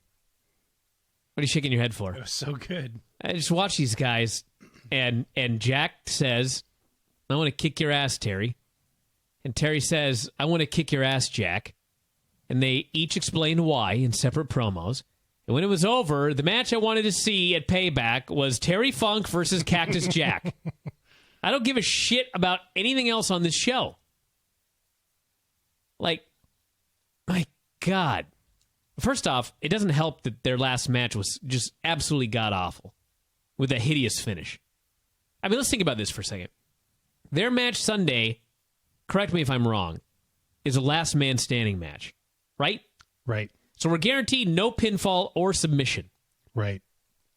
What are you shaking your head for? It was so good. I just watch these guys, and Jack says, "I want to kick your ass, Terry," and Terry says, "I want to kick your ass, Jack," and they each explained why in separate promos. And when it was over, the match I wanted to see at Payback was Terry Funk versus Cactus Jack. I don't give a shit about anything else on this show. Like, my God. First off, it doesn't help that their last match was just absolutely god-awful with a hideous finish. I mean, let's think about this for a second. Their match Sunday, correct me if I'm wrong, is a last man standing match, right? Right. So we're guaranteed no pinfall or submission. Right.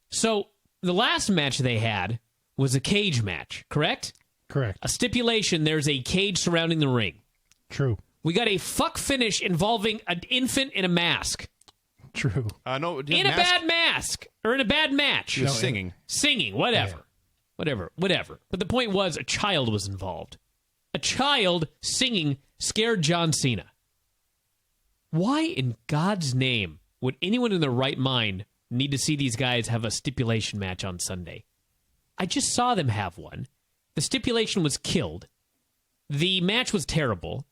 So the last match they had was a cage match, correct? Correct. A stipulation, there's a cage surrounding the ring. True. We got a fuck finish involving an infant in a mask. True. No, In a bad mask. Or in a bad match. He was singing. Singing, whatever. Yeah. Whatever. But the point was, a child was involved. A child singing scared John Cena. Why in God's name would anyone in their right mind need to see these guys have a stipulation match on Sunday? I just saw them have one. The stipulation was killed. The match was terrible.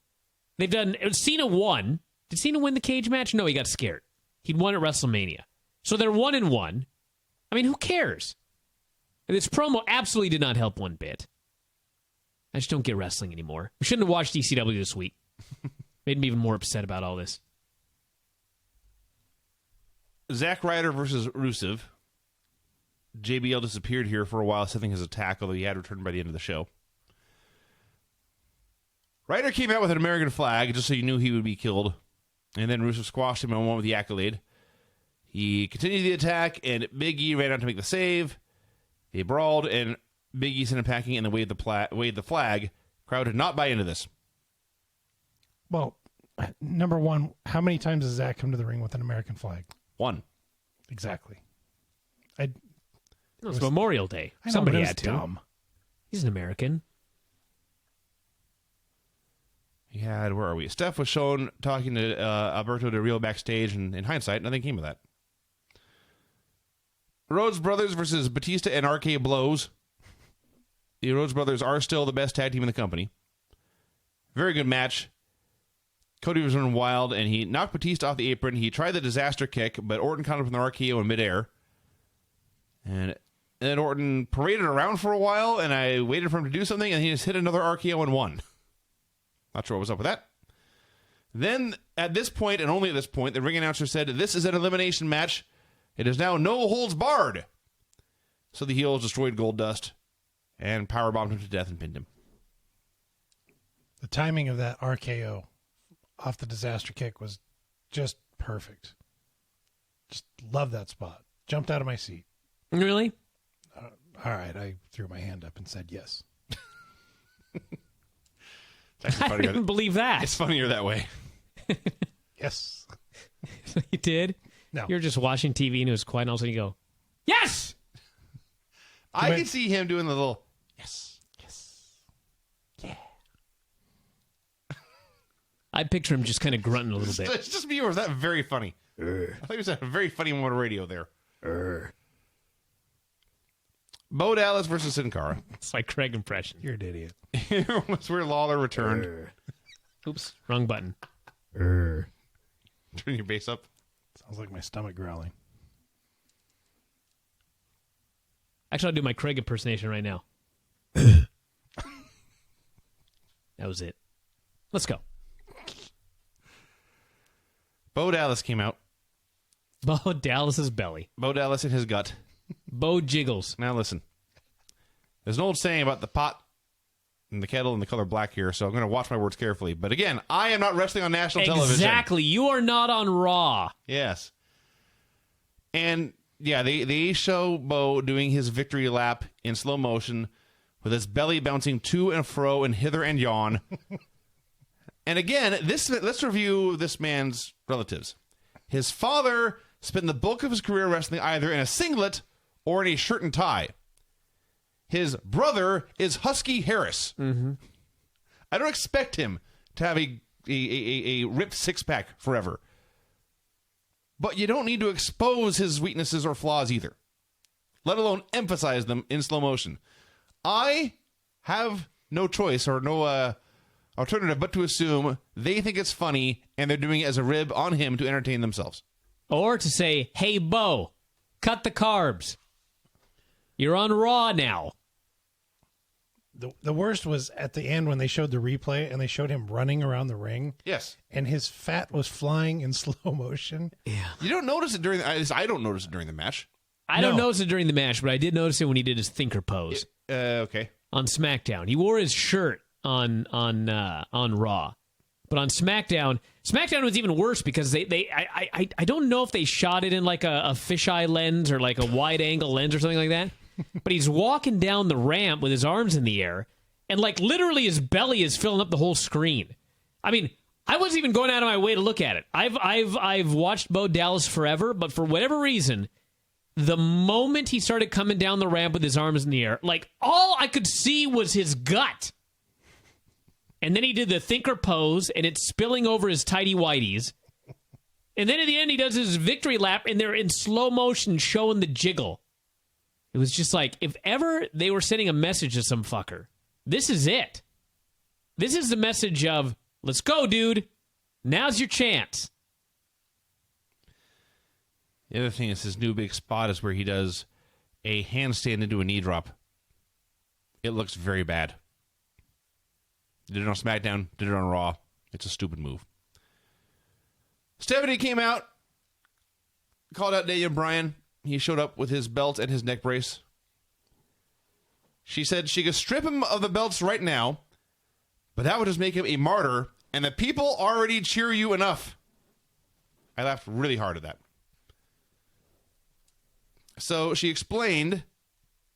Cena won. Did Cena win the cage match? No, he got scared. He'd won at WrestleMania. So they're 1-1. I mean, who cares? This promo absolutely did not help one bit. I just don't get wrestling anymore. We shouldn't have watched ECW this week. Made me even more upset about all this. Zack Ryder versus Rusev. JBL disappeared here for a while, setting his attack, although he had returned by the end of the show. Ryder came out with an American flag, just so you knew he would be killed. And then Rusev squashed him and won with the accolade. He continued the attack, and Big E ran out to make the save. They brawled, and Big E sent him packing and then waved the flag. Crowd did not buy into this. Well, number one, how many times has Zach come to the ring with an American flag? One. Exactly. It was Memorial Day. I know, Somebody but it had was to. dumb. He's an American. He had, where are we? Steph was shown talking to Alberto Del Rio backstage, and in hindsight, nothing came of that. Rhodes Brothers versus Batista and RK Blows. The Rhodes Brothers are still the best tag team in the company. Very good match. Cody was running wild, and he knocked Batista off the apron. He tried the disaster kick, but Orton caught him with an RKO in midair. And then Orton paraded around for a while, and I waited for him to do something, and he just hit another RKO and won. Not sure what was up with that. Then, at this point, and only at this point, the ring announcer said, "This is an elimination match. It is now no holds barred." So the heels destroyed Goldust and powerbombed him to death and pinned him. The timing of that RKO off the disaster kick was just perfect. Just love that spot. Jumped out of my seat. Really? All right, I threw my hand up and said yes. I didn't believe that. It's funnier that way. Yes. You did? No. You're just watching TV and it was quiet and all of a sudden you go, yes! I can see him doing the little, yes, yes, yeah. I picture him just kind of grunting a little bit. It's just me, or was that very funny? I thought he was at a very funny moment of radio there. Bo Dallas versus Sin Cara. It's my Craig impression. You're an idiot. Here was where Lawler returned. Oops, wrong button. Turn your bass up. Sounds like my stomach growling. Actually, I'll do my Craig impersonation right now. That was it. Let's go. Bo Dallas came out. Bo Dallas's belly. Bo Dallas in his gut. Bo jiggles. Now listen. There's an old saying about the pot and the kettle and the color black here, so I'm going to watch my words carefully. But again, I am not wrestling on national television. Exactly. You are not on Raw. Yes. And, yeah, they show Bo doing his victory lap in slow motion with his belly bouncing to and fro and hither and yon. And again, let's review this man's relatives. His father spent the bulk of his career wrestling either in a singlet or in a shirt and tie. His brother is Husky Harris. Mm-hmm. I don't expect him to have a ripped six-pack forever. But you don't need to expose his weaknesses or flaws either, let alone emphasize them in slow motion. I have no choice or no alternative but to assume they think it's funny and they're doing it as a rib on him to entertain themselves. Or to say, hey, Bo, cut the carbs. You're on Raw now. The worst was at the end when they showed the replay and they showed him running around the ring. Yes. And his fat was flying in slow motion. Yeah. You don't notice it during I don't notice it during the match. I don't notice it during the match, but I did notice it when he did his thinker pose. Okay. On SmackDown. He wore his shirt on Raw. But on SmackDown was even worse because I don't know if they shot it in like a fisheye lens or like a wide angle lens or something like that. But he's walking down the ramp with his arms in the air, and like literally his belly is filling up the whole screen. I mean, I wasn't even going out of my way to look at it. I've watched Bo Dallas forever, but for whatever reason, the moment he started coming down the ramp with his arms in the air, like all I could see was his gut. And then he did the thinker pose, and it's spilling over his tighty whities. And then at the end, he does his victory lap, and they're in slow motion showing the jiggle. It was just like, if ever they were sending a message to some fucker, this is it. This is the message of, let's go, dude. Now's your chance. The other thing is his new big spot is where he does a handstand into a knee drop. It looks very bad. Did it on SmackDown, did it on Raw. It's a stupid move. Stephanie came out, called out Daniel Bryan. He showed up with his belt and his neck brace. She said she could strip him of the belts right now, but that would just make him a martyr, and the people already cheer you enough. I laughed really hard at that. So she explained,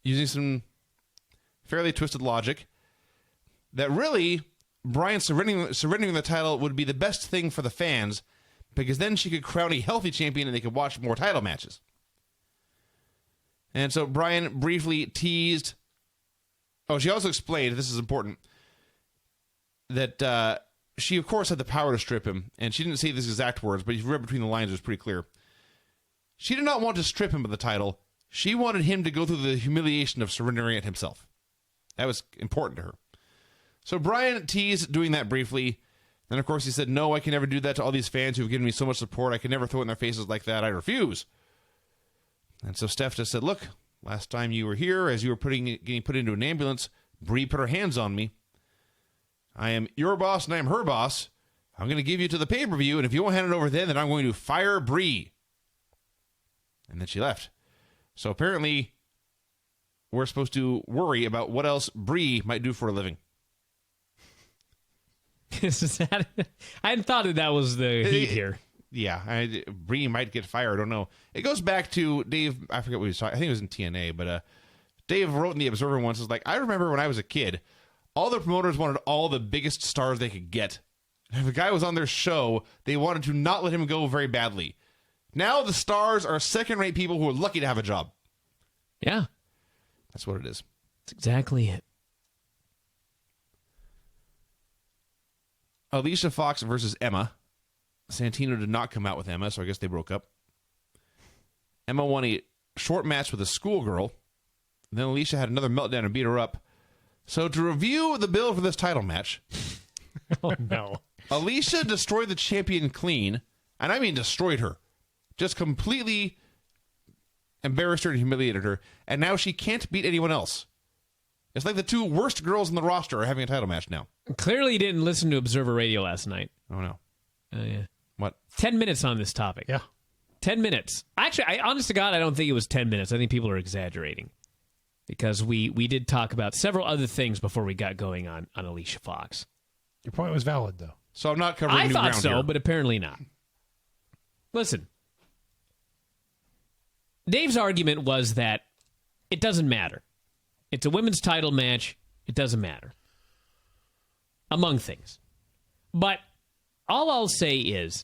using some fairly twisted logic, that really Bryan surrendering the title would be the best thing for the fans, because then she could crown a healthy champion and they could watch more title matches. And so Bryan briefly teased. Oh, she also explained, this is important, that she, of course, had the power to strip him. And she didn't say these exact words, but if you read between the lines, it was pretty clear. She did not want to strip him of the title. She wanted him to go through the humiliation of surrendering it himself. That was important to her. So Bryan teased doing that briefly. Then, of course, he said, no, I can never do that to all these fans who've given me so much support. I can never throw it in their faces like that. I refuse. And so Steph just said, look, last time you were here, as you were getting put into an ambulance, Bree put her hands on me. I am your boss and I am her boss. I'm going to give you to the pay-per-view, and if you won't hand it over then I'm going to fire Bree. And then she left. So apparently, we're supposed to worry about what else Bree might do for a living. I hadn't thought that was the heat here. Yeah, Bree might get fired. I don't know. It goes back to Dave. I forget what he was talking. I think it was in TNA, but Dave wrote in the Observer once. Was like, I remember when I was a kid, all the promoters wanted all the biggest stars they could get. And if a guy was on their show, they wanted to not let him go very badly. Now the stars are second-rate people who are lucky to have a job. Yeah, that's what it is. That's exactly it. Alicia Fox versus Emma. Santino did not come out with Emma, so I guess they broke up. Emma won a short match with a schoolgirl. Then Alicia had another meltdown and beat her up. So to review the bill for this title match... Oh, no. Alicia destroyed the champion clean, and I mean destroyed her. Just completely embarrassed her and humiliated her, and now she can't beat anyone else. It's like the two worst girls in the roster are having a title match now. Clearly you didn't listen to Observer Radio last night. Oh, no. Oh, yeah. What? 10 minutes on this topic. Yeah. 10 minutes. Actually, honest to God, I don't think it was 10 minutes. I think people are exaggerating. Because we did talk about several other things before we got going on Alicia Fox. Your point was valid, though. So I'm not covering I new thought ground so, here. but apparently not. Listen. Dave's argument was that it doesn't matter. It's a women's title match. It doesn't matter. Among things. But all I'll say is,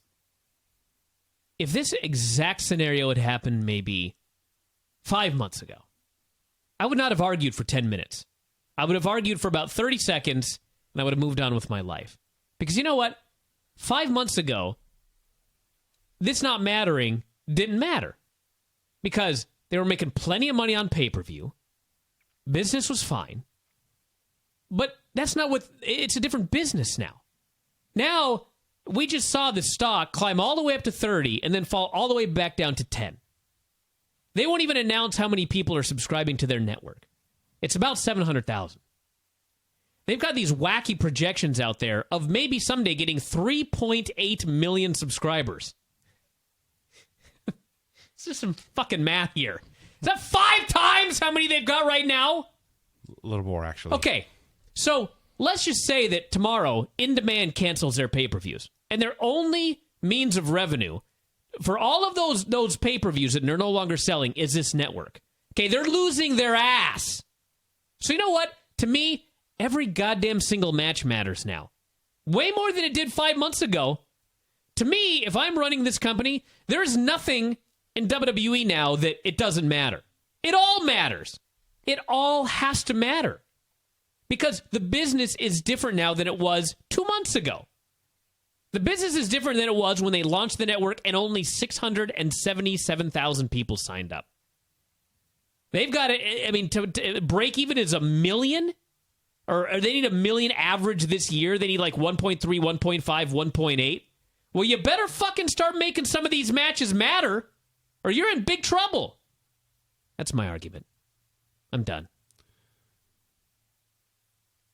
if this exact scenario had happened maybe 5 months ago, I would not have argued for 10 minutes. I would have argued for about 30 seconds, and I would have moved on with my life. Because you know what? 5 months ago, this not mattering didn't matter. Because they were making plenty of money on pay-per-view. Business was fine. But that's not what... It's a different business now. Now, we just saw the stock climb all the way up to 30 and then fall all the way back down to 10. They won't even announce how many people are subscribing to their network. It's about 700,000. They've got these wacky projections out there of maybe someday getting 3.8 million subscribers. It's just some fucking math here. Is that 5 times how many they've got right now? A little more, actually. Okay, so let's just say that tomorrow, In Demand cancels their pay-per-views. And their only means of revenue for all of those pay-per-views that they're no longer selling is this network. Okay, they're losing their ass. So you know what? To me, every goddamn single match matters now. Way more than it did 5 months ago. To me, if I'm running this company, there's nothing in WWE now that it doesn't matter. It all matters. It all has to matter. Because the business is different now than it was 2 months ago. The business is different than it was when they launched the network and only 677,000 people signed up. They've got to break even is 1 million? Or they need 1 million average this year. They need like 1.3, 1.5, 1.8. Well, you better fucking start making some of these matches matter, or you're in big trouble. That's my argument. I'm done.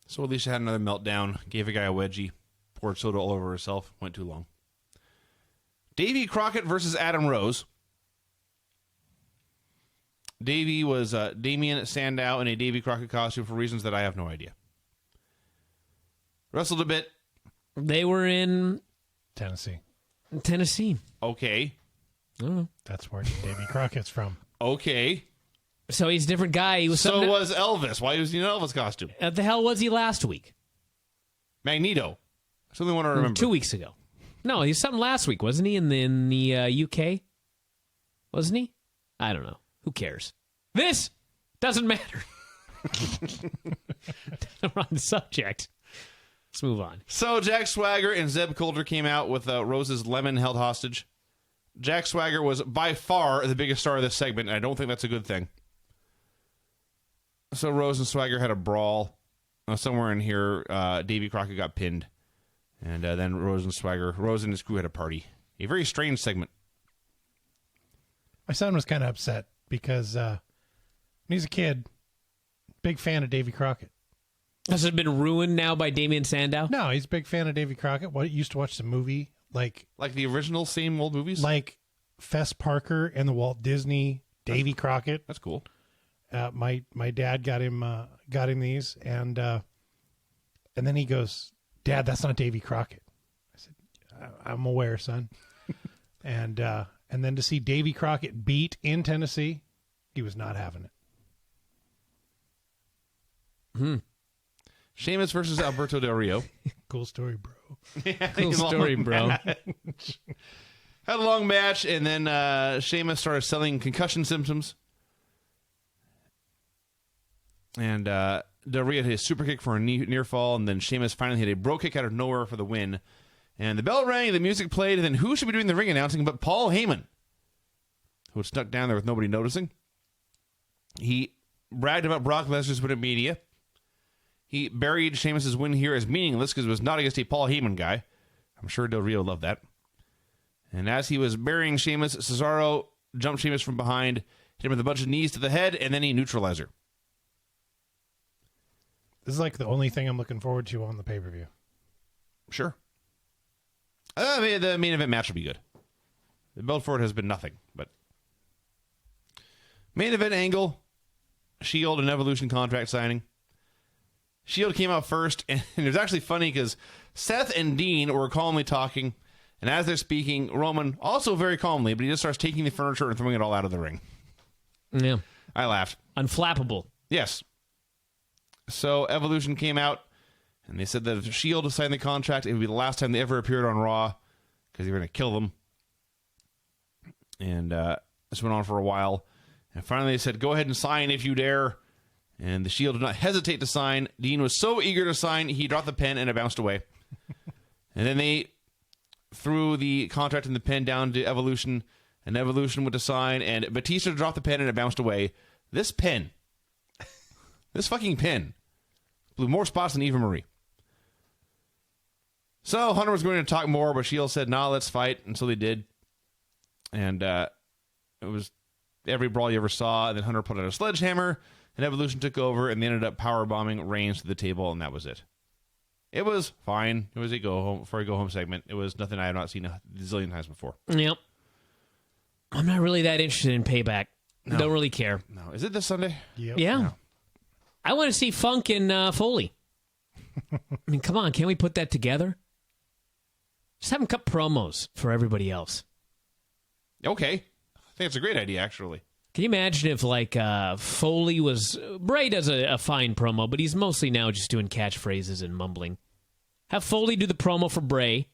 So Alicia had another meltdown, gave a guy a wedgie, poured soda all over herself, went too long. Davey Crockett versus Adam Rose. Davey was Damien Sandow in a Davey Crockett costume for reasons that I have no idea. Wrestled a bit. They were in Tennessee. Okay. That's where Davey Crockett's from. Okay. So he's a different guy. He was so was Elvis. Why was he in an Elvis costume? What the hell was he last week? Magneto. That's the only one I remember. 2 weeks ago. No, he was something last week, wasn't he? In the UK? Wasn't he? I don't know. Who cares? This doesn't matter. We're on the subject. Let's move on. So Jack Swagger and Zeb Coulter came out with Rose's lemon held hostage. Jack Swagger was by far the biggest star of this segment, and I don't think that's a good thing. So Rose and Swagger had a brawl. Somewhere in here, Davey Crockett got pinned. And then Rose and his crew had a party. A very strange segment. My son was kind of upset because when he's a kid, big fan of Davey Crockett. Has it been ruined now by Damien Sandow? No, he's a big fan of Davey Crockett. Used to watch the movie, like the original same old movies? Like Fess Parker and the Walt Disney Davey Crockett. That's cool. My dad got him these, and then he goes, "Dad, that's not Davey Crockett." I said, "I'm aware, son." and then to see Davey Crockett beat in Tennessee, he was not having it. Sheamus versus Alberto Del Rio. Cool story, bro. Yeah, cool story, bro. Had a long match, and then Sheamus started selling concussion symptoms. And Del Rio hit a super kick for a near fall, and then Sheamus finally hit a bro kick out of nowhere for the win. And the bell rang, the music played, and then who should be doing the ring announcing but Paul Heyman, who was stuck down there with nobody noticing. He bragged about Brock Lesnar's win at media. He buried Sheamus' win here as meaningless because it was not against a Paul Heyman guy. I'm sure Del Rio loved that. And as he was burying Sheamus, Cesaro jumped Sheamus from behind, hit him with a bunch of knees to the head, and then he neutralized her. This is like the only thing I'm looking forward to on the pay-per-view. Sure. The main event match will be good. The build for it has been nothing, but main event angle, Shield and Evolution contract signing. Shield came out first, and it was actually funny because Seth and Dean were calmly talking, and as they're speaking, Roman, also very calmly, but he just starts taking the furniture and throwing it all out of the ring. Yeah. I laughed. Unflappable. Yes. So Evolution came out, and they said that if Shield signed the contract, it would be the last time they ever appeared on Raw, because they were going to kill them. And this went on for a while. And finally they said, go ahead and sign if you dare. And the Shield did not hesitate to sign. Dean was so eager to sign, he dropped the pen and it bounced away. And then they threw the contract and the pen down to Evolution, and Evolution went to sign, and Batista dropped the pen and it bounced away. This pen, this fucking pen, blew more spots than Eva Marie. So Hunter was going to talk more, but Shield said, nah, let's fight. And so they did. And it was every brawl you ever saw. And then Hunter put out a sledgehammer, and Evolution took over, and they ended up powerbombing Reigns to the table, and that was it. It was fine. It was a go-home segment. It was nothing I have not seen a zillion times before. Yep. I'm not really that interested in Payback. No. Don't really care. No. Is it this Sunday? Yep. Yeah. No. I want to see Funk and Foley. I mean, come on. Can't we put that together? Just have them cut promos for everybody else. Okay. I think it's a great idea, actually. Can you imagine if, like, Foley was... Bray does a fine promo, but he's mostly now just doing catchphrases and mumbling. Have Foley do the promo for Bray,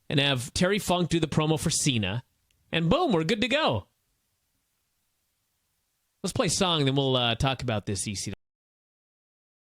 and have Terry Funk do the promo for Cena, and boom, we're good to go. Let's play a song, then we'll talk about this ECW.